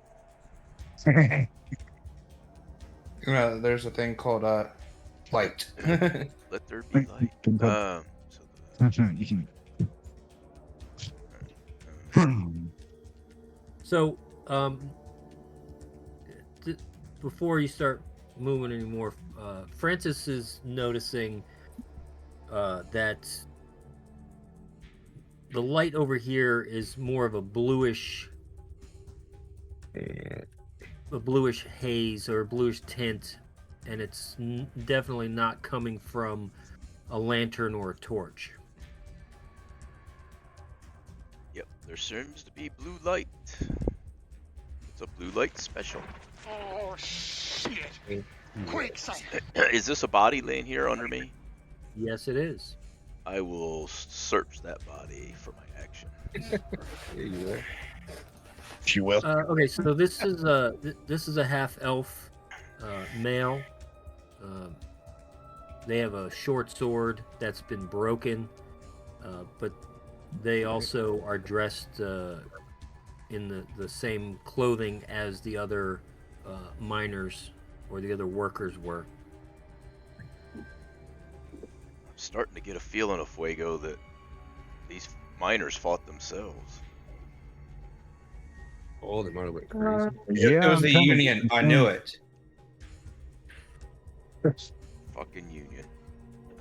you know, there's a thing called light. Let there be light. You can. So, before you start moving anymore, Francis is noticing that the light over here is more of a bluish haze or a bluish tint, and it's definitely not coming from a lantern or a torch. Yep, there seems to be blue light. It's a blue light special. Oh shit! Quick, sight. Is this a body laying here under me? Yes, it is. I will search that body for my action. Yeah, you will. If you will. Okay, so this is a half elf male. They have a short sword that's been broken, but they also are dressed in the same clothing as the other miners or the other workers were. I'm starting to get a feeling of Fuego that these miners fought themselves. Oh, they might have went crazy. It was the Union. I knew it. Fucking Union.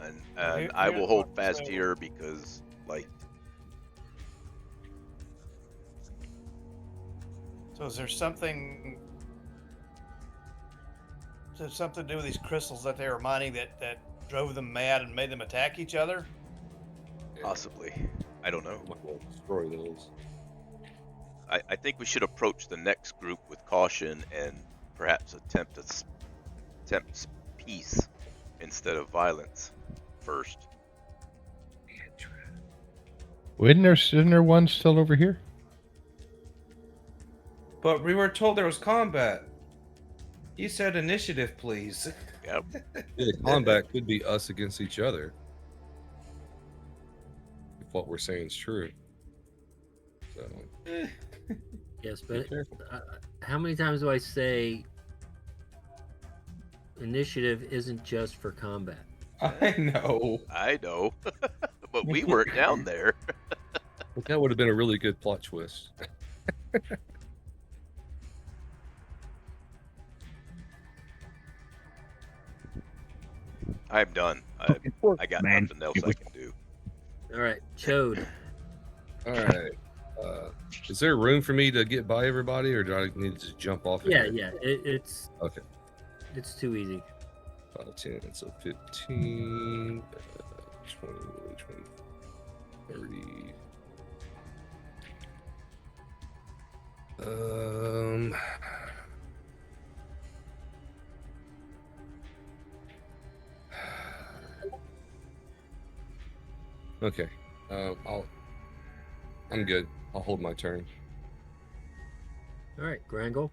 And Well, I will hold so fast here because, like, is there something? Is there something to do with these crystals that they were mining that drove them mad and made them attack each other? possibly. I don't know. Might want to destroy those. I think we should approach the next group with caution and perhaps attempt peace instead of violence first. Well, isn't there one still over here? But we were told there was combat. You said initiative, please. Yep. Yeah, combat could be us against each other. If what we're saying is true. So Yes, be but careful. how many times do I say initiative isn't just for combat? I know. I know. But we weren't down there. But that would have been a really good plot twist. I'm done. I got Man. nothing else I can do. All right, Chode. All right. Is there room for me to get by everybody, or do I need to just jump off? Yeah, here? yeah. It's Okay. it's too easy. 5, 10, so 15, 20, 20, 30. Okay. I'm good. I'll hold my turn. All right, Grangle.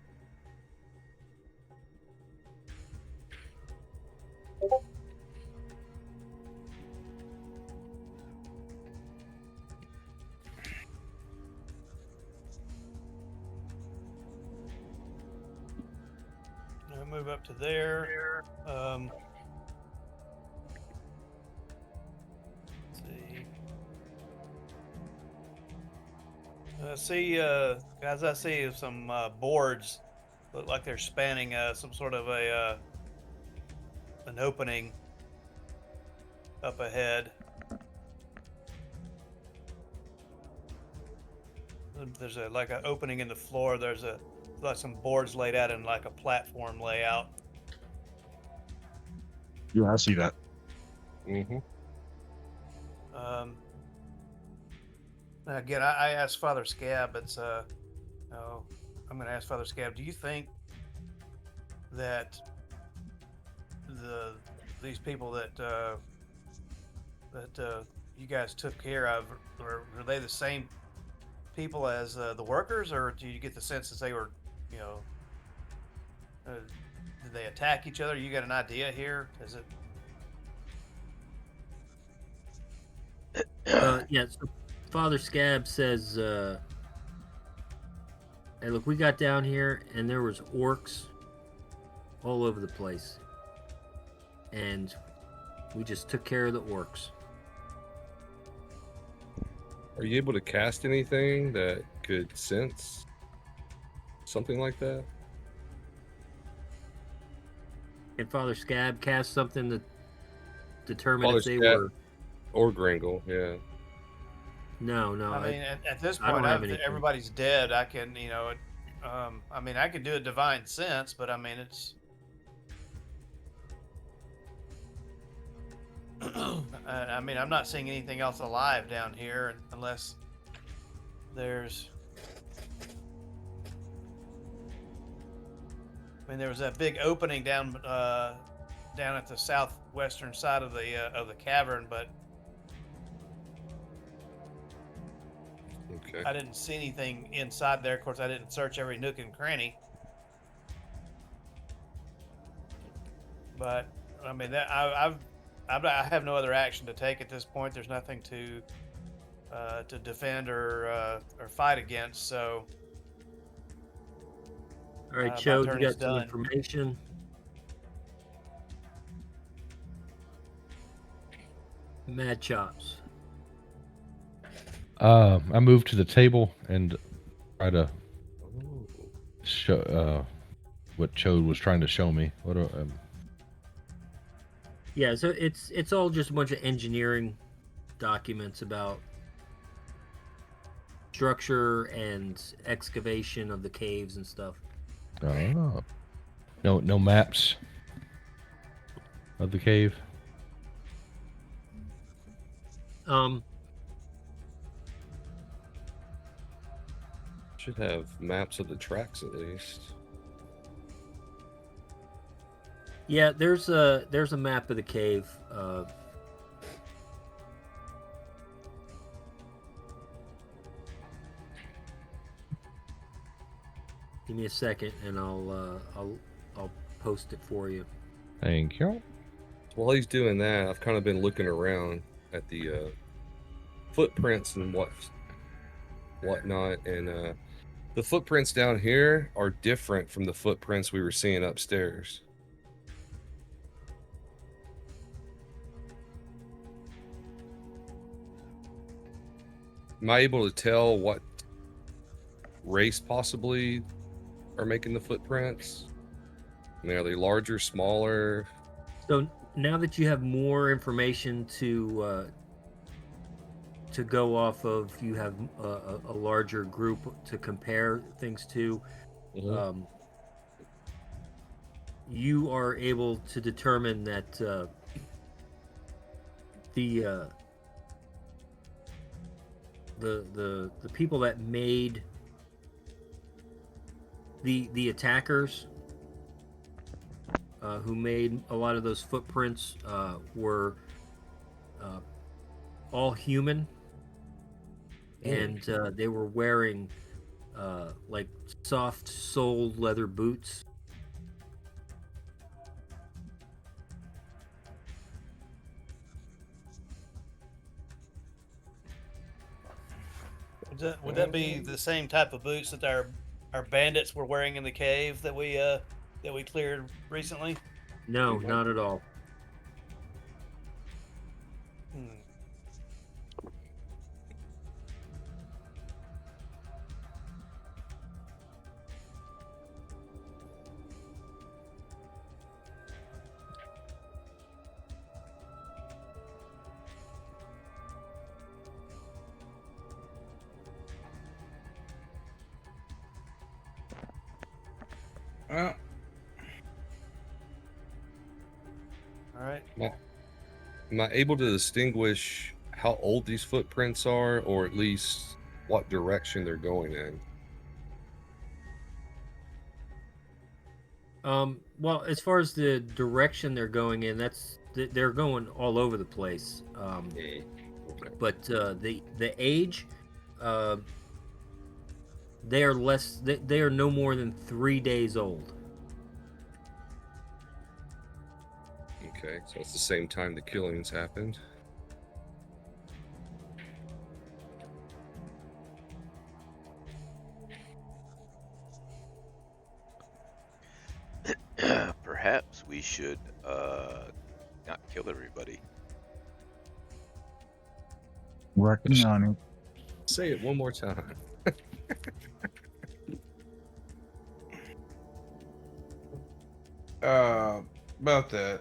I'll move up to there. Let's see. Guys, I see some boards look like they're spanning some sort of an opening up ahead. There's like an opening in the floor. There's like some boards laid out in like a platform layout. Yeah, I see that. Mm-hmm. Again, I asked Father Scab. It's I'm going to ask Father Scab. Do you think that these people that you guys took care of were they the same people as the workers, or do you get the sense that they were, did they attack each other? You got an idea here? Is it? Yeah. So Father Scab says, "Hey, look, we got down here, and there was orcs all over the place, and we just took care of the orcs." Are you able to cast anything that could sense something like that? And Father Scab cast something to determine Father if they Scab were. or Grangle, yeah. No, I mean, at this I don't point, have anything. everybody's dead. I can, I mean, I could do a divine sense, but I mean, it's. I mean, I'm not seeing anything else alive down here unless there's. I mean, there was that big opening down at the southwestern side of the cavern, but Okay. I didn't see anything inside there. Of course, I didn't search every nook and cranny. But I mean, that I have no other action to take at this point. There's nothing to defend or fight against. So, All right, my Chode, turn you is got some done. information. Mad Chops. I move to the table and try to show what Chode was trying to show me. What? Yeah, so it's all just a bunch of engineering documents about structure and excavation of the caves and stuff. Oh. No maps of the cave. Um, Should have maps of the tracks at least. yeah, there's a map of the cave. Give me a second, and I'll post it for you. Thank you. So while he's doing that, I've kind of been looking around at the footprints and whatnot, and the footprints down here are different from the footprints we were seeing upstairs. Am I able to tell what race possibly are making the footprints? I mean, are they larger, smaller? So now that you have more information to go off of, you have a larger group to compare things to. Mhm. You are able to determine that the uh, the people that made the attackers who made a lot of those footprints were uh, all human, and they were wearing like soft soled leather boots. Would that be the same type of boots that our bandits were wearing in the cave that we cleared recently? No, not at all. Hmm. Well, All right. Am I able to distinguish how old these footprints are, or at least what direction they're going in? Well, as far as the direction they're going in, they're going all over the place. Okay. But the age, uh, they are less. They are no more than 3 days old. Okay, so it's the same time the killings happened. Perhaps we should not kill everybody. Working on it. Say it one more time. About that.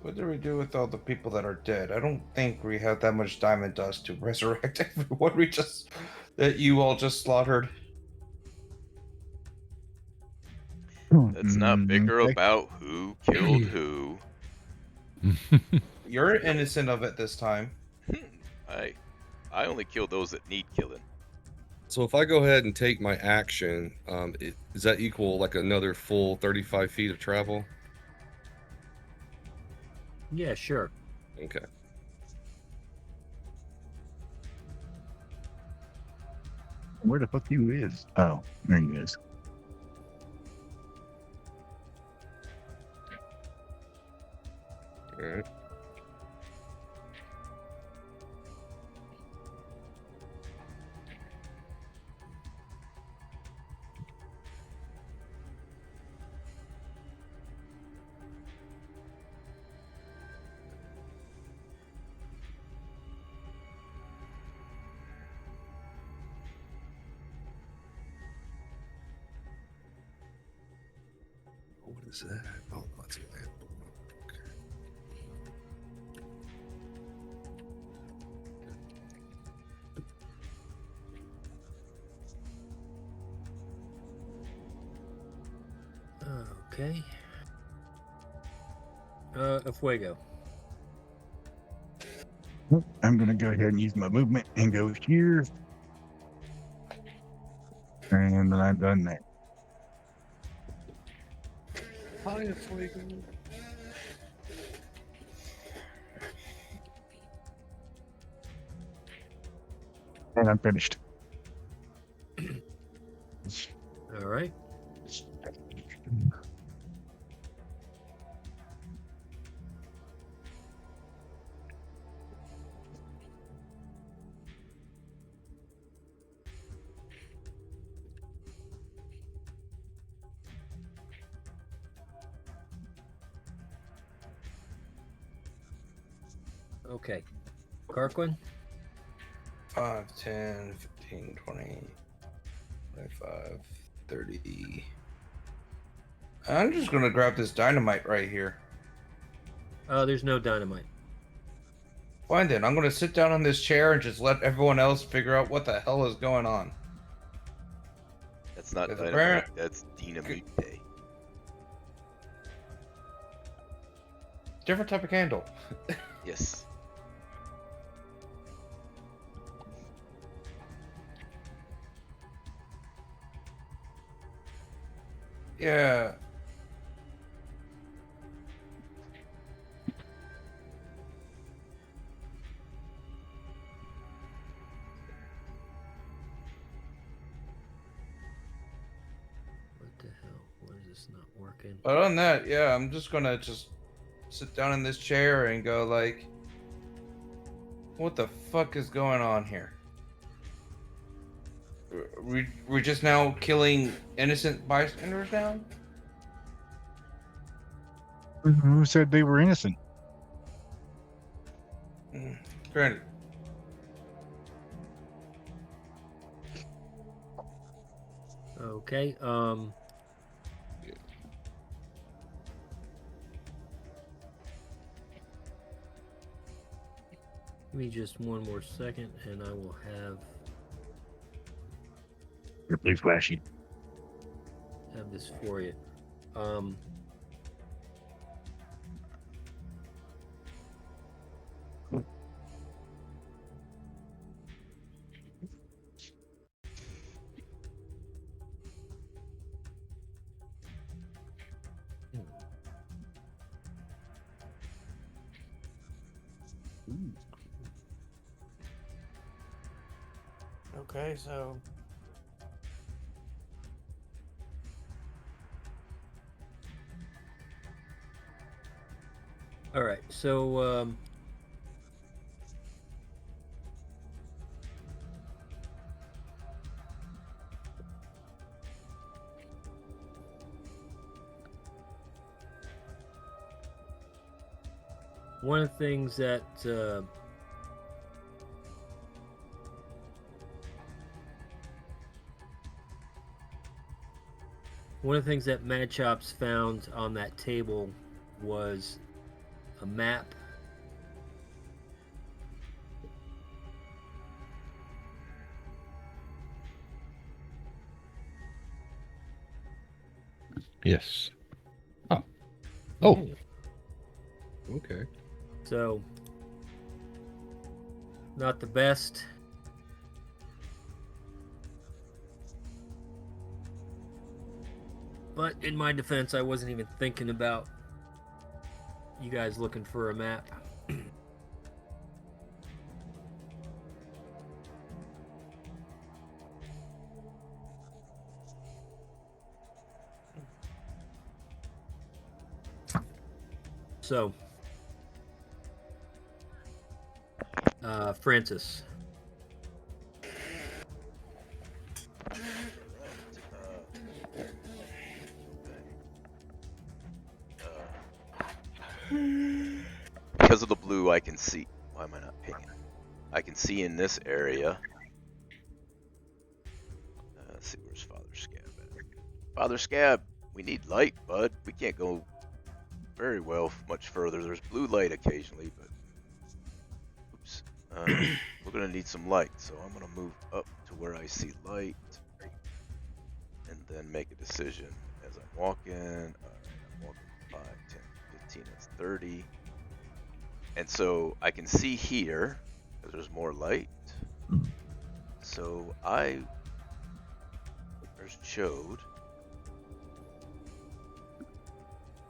What do we do with all the people that are dead? I don't think we have that much diamond dust to resurrect everyone that you all just slaughtered. Let's not bicker Okay. about who killed who. You're innocent of it this time. I only kill those that need killing. So if I go ahead and take my action, does that equal like another full 35 feet of travel? Yeah, sure. Okay. Where the fuck you is? Oh, there he is. All right. What is that? Oh, that's a lamp. Okay. Okay. Fuego. I'm going to go ahead and use my movement and go here. And then I've done that. Hi, Fuego. And I'm finished. All right. Okay. Carquin? 5, 10, 15, 20, 25, 30. I'm just going to grab this dynamite right here. There's no dynamite. Fine then. I'm going to sit down on this chair and just let everyone else figure out what the hell is going on. That's not There's a dynamite. parent- That's dynamite. Different type of candle. Yes. Yeah. What the hell? Why is this not working? But on that, yeah, I'm just going to just sit down in this chair and go like, what the fuck is going on here? We're just now killing innocent bystanders now? Who said they were innocent? Granted. Okay. Give me just one more second, and I will have You're blue flashy. this for you. Okay, so All right. So one of the things that Mad Chops found on that table was a map. Yes. Oh. Oh. Okay. So, not the best. But in my defense, I wasn't even thinking about you guys looking for a map. So, Francis. Because of the blue, I can see. Why am I not pinging? I can see in this area. Let's see, where's Father Scab at? Father Scab, we need light, bud. We can't go very well much further. There's blue light occasionally, but oops. We're gonna need some light, so I'm gonna move up to where I see light, and then make a decision as I'm walking. All right. 1, 5, 10, 15, that's 30. And so I can see here, because there's more light. So there's Chode.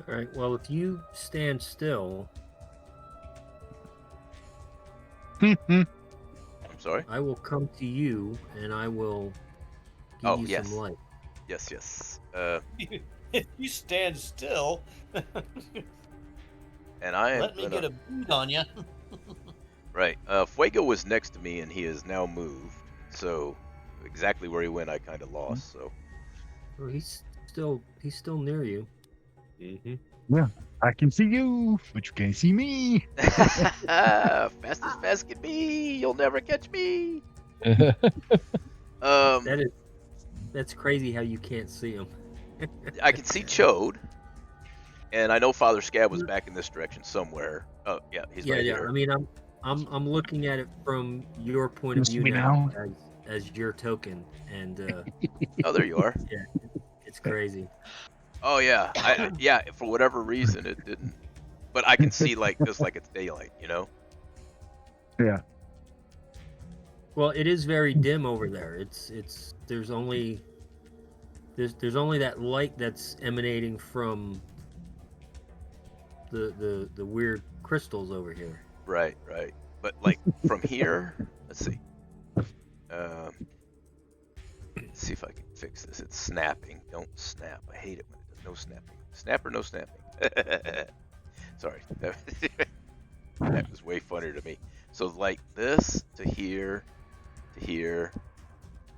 All right. Well, if you stand still, I'm sorry? I will come to you and I will give Oh, you yes. some light. Yes. If you stand still, And I am let me get a bead on you. Right. Fuego was next to me, and he has now moved. So exactly where he went, I kind of lost. So Oh, he's still near you. Yeah, I can see you, but you can't see me. fast as fast can be. You'll never catch me. That's crazy how you can't see him. I can see Chode, and I know Father Scab was back in this direction somewhere. Oh yeah, he's right Yeah. here. I mean, I'm looking at it from your point You of see view me now as your token, and Oh, there you are. yeah, it's crazy. Oh yeah, yeah. For whatever reason, it didn't. But I can see like just like it's daylight, you know. Yeah. Well, it is very dim over there. It's there's only that light that's emanating from the weird crystals over here. Right. But like from here, let's see. Let's see if I can fix this. It's snapping. Don't snap. I hate it when it does no snapping. Snap or no snapping. Sorry. That was way funnier to me. So like this to here, to here.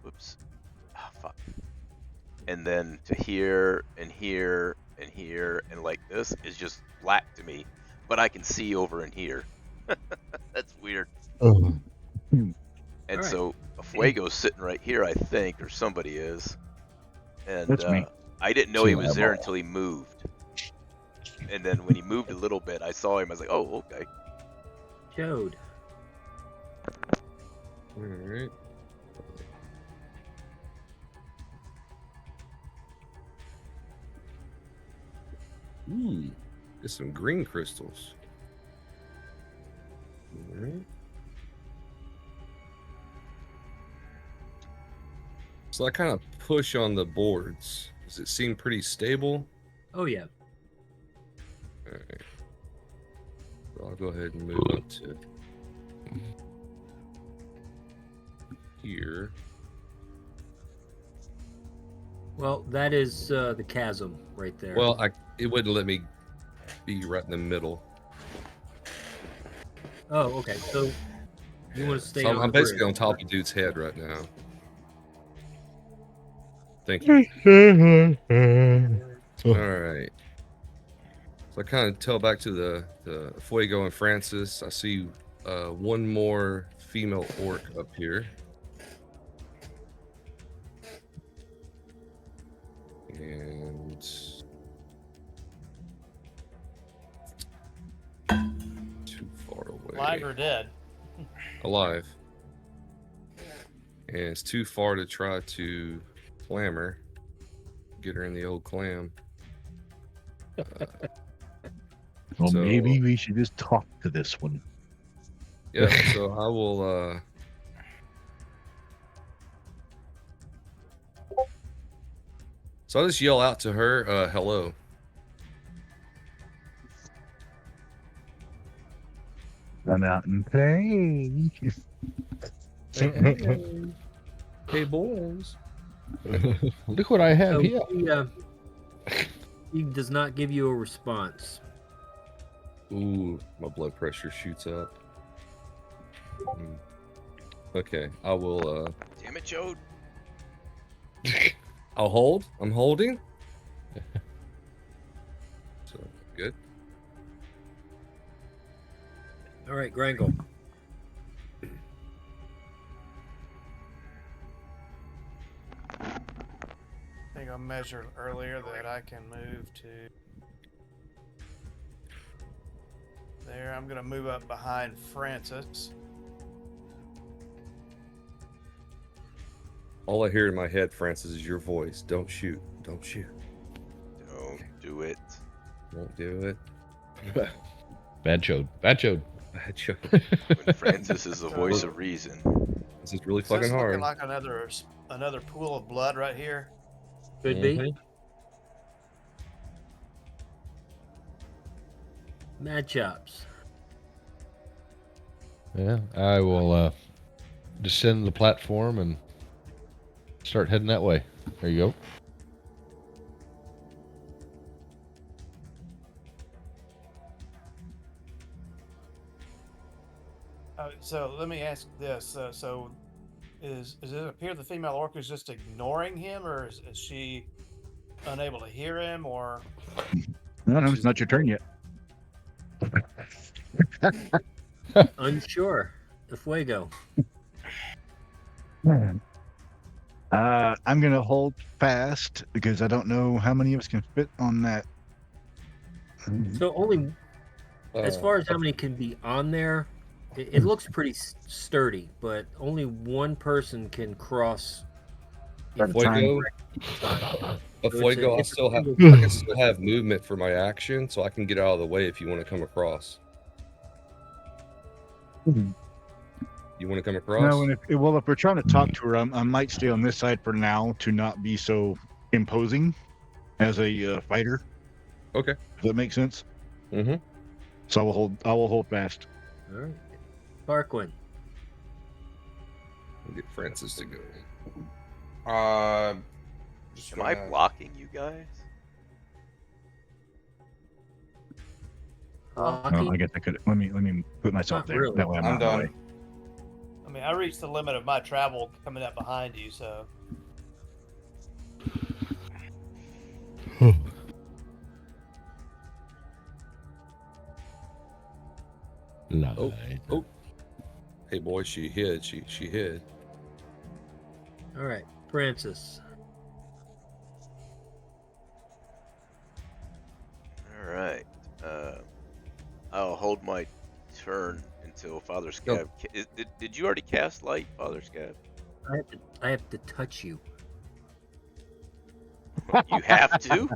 Whoops. Ah, fuck. And then to here and here and here and like this is just black to me, but I can see over in here. That's weird. Oh. And All right. so Fuego's sitting right here, I think, or somebody is. And That's me. I didn't know he See was my there ball. until he moved. And then when he moved a little bit, I saw him. I was like, oh, okay. Chode. All right. Ooh, get some green crystals. All right. So I kind of push on the boards. Does it seem pretty stable? Oh yeah. All right. So I'll go ahead and move up to here. Well, that is the chasm right there. Well, it wouldn't let me be right in the middle. Oh, okay. So you want to stay So on I'm the basically bridge. on top of dude's head right now. Thank you. All right. So I kind of tell back to the Fuego and Francis. I see one more female orc up here. And too far away. Alive or dead? Alive. And it's too far to try to clamor. Get her in the old clam. Well, So- maybe we should just talk to this one. Yeah, so I will so I'll just yell out to her, hello. Run out and play. Hey boys. Look what I have So here. he does not give you a response. Ooh, my blood pressure shoots up. Okay, I will Damn it, Chode. I'll hold. I'm holding. So good. All right, Grangle. I think I measured earlier that I can move to there. I'm gonna move up behind Francis. All I hear in my head, Francis, is your voice. Don't shoot. Don't shoot. Don't do it. Won't do it. Bad chode. Bad chode. Bad joke. When Francis is the voice of reason. This is really Is this fucking looking hard. like another pool of blood right here? Could be. Mhm. Mad chops. Yeah, I will descend the platform and start heading that way. There you go. So let me ask this: so is it appear the female orc is just ignoring him, or is she unable to hear him, or No, it's not your turn yet. Unsure. The Fuego. I'm gonna hold fast because I don't know how many of us can fit on that. So only, as Uh, far as how many can be on there, it looks pretty sturdy, but only one person can cross. At a time. Fuego. time. A So Fuego. I it's a still have. single I can still have movement for my action, so I can get out of the way if you want to come across. You want to come across? No, and if we're trying to talk to her, I might stay on this side for now to not be so imposing as a fighter. Okay. Does that make sense? Mm-hmm. So I will hold fast. All right. Parquin. I'll get Francis to go. Just Am I gonna- blocking you guys? I guess I could. Let me put myself Not there. really. That way I'm I'm not in the done. way. I mean, I reached the limit of my travel coming up behind you, so Oh, oh. Hey, boy, she hid. She hid. All right, Francis. All right. I'll hold my turn until Father Scab. Did you already cast light, Father Scab? I have to touch you. You have to?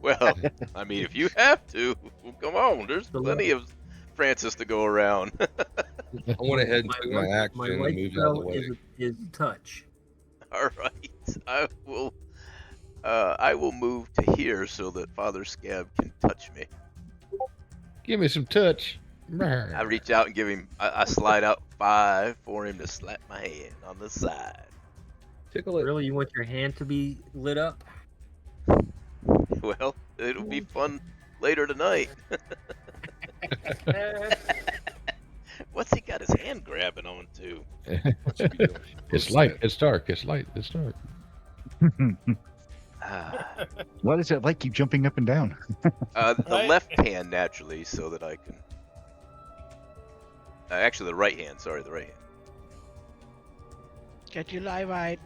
Well, I mean, if you have to, well, come on. There's plenty of Francis to go around. I went ahead and took my action My and light moved out of the spell way. is touch. All right. I will move to here so that Father Scab can touch me. Give me some touch. I reach out and give him. I slide out 5 for him to slap my hand on the side. Tickle it. Really, you want your hand to be lit up? Well, it'll be fun later tonight. What's he got his hand grabbing on to? It's light. It's dark. It's light. It's dark. Why does that light keep jumping up and down? The Right? left hand naturally, so that I can. Actually, the right hand. Sorry, the right hand. Get your live eyed.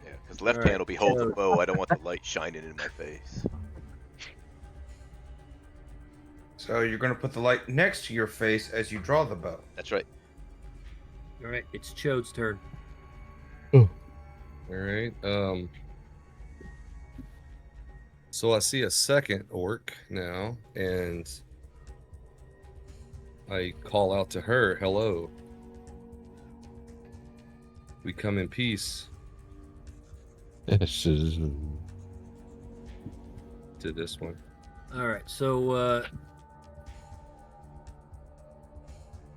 Yeah, because left All right, hand will be holding the so- bow. I don't want the light shining in my face. So you're gonna put the light next to your face as you draw the bow. That's right. All right, it's Chode's turn. All right. So I see a second orc now, and I call out to her, "Hello. We come in peace." This is To this one. All right, so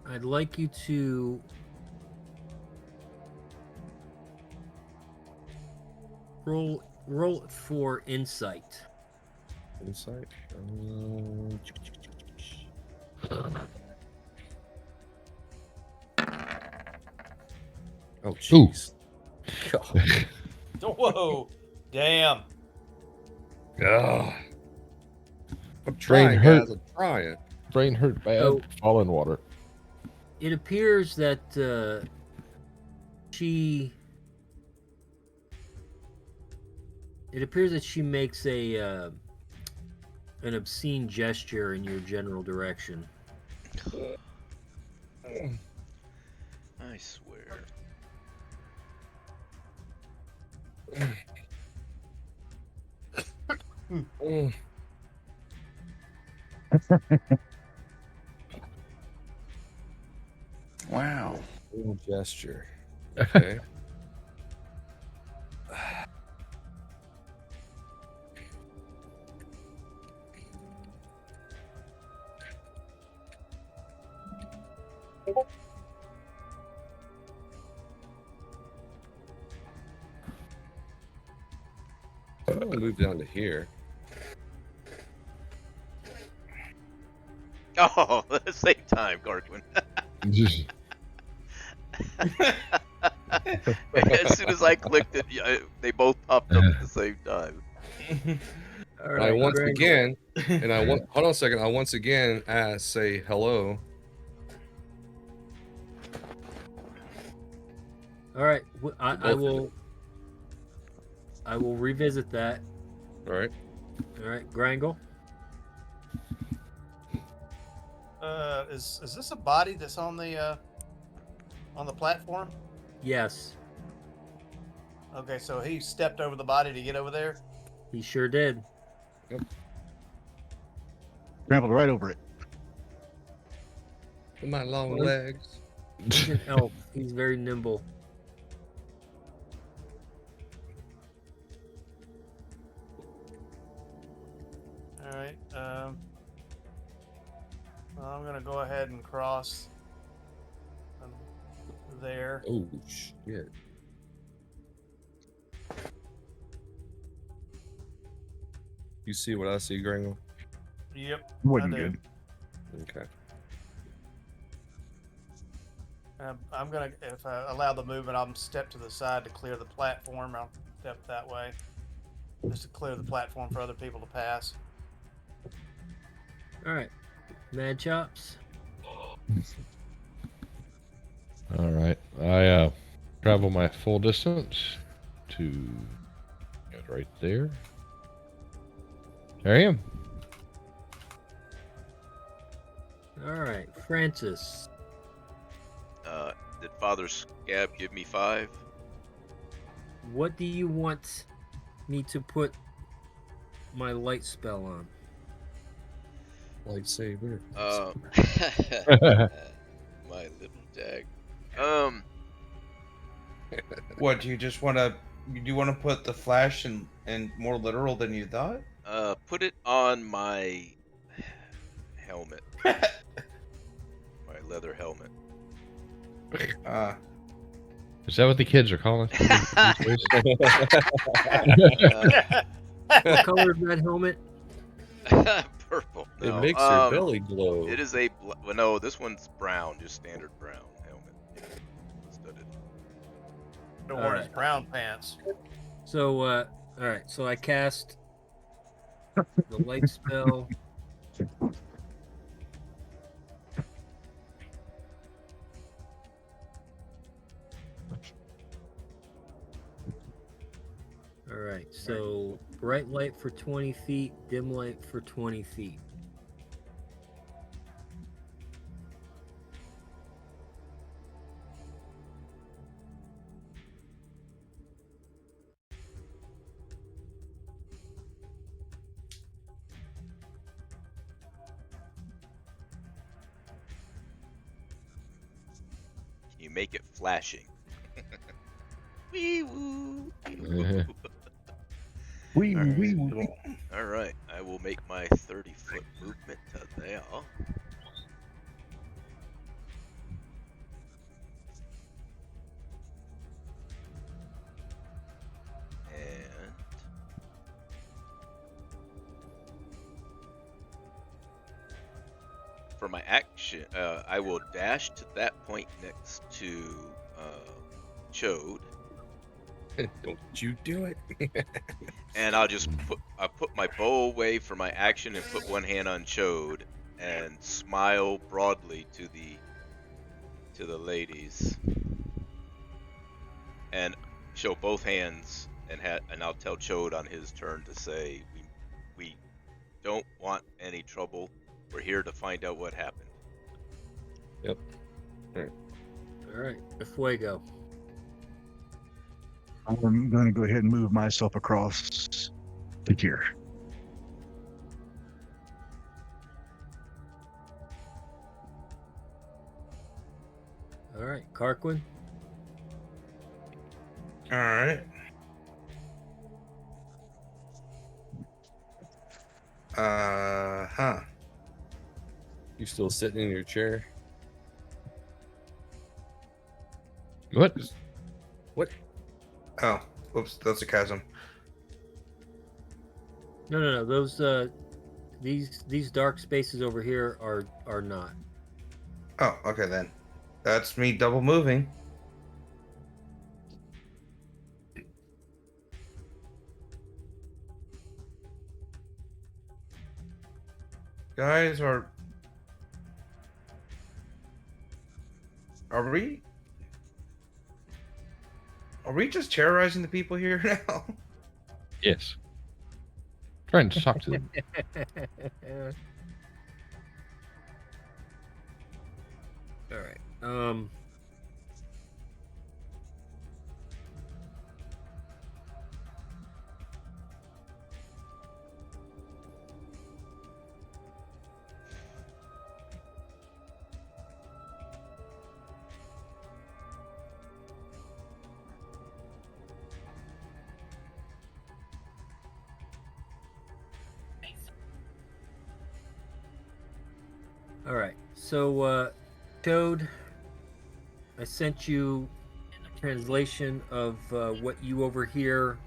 I'd like you to roll for insight. Insight. Oh, jeez. whoa, damn. Ah. I'm Brain trying, hurt. guys. I'm trying. brain hurt bad. So- Fall in water. It appears that she. It appears that she makes an obscene gesture in your general direction. I swear. Wow. Little gesture. Okay. I'm gonna move down to here. Oh, at the same time, Garquin. As soon as I clicked it, they both popped up at the same time. All I right, once Greg. again, and I want hold on a second. I once again say hello. All right, I both of will. I will revisit that. All right. All right, Grangle. Is this a body that's on the platform? Yes, Okay, so he stepped over the body to get over there. he sure did. Trampled right over it. With my long Well, legs. He's an elf. He's very nimble. All right. Well, I'm gonna go ahead and cross there. Oh shit. You see what I see, Gringo? Yep. Wasn't I do. good. Okay. I'm gonna, if I allow the movement, I'll step to the side to clear the platform. I'll step that way, just to clear the platform for other people to pass. All right, Mad Chops. All right. I travel my full distance to right there. There I am. All right, Francis. Did Father Scab give me 5? What do you want me to put my light spell on? Lightsaber. My little dag. What do you just want to? Do you want to put the flash and more literal than you thought? Put it on my helmet. My leather helmet. Is that what the kids are calling? What color is that helmet? Purple. It No, makes your belly glow. It is a well, no. This one's brown, just standard brown helmet. Studded. The one is brown pants. So, all right. So I cast the light spell. All right. So bright light for 20 feet, dim light for 20 feet. You make it flashing. Wee woo. Wee woo. All right, I will make my 30-foot movement to there. And for my action, I will dash to that point next to Chode. Don't you do it. And I'll just put my bow away for my action and put one hand on Chode and smile broadly to the ladies and show both hands and I'll tell Chode on his turn to say we don't want any trouble. We're here to find out what happened. Yep. All right. Fuego. I'm going to go ahead and move myself across to here. All right, Carquin. All right. Huh. You still sitting in your chair? What? What? Oh, whoops. That's a chasm. No. Those these dark spaces over here are not. Oh, okay then. That's me double moving. Guys, are we? Are we just terrorizing the people here now? Yes. Trying to talk to them. All right. All right. So, Toad, I sent you a translation of what you overhear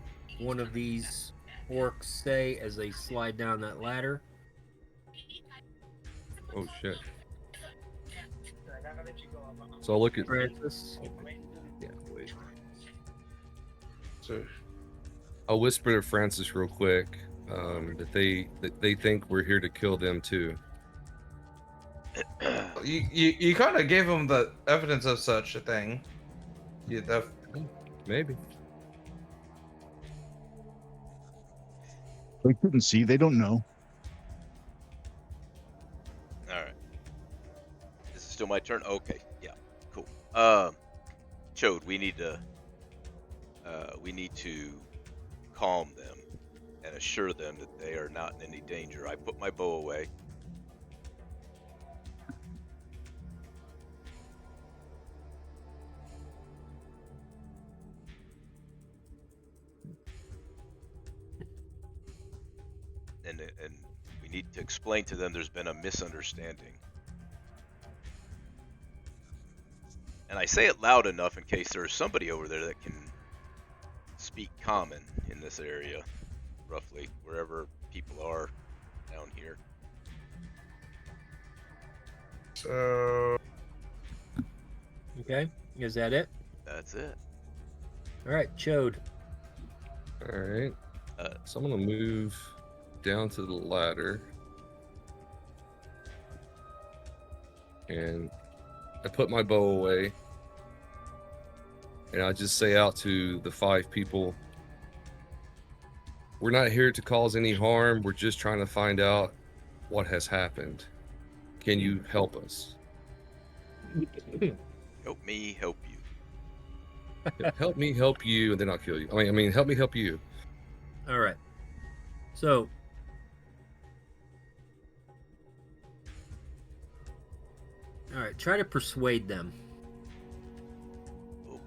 one of these orcs say as they slide down that ladder. Oh shit. So I'll look at Francis. Yeah, wait. So, I'll whisper to Francis real quick that they think we're here to kill them too. you kind of gave them the evidence of such a thing. Maybe. They couldn't see. They don't know. All right. Is it still my turn? Okay. Yeah. Cool. Chode, we need to calm them and assure them that they are not in any danger. I put my bow away. And we need to explain to them there's been a misunderstanding. And I say it loud enough in case there's somebody over there that can speak common in this area, roughly, wherever people are down here. So, Okay. Is that it? That's it. All right, Chode. All right. So I'm gonna move down to the ladder, and I put my bow away, and I just say out to the 5 people, we're not here to cause any harm. We're just trying to find out what has happened. Can you help us? Help me help you. Help me help you, and then I'll kill you. I mean, help me help you. All right. So, all right, try to persuade them. Oh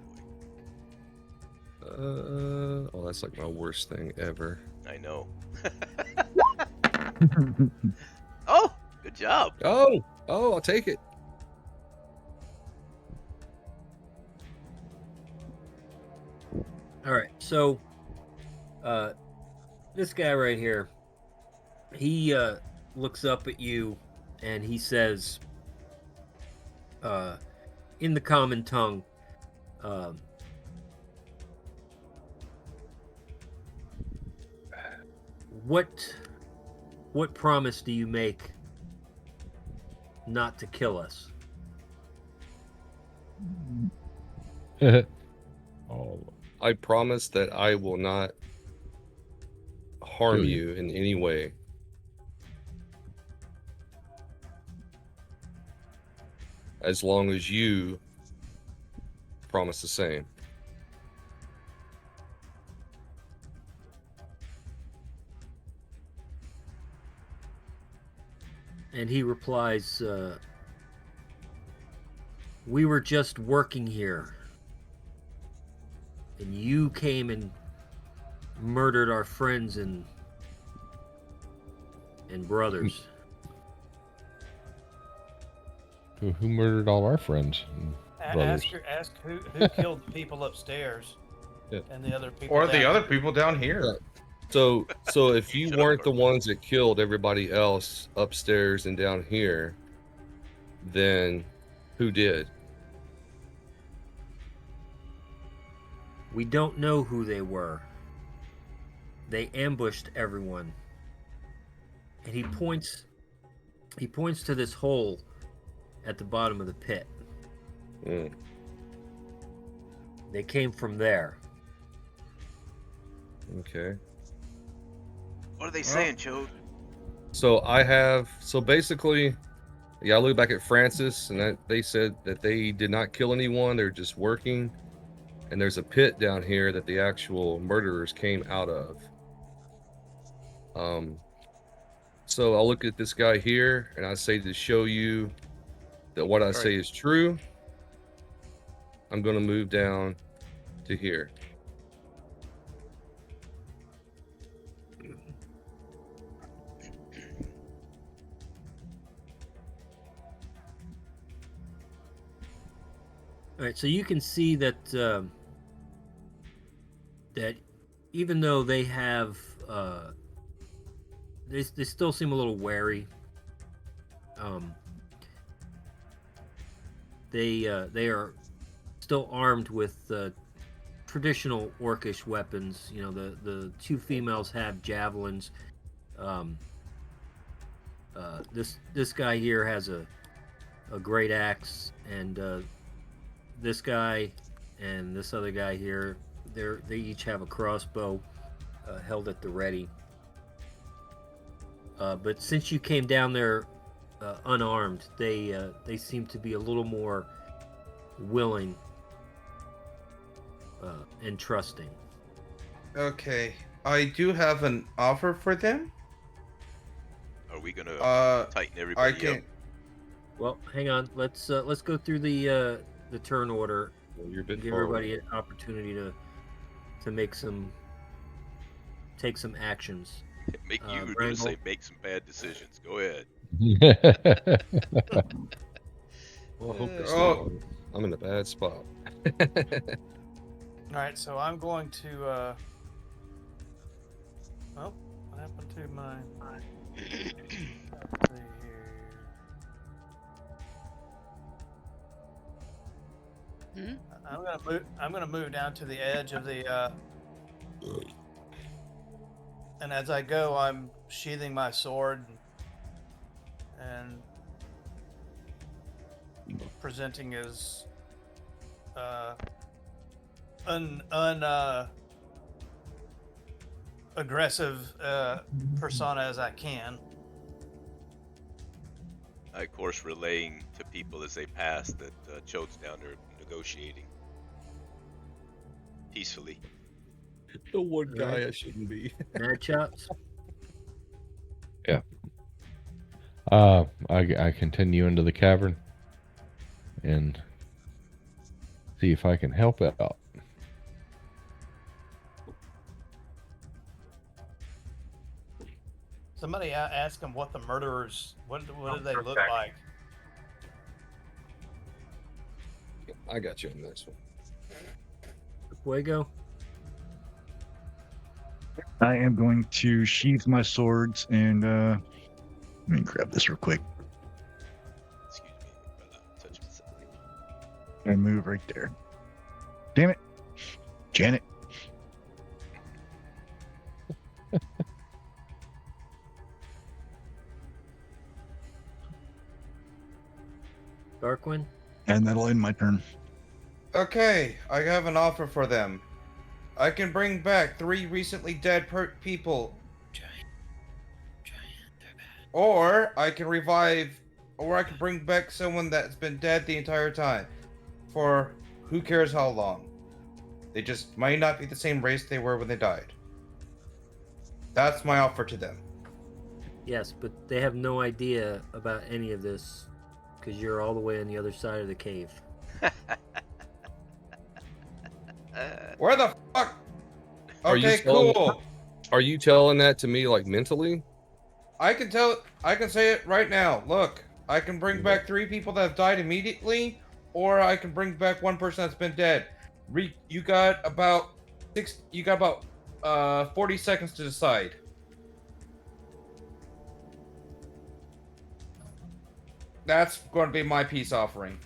boy. Oh, that's like my worst thing ever. I know. Oh, good job. Oh, I'll take it. All right. So, this guy right here, he looks up at you and he says, in the common tongue, what promise do you make not to kill us? Oh, I promise that I will not harm Kill you in any way. As long as you promise the same. And he replies, We were just working here. And you came and murdered our friends and brothers. Who murdered all our friends and brothers? Ask who killed the people upstairs Yeah. and the other people Or the down other here. people down here. Yeah. So if you Shut up, weren't the Carter. ones that killed everybody else upstairs and down here, then who did? We don't know who they were. They ambushed everyone. And he points to this hole at the bottom of the pit. Mm. They came from there. Okay. What are they saying, Chode? So basically, yeah, I look back at Francis, and they said that they did not kill anyone. They're just working. And there's a pit down here that the actual murderers came out of. So I'll look at this guy here, and I say to show you that what I say is true, I'm going to move down to here. All right, so you can see that that even though they have, they still seem a little wary. They are still armed with traditional orcish weapons. You know, the two females have javelins. This guy here has a great axe, and this guy and this other guy here, they each have a crossbow held at the ready. But since you came down there unarmed, they seem to be a little more willing and trusting. Okay, I do have an offer for them. Are we gonna tighten I everybody up? can. Well, hang on. Let's go through the turn order. Well, you're a bit Give far everybody away. an opportunity to take some actions. You were gonna Randall? say make some bad decisions. Go ahead. Well, I hope it's Oh. not. I'm in a bad spot. All right, so I'm going to. Oh, what happened to my? Let's see here. I'm gonna move down to the edge of the. And as I go, I'm sheathing my sword and presenting as aggressive persona as I can. I, of course, relaying to people as they pass that Chode's down there negotiating peacefully. The one guy Right. I shouldn't be. Mad chops. Yeah. I continue into the cavern and see if I can help out. Somebody ask them what the murderers. What do they look like? I got you on this one. Fuego. I am going to sheath my swords and let me grab this real quick Excuse me, brother. Touch myself. and move right there. Damn it, Janet. Darkwing. And that'll end my turn. Okay, I have an offer for them. I can bring back 3 recently dead people. Or I can I can bring back someone that's been dead the entire time. For who cares how long. They just might not be the same race they were when they died. That's my offer to them. Yes, but they have no idea about any of this because you're all the way on the other side of the cave. Where the fuck? Are you Okay, telling- cool. Are you telling that to me like mentally? I can say it right now. Look, I can bring Yeah. back 3 people that have died immediately, or I can bring back 1 person that's been dead. You got about 40 seconds to decide. That's going to be my peace offering.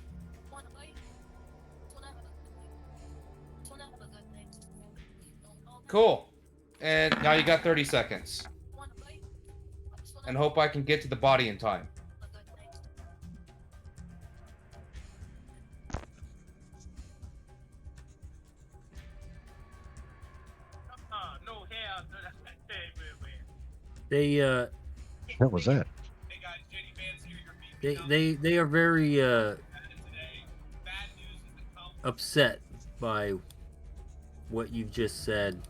Cool. And now you got 30 seconds. And hope I can get to the body in time. They What was that? they are very upset by what you've just said.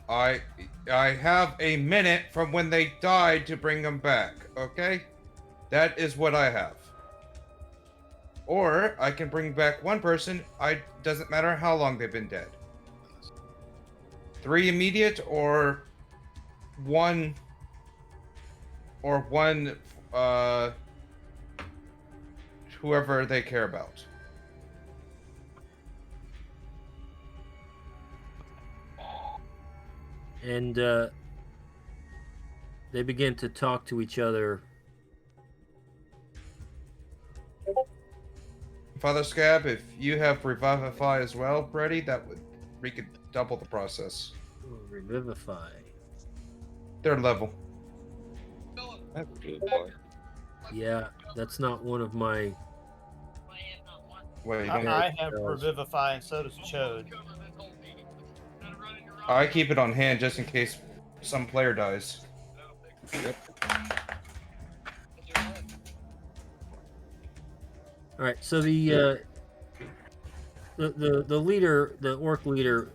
I have a minute from when they died to bring them back, okay? That is what I have. Or I can bring back 1 person. Doesn't matter how long they've been dead. 3 immediate or 1 whoever they care about. And they begin to talk to each other. Father Scab, if you have Revivify as well ready, we could double the process. Revivify. 3rd level. Yeah, that's not one of my. Wait, I have Revivify, and so does Chode. I keep it on hand just in case some player dies. Yep. All right, so the leader, the orc leader,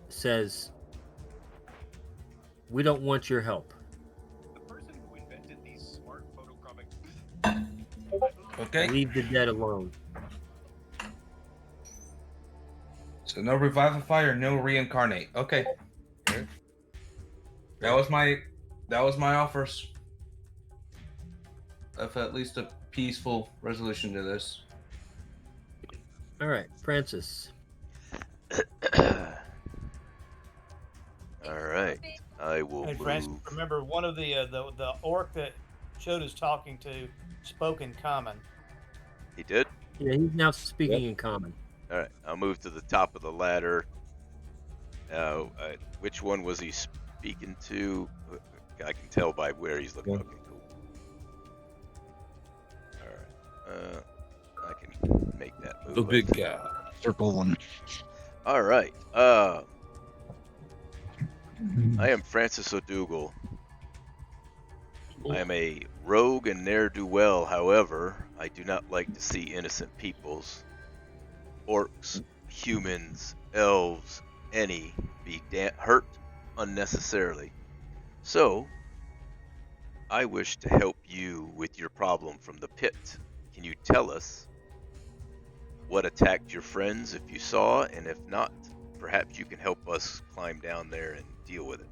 says, "We don't want your help." Okay. Leave the dead alone. So no Revivify or no Reincarnate. Okay. That was my offers of at least a peaceful resolution to this. All right, Francis. All right, I will Hey, move. Francis, remember one of the orc that Chode is talking to spoke in common. He did? Yeah, he's now speaking in common. All right, I'll move to the top of the ladder. Which one was he speaking to? I can tell by where he's looking. Okay, cool. All right, I can make that move. The big guy. Circle one. All right. I am Francis O'Dougall. I am a rogue and ne'er-do-well. However, I do not like to see innocent peoples, orcs, humans, elves, any, be hurt unnecessarily. So, I wish to help you with your problem from the pit. Can you tell us what attacked your friends if you saw, and if not, perhaps you can help us climb down there and deal with it.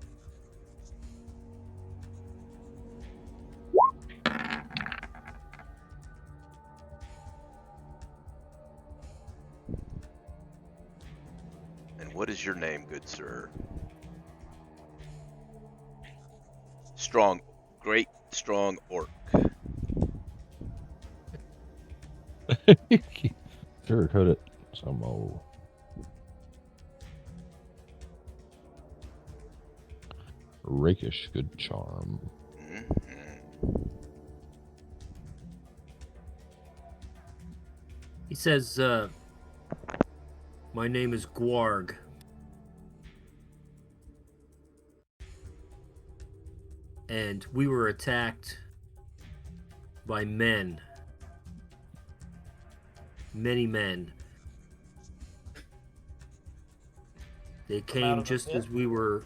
And what is your name, good sir? Strong, great, strong orc. Sugarcoat it some old. Rakish good charm. He says, "My name is Gwarg. And we were attacked by men. Many men. They came just as we were,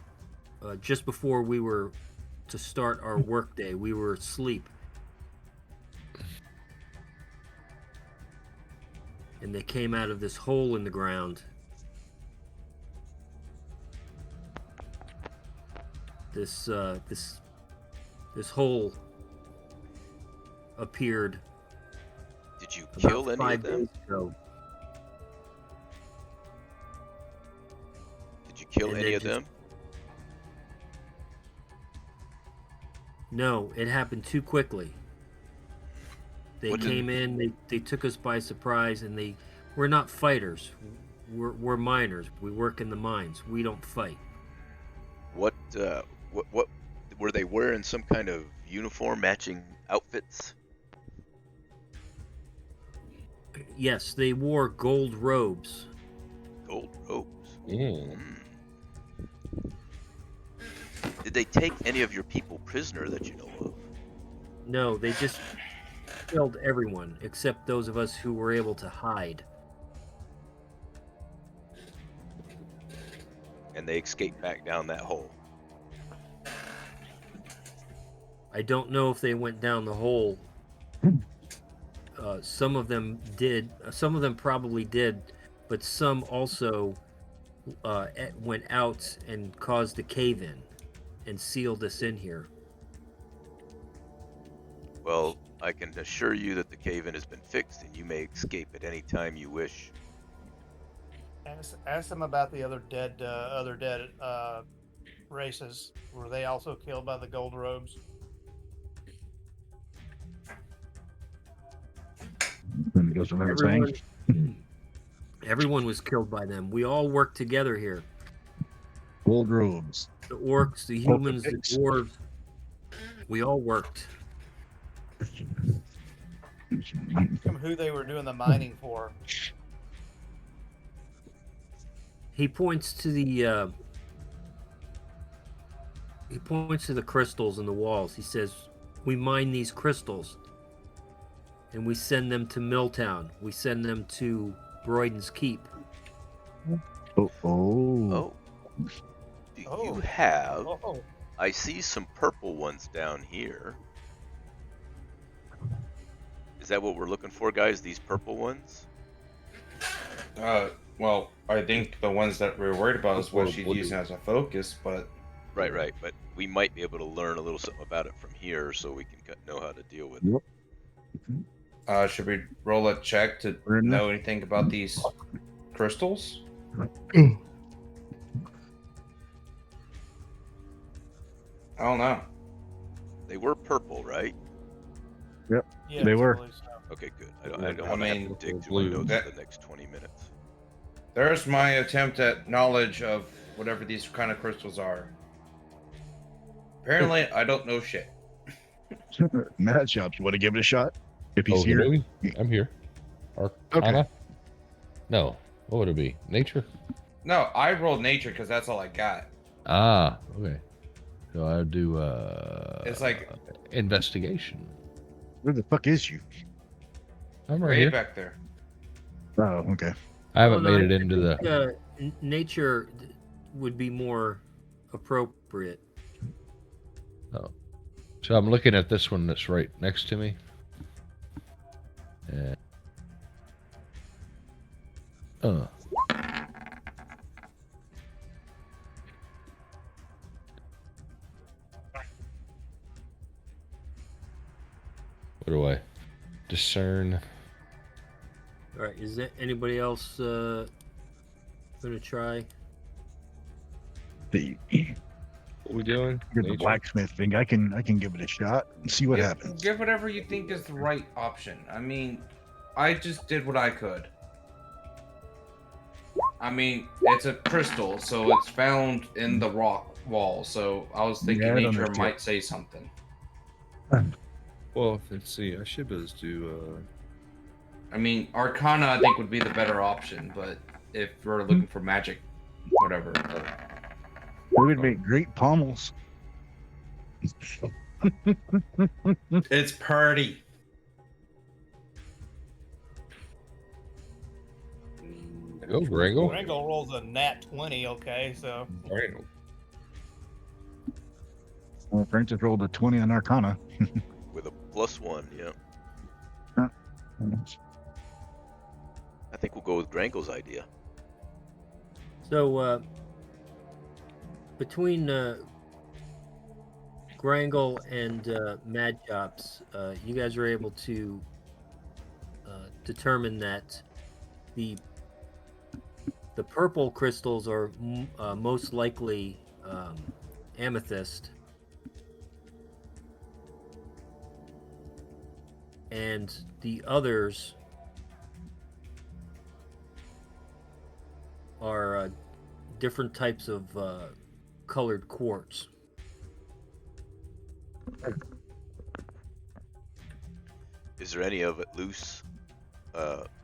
just before we were to start our workday. We were asleep. and they came out of this hole in the ground. This hole appeared. Did you about kill any 5 of them? days ago. Did you kill And any then of just- them? No, it happened too quickly. They What did- came in, they took us by surprise, and we're not fighters. We're miners. We work in the mines. We don't fight. What were they wearing? Some kind of uniform, matching outfits? Yes, they wore gold robes. Gold robes. Mm. Did they take any of your people prisoner that you know of? No, they just killed everyone except those of us who were able to hide. And they escaped back down that hole. I don't know if they went down the hole. Some of them did. Some of them probably did, but some also went out and caused a cave-in and sealed us in here. Well, I can assure you that the cave-in has been fixed, and you may escape at any time you wish. Ask them about the other dead races. Were they also killed by the gold robes? He doesn't remember saying. Everyone was killed by them. We all worked together here. Gold robes. The orcs, the humans, the dwarves. We all worked. From who they were doing the mining for? He points to the crystals in the walls. He says, "We mine these crystals, and we send them to Milltown. We send them to Broyden's Keep." Oh. Do Oh. you have... Oh. I see some purple ones down here. Is that what we're looking for, guys? These purple ones? Well, I think the ones that we're worried about is what she's using as a focus, but... Right. But we might be able to learn a little something about it from here so we can know how to deal with it. Should we roll a check to know anything about these crystals? I don't know. They were purple, right? Yep, Yeah, they were. Okay, good. I don't want to have to dig through blue. my notes for the next 20 minutes. There's my attempt at knowledge of whatever these kind of crystals are. Apparently, I don't know shit. Mad Shops, you want to give it a shot? If he's Oh, here? really? I'm here. Arcana? No. What would it be? Nature? No, I rolled nature because that's all I got. Ah, okay. So I do It's like investigation. Where the fuck is you? I'm right way here. back there. Oh, okay. I haven't made it into the. Nature would be more appropriate. Oh. So I'm looking at this one that's right next to me. What do I discern? All right, is there anybody else gonna try? What we doing? Get the blacksmith thing. I can give it a shot and see what happens. Give whatever you think is the right option. I mean, I just did what I could. I mean, it's a crystal, so it's found in the rock wall. So I was thinking Yeah, I don't nature know. might say something. Well, let's see. I should be able to do. I mean, Arcana I think would be the better option, but if we're looking for magic, whatever. We would make great pommels. It's party. Go, Gringle. Gringle rolls a nat 20. Okay, so. Gringle. Well, Francis rolled a 20 on Arcana. With a +1, yeah. I think we'll go with Grangle's idea. So between Grangle and Mad Chops, you guys are able to determine that the purple crystals are most likely amethyst, and the others are different types of colored quartz. Is there any of it loose?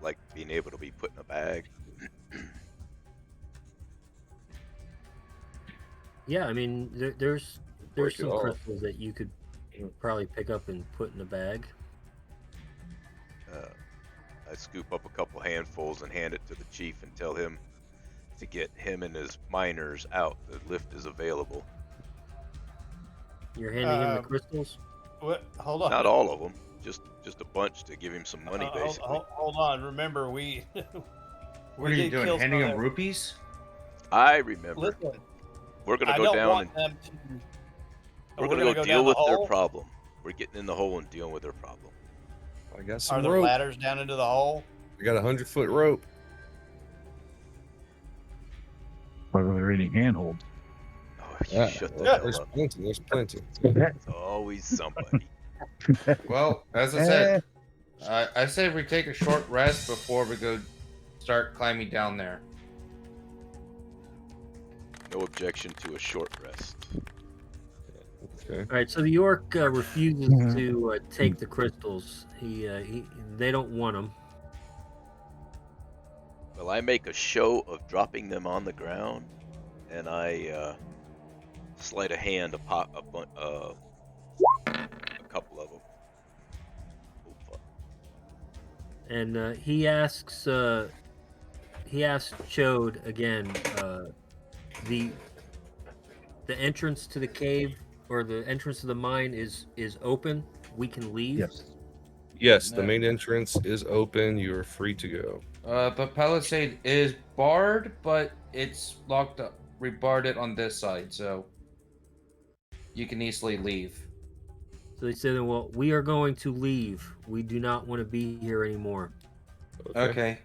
Like being able to be put in a bag? Yeah, I mean, there's Break it some off. crystals that you could probably pick up and put in a bag. I scoop up a couple handfuls and hand it to the chief and tell him to get him and his miners out. The lift is available. You're handing him the crystals? What? Hold on. Not all of them, just a bunch to give him some money, basically. Hold on. Remember, we. What are you doing? Handing him rupees? I remember. Listen, We're gonna I go don't down want and them to. we're gonna go deal with their problem. We're getting in the hole and dealing with their problem. I got Are some there rope. ladders down into the hole? I got 100-foot rope. Whether there any handholds. Oh, you shut the hell There's up. plenty. There's plenty. It's always somebody. Well, as I said, I say we take a short rest before we go start climbing down there. No objection to a short rest. Okay. All right, so the orc refuses to take the crystals. They don't want them. Well, I make a show of dropping them on the ground, and I sleight of hand a couple of them. Oh, fuck. And he asks Chode again, the entrance to the cave or the entrance to the mine is open. We can leave. Yes. Yes, the main entrance is open. You are free to go. But Palisade is barred, but it's locked up. We barred it on this side, so you can easily leave. So they said, well, we are going to leave. We do not want to be here anymore. Okay.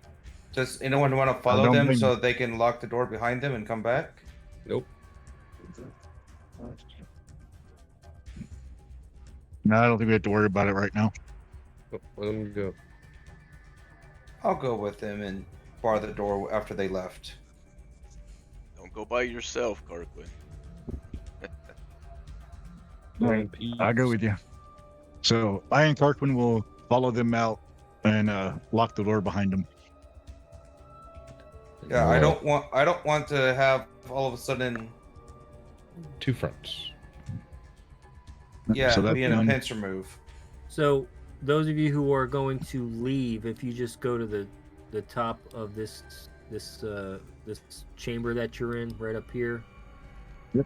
Does anyone want to follow them so they can lock the door behind them and come back? Nope. No, I don't think we have to worry about it right now. Let them go. I'll go with them and bar the door after they left. Don't go by yourself, Carquin. All right, I'll go with you. So I and Carquin will follow them out and lock the door behind them. Yeah, I don't want to have all of a sudden. Two fronts. Yeah, So that's be in a one. pincer move. So those of you who are going to leave, if you just go to the top of this chamber that you're in, right up here. Yep.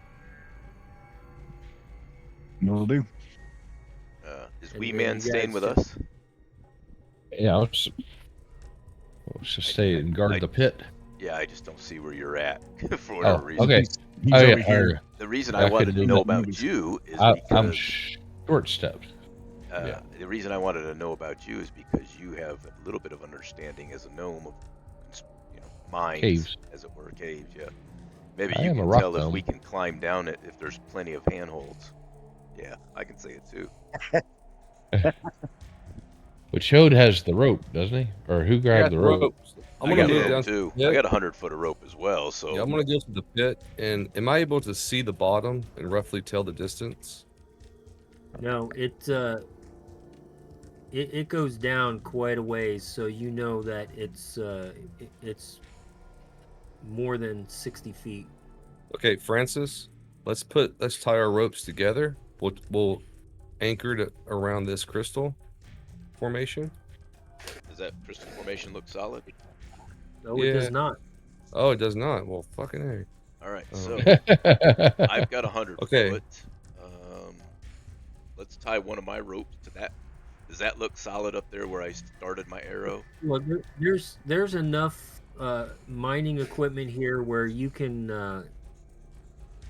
Will do. Is And Wee then Man you staying guys with just- us? Yeah, let's just stay and guard the pit. Yeah, I just don't see where you're at for whatever Oh, reason. okay. He's Oh, over yeah, here. The reason I I could wanted to do know that. about you is I'm because short-stepped. Yeah. the reason I wanted to know about you is because you have a little bit of understanding as a gnome of, mines, Caves. as it were, caves. Yeah, maybe I you am a can rock tell if gnome. we can climb down it if there's plenty of handholds. Yeah, I can say it too. But Chode has the rope, doesn't he? Or who grabbed the rope? I'm I gonna got move rope down too. to the I pit. got 100-foot of rope as well. So Yeah, I'm gonna go to the pit, and am I able to see the bottom and roughly tell the distance? No, it goes down quite a ways, so you know that it's more than 60 feet. Okay, Francis, let's tie our ropes together. We'll anchor it around this crystal formation. does that crystal formation look solid? No, it does not. Oh, it does not. Well, fucking A. All right, Oh. so I've got 100 Okay. foot. Let's tie one of my ropes to that Does that look solid up there where I started my arrow? Well, there's enough mining equipment here where you can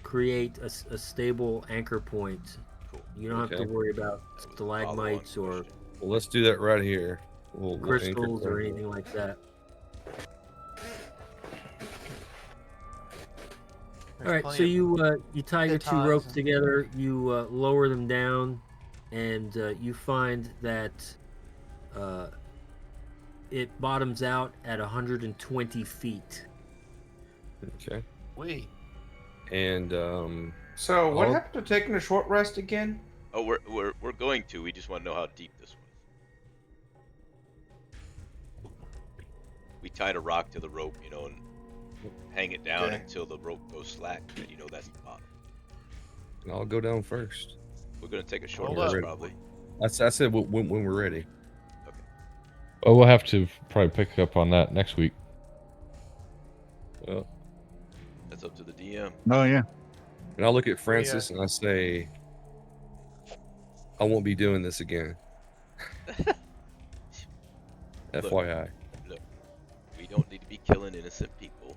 create a stable anchor point. Cool. You don't have to Okay. worry about That was the follow-on stalagmites or question. Well, let's do that right here. We'll anchor crystals or point. anything like that. All right, so you tie your two ropes together, you lower them down, and you find that it bottoms out at 120 feet. Okay. And So what I'll- happened to taking a short rest again? Oh, we're going to. We just want to know how deep this was. We tied a rock to the rope, you know, and hang it down Okay. until the rope goes slack, and you know that's the bottom. I'll go down first. We're gonna take a short Hold rest up. probably. I said when we're ready. Oh, we'll have to probably pick up on that next week. Well, That's up to the DM. Oh yeah. and I'll look at Francis and I say, I won't be doing this again. FYI. Look, we don't need to be killing innocent people.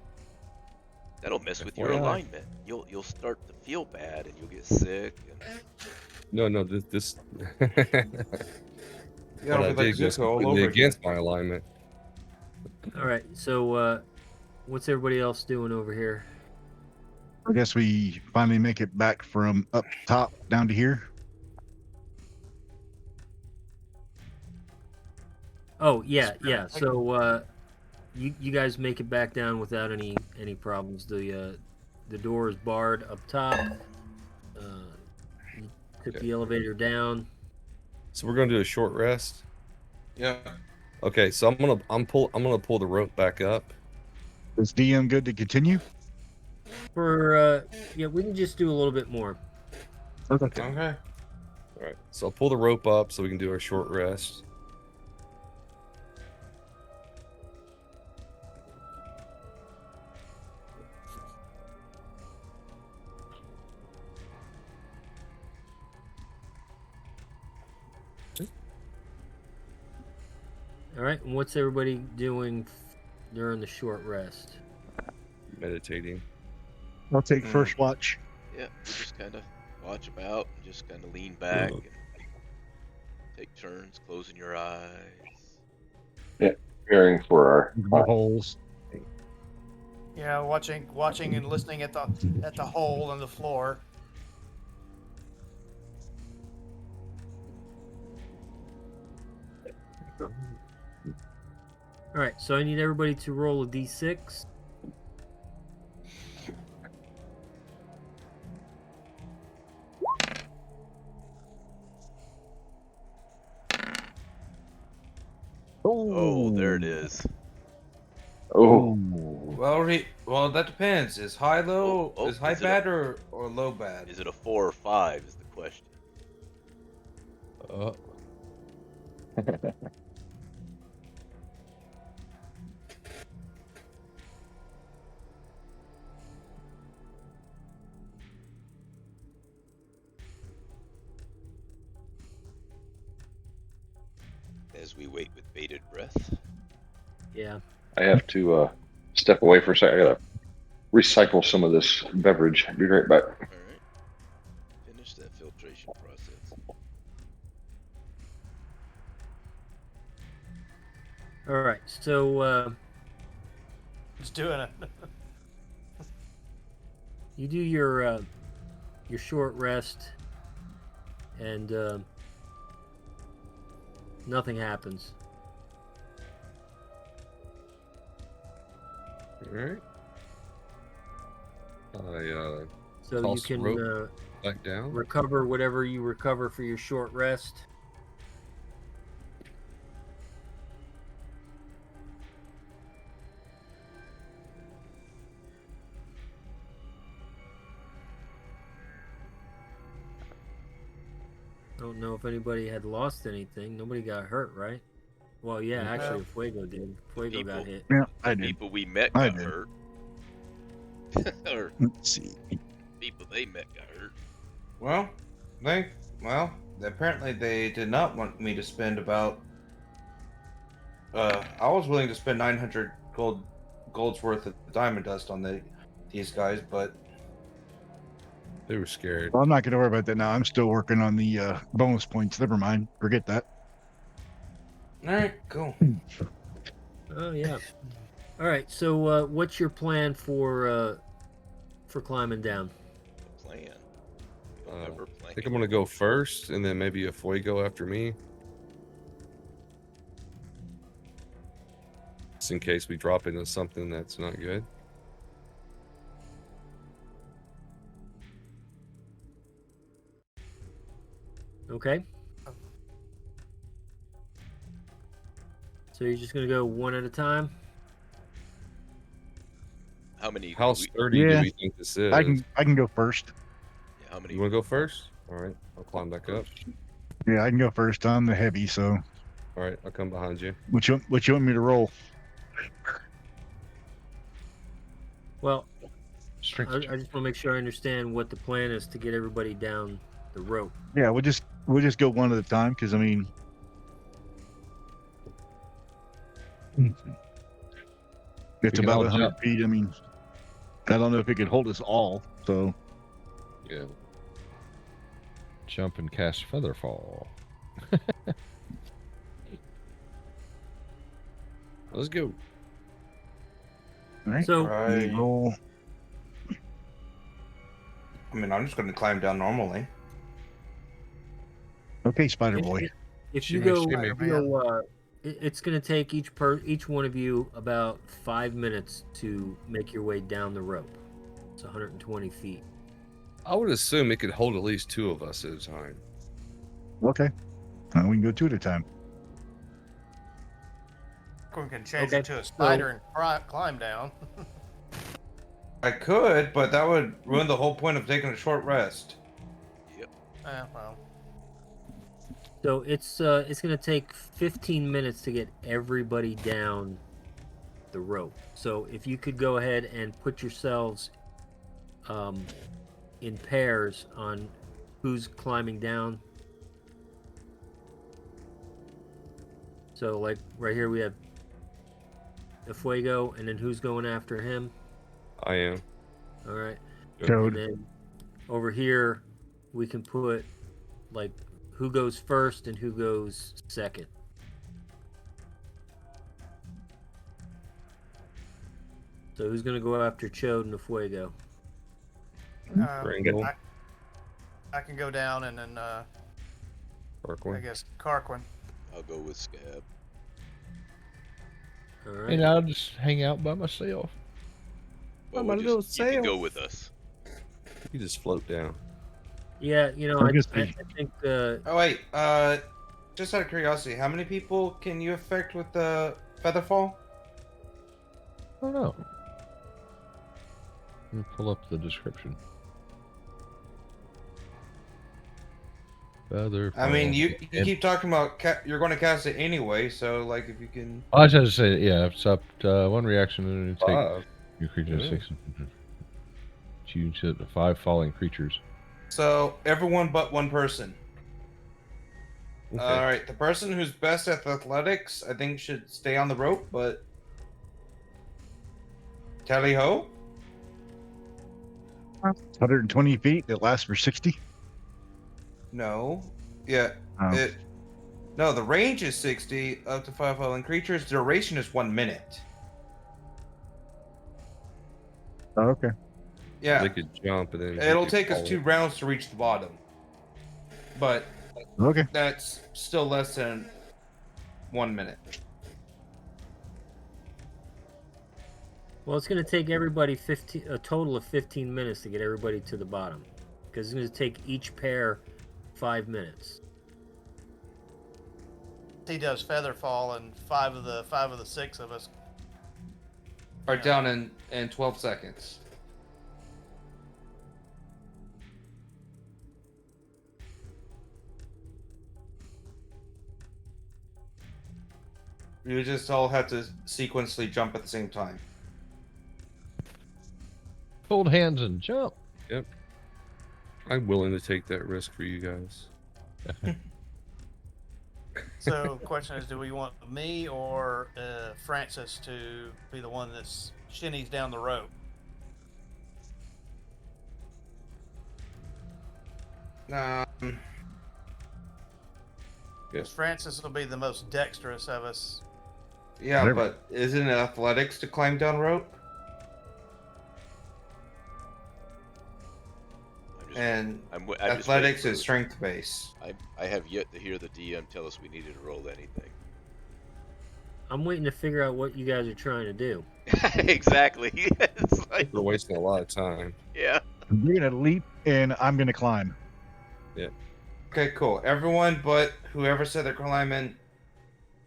That'll mess with your FYI. alignment. You'll start to feel bad and you'll get sick. And... No, this. Yeah, what I it'll be like did goes Zuko all completely over again. against my alignment. All right, so what's everybody else doing over here? I guess we finally make it back from up top down to here. Oh yeah. So you guys make it back down without any problems. The door is barred up top. You took the elevator down. So we're gonna do a short rest. Yeah. Okay, so I'm gonna pull the rope back up. Is DM good to continue? For yeah, we can just do a little bit more. Okay. All right, so I'll pull the rope up so we can do our short rest. All right, and what's everybody doing during the short rest? Meditating. I'll take first watch. Yeah, we just kind of watch about and just kind of lean back and take turns closing your eyes. Yeah, preparing for our holes. Yeah, watching and listening at the hole in the floor. All right, so I need everybody to roll a d6. Oh, there it is. Oh. Well, that depends. Is high low? Oh, is high is it bad or low bad? Is it a 4 or 5 is the question. As we wait with bated breath. Yeah. I have to step away for a second. I gotta recycle some of this beverage. Be right back. All right. Finish that filtration process. All right, so Just doing it. you do your short rest, and nothing happens. All right. I So you toss the can rope back down. recover whatever you recover for your short rest. Don't know if anybody had lost anything. Nobody got hurt, right? Well, yeah, actually, Fuego did. Fuego got hit. Yeah, I did. People we met I got did. hurt. Or Let's see. people they met got hurt. Well, apparently they did not want me to spend about. I was willing to spend 900 gold's worth of diamond dust on these guys, but They were scared. Well, I'm not going to worry about that now. I'm still working on the bonus points. Never mind. Forget that. all right, cool. Oh yeah. All right. So what's your plan for climbing down? Plan. We don't ever I plan. think I'm gonna go first, and then maybe a Fuego after me, just in case we drop into something that's not good. Okay. So you're just gonna go one at a time? How many? House We, 30 Yeah. do we think this is? I can go first. yeah, how many? You want to go first? All right, I'll climb back up. Yeah, I can go first. I'm the heavy, so All right, I'll come behind you. what you want me to roll? Well, Strength I check. just want to make sure I understand what the plan is to get everybody down the rope. Yeah, we'll just go one at a time because I mean, it's can about all 100 jump. feet. I mean, I don't know if it could hold us all. So Yeah. Jump and cast Featherfall. Let's go. all right, So we roll. I mean, I'm just going to climb down normally. Okay, Spider if, Boy. if you Shimmy, go, shimmy. if you go it's going to take each one of you about 5 minutes to make your way down the rope. It's 120 feet. I would assume it could hold at least 2 of us at a time. Okay, we can go two at a time. We can change Okay, it to a spider and climb down. I could, but that would ruin the whole point of taking a short rest. Well, So it's going to take 15 minutes to get everybody down the rope. So if you could go ahead and put yourselves in pairs on who's climbing down. So like right here we have the Fuego, and then who's going after him? I am. All right. Toad. And then over here we can put like who goes first and who goes second. So who's gonna go after Chode and the Fuego? Pringle. I can go down, and then I Parkland. guess Carquin. I'll go with Scab. All right. And I'll just hang out by myself. Well, my little you can sail. go with us. You just float down. Yeah, you know, I I guess think Oh wait, just out of curiosity, how many people can you affect with the Featherfall? I don't know. Let me pull up the description. Featherfall. I mean, you keep talking about you're going to cast it anyway, so like if you can. I was just say, yeah, it's up to one reaction and take 5. your creature Yeah. 6. Choose hit the 5 falling creatures. So everyone but one person. Okay. All right, the person who's best at athletics, I think, should stay on the rope. But tally ho. 120 feet. It lasts for 60. No. Yeah. Oh. No, the range is 60 up to 5 falling creatures. Duration is 1 minute. Oh, okay. Yeah. They could jump and then. It'll they could take us fall. 2 rounds to reach the bottom. But Okay. that's still less than 1 minute. well, it's going to take everybody a total of 15 minutes to get everybody to the bottom, because it's going to take each pair 5 minutes. He does Featherfall, and five of the 6 of us. Are down in 12 seconds. You just all have to sequentially jump at the same time. Hold hands and jump. Yep. I'm willing to take that risk for you guys. So, question is, do we want me or Francis to be the one that's shinnies down the rope? Um, Because Francis will be the most dexterous of us. yeah, Whatever. but isn't it athletics to climb down rope? And I'm just waiting athletics for- is strength base. I have yet to hear the DM tell us we needed to roll anything. I'm waiting to figure out what you guys are trying to do. Exactly. It's like, We're wasting a lot of time. yeah. You're gonna leap, and I'm gonna climb. Yeah. Okay, cool. Everyone but whoever said they're climbing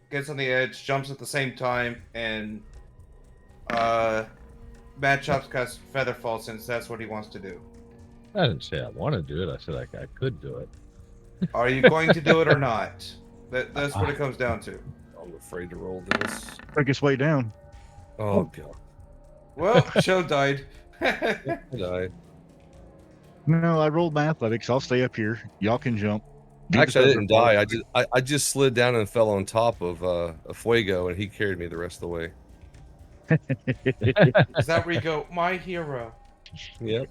gets on the edge, jumps at the same time, and Mad Chops casts Featherfall since that's what he wants to do. I didn't say I want to do it. I said I could do it. Are you going to do it or not? That's what it comes down to. I'm afraid to roll this. Break his way down. Oh, God. Well, show died. I died. No, I rolled my athletics. I'll stay up here. Y'all can jump. Do the Actually, I didn't feather die. I just slid down and fell on top of a Fuego, and he carried me the rest of the way. Is that where you go, my hero? Yep.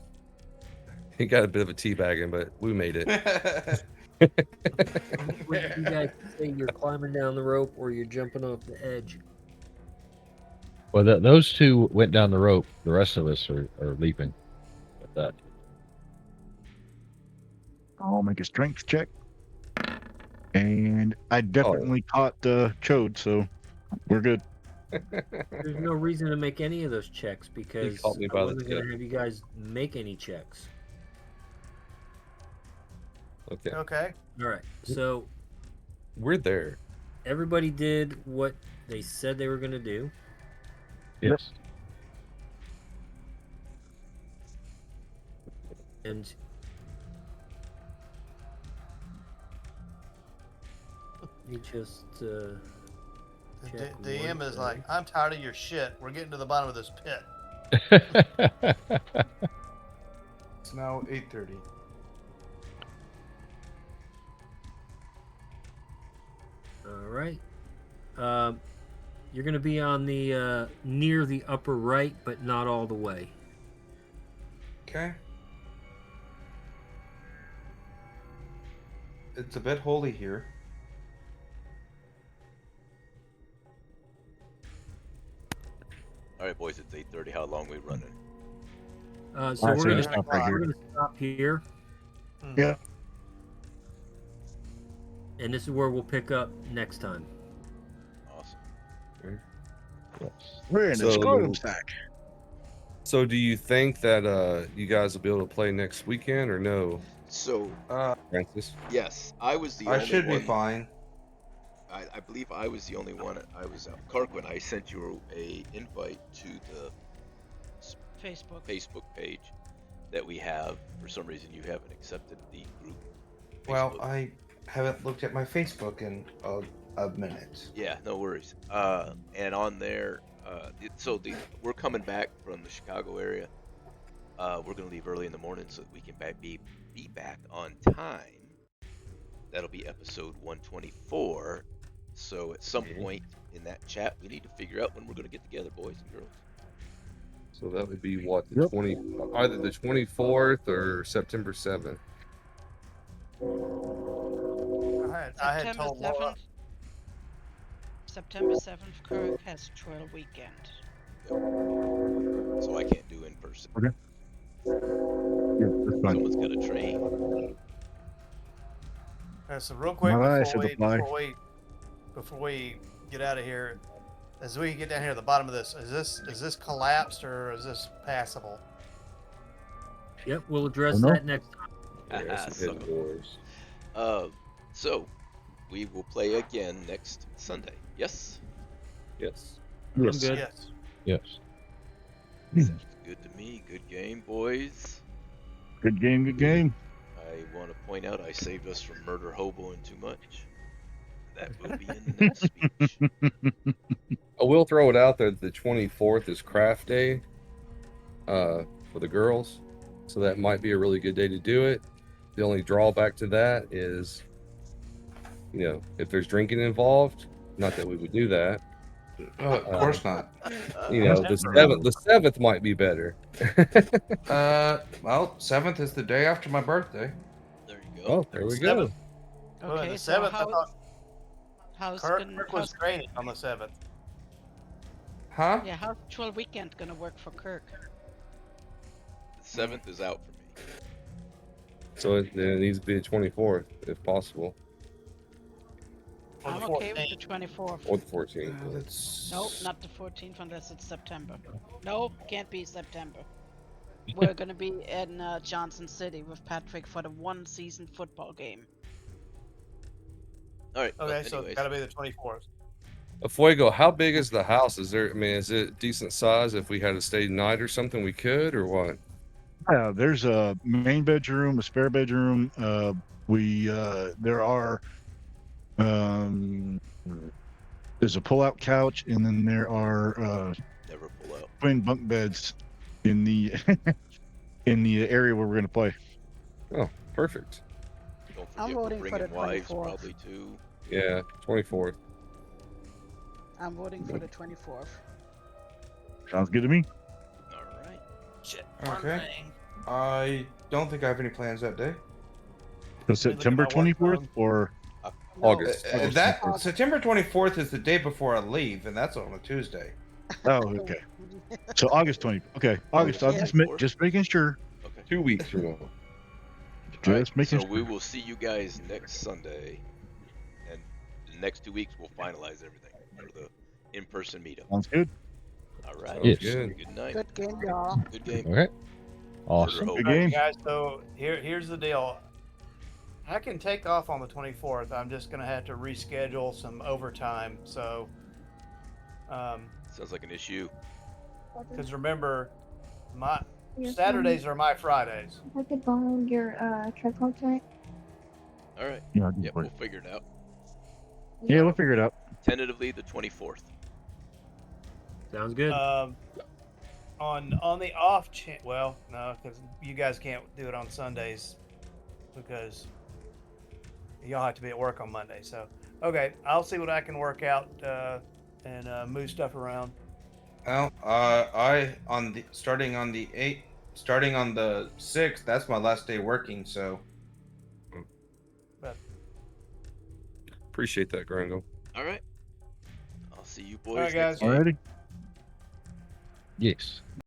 He got a bit of a teabagging, but we made it. You guys say you're climbing down the rope or you're jumping off the edge. Well, those two went down the rope. The rest of us are leaping at that. I'll make a strength check. And I definitely caught Chode, so we're good. There's no reason to make any of those checks because caught me I by the wasn't going tip. to have you guys make any checks. Okay. Okay. All right. So We're there. everybody did what they said they were going to do. Yes. And you just The check DM one is like, thing. I'm tired of your shit. We're getting to the bottom of this pit. It's now 8:30. All right. You're going to be on the near the upper right, but not all the way. Okay. It's a bit holy here. All right, boys, it's 8:30. How long we running? So Alright, we're so going just stop right here. to stop here, Yeah. and this is where we'll pick up next time. Awesome. We're in the scrotum sack. So, do you think that you guys will be able to play next weekend or no, So, Francis? yes, I was the I only should one. be fine. I believe I was the only one. I was Karquin. I sent you a invite to the Facebook page that we have. For some reason, you haven't accepted the group. Well, Facebook. I haven't looked at my Facebook in a minute. Yeah, no worries. And on there, we're coming back from the Chicago area. We're gonna leave early in the morning so that we can be back on time. That'll be episode 124. So at some point in that chat, we need to figure out when we're gonna get together, boys and girls. So that would be what, the 20, either the 24th or September 7th. I had told Laura. September 7th, Kirk has trail weekend. So I can't do in person. Okay. Yeah, that's fine. Someone's got to train. So real quick My eyes before have applied. we get out of here, as we get down here at the bottom of this, is this collapsed or is this passable? Yep, we'll address no. that next time. Yeah, some hidden doors. So we will play again next Sunday. Yes. Yes. Yes. Good. Yes. Yes. Sounds good to me. Good game, boys. Good game, good game. I want to point out I saved us from murder hoboing too much. That will be in the next speech. I will throw it out there that the 24th is craft day for the girls. So that might be a really good day to do it. The only drawback to that is You know, if there's drinking involved, not that we would do that. Of course not. You know, the seventh might be better. Well, 7th is the day after my birthday. There you go. Oh, there we go. Well, and Okay, the so seventh, I thought how's Kirk was graded on the 7th. Huh? yeah, how's actual weekend gonna work for Kirk? The 7th is out for me. So then it needs to be the 24th, if possible, Or the I'm okay with 14th. the 24th. or the 14th. Nope, not the 14th unless it's September. Nope, can't be September. We're gonna be in Johnson City with Patrick for the one season football game. All right. Okay, well, so anyways, it's got to be the 24th. Fuego, how big is the house? Is there? I mean, is it decent size? If we had to stay night or something, we could, or what? Yeah, there's a main bedroom, a spare bedroom. There are there's a pull-out couch, and then there are never pull out. twin bunk beds in the in the area where we're gonna play. Oh, perfect. Don't I'm forget we're voting for bringing the wives 24th. probably too. Yeah, 24th. I'm voting for the 24th. Sounds good to me. All right. Shit. Okay. I don't think I have any plans that day. So September 24th or August. That September 24th is the day before I leave, and that's on a Tuesday. Oh, okay. So August 20. Okay, August. I'm just making sure. Okay. 2 weeks from now. Just making so sure. we will see you guys next Sunday, and the next 2 weeks we'll finalize everything for the in-person meetup. Sounds good. All right. Yes. Good night. Good game, y'all. Good game. Okay. Murder Awesome. hope. Good All right, game. guys. So here's the deal. I can take off on the 24th. I'm just gonna have to reschedule some overtime. So, Sounds like an issue. because remember, my Saturdays are my Fridays. If I could borrow your truck home tonight. All right. Yeah, Yep, we'll figure it out. Yeah, we'll figure it out. Tentatively the 24th. Sounds good. On the off chance, well, no, because you guys can't do it on Sundays because y'all have to be at work on Monday. So, okay, I'll see what I can work out and move stuff around. Well, starting on the 6th, that's my last day working. So, But Appreciate that, Grango. All right. I'll see you boys all right, next guys. game. Alrighty. Yes.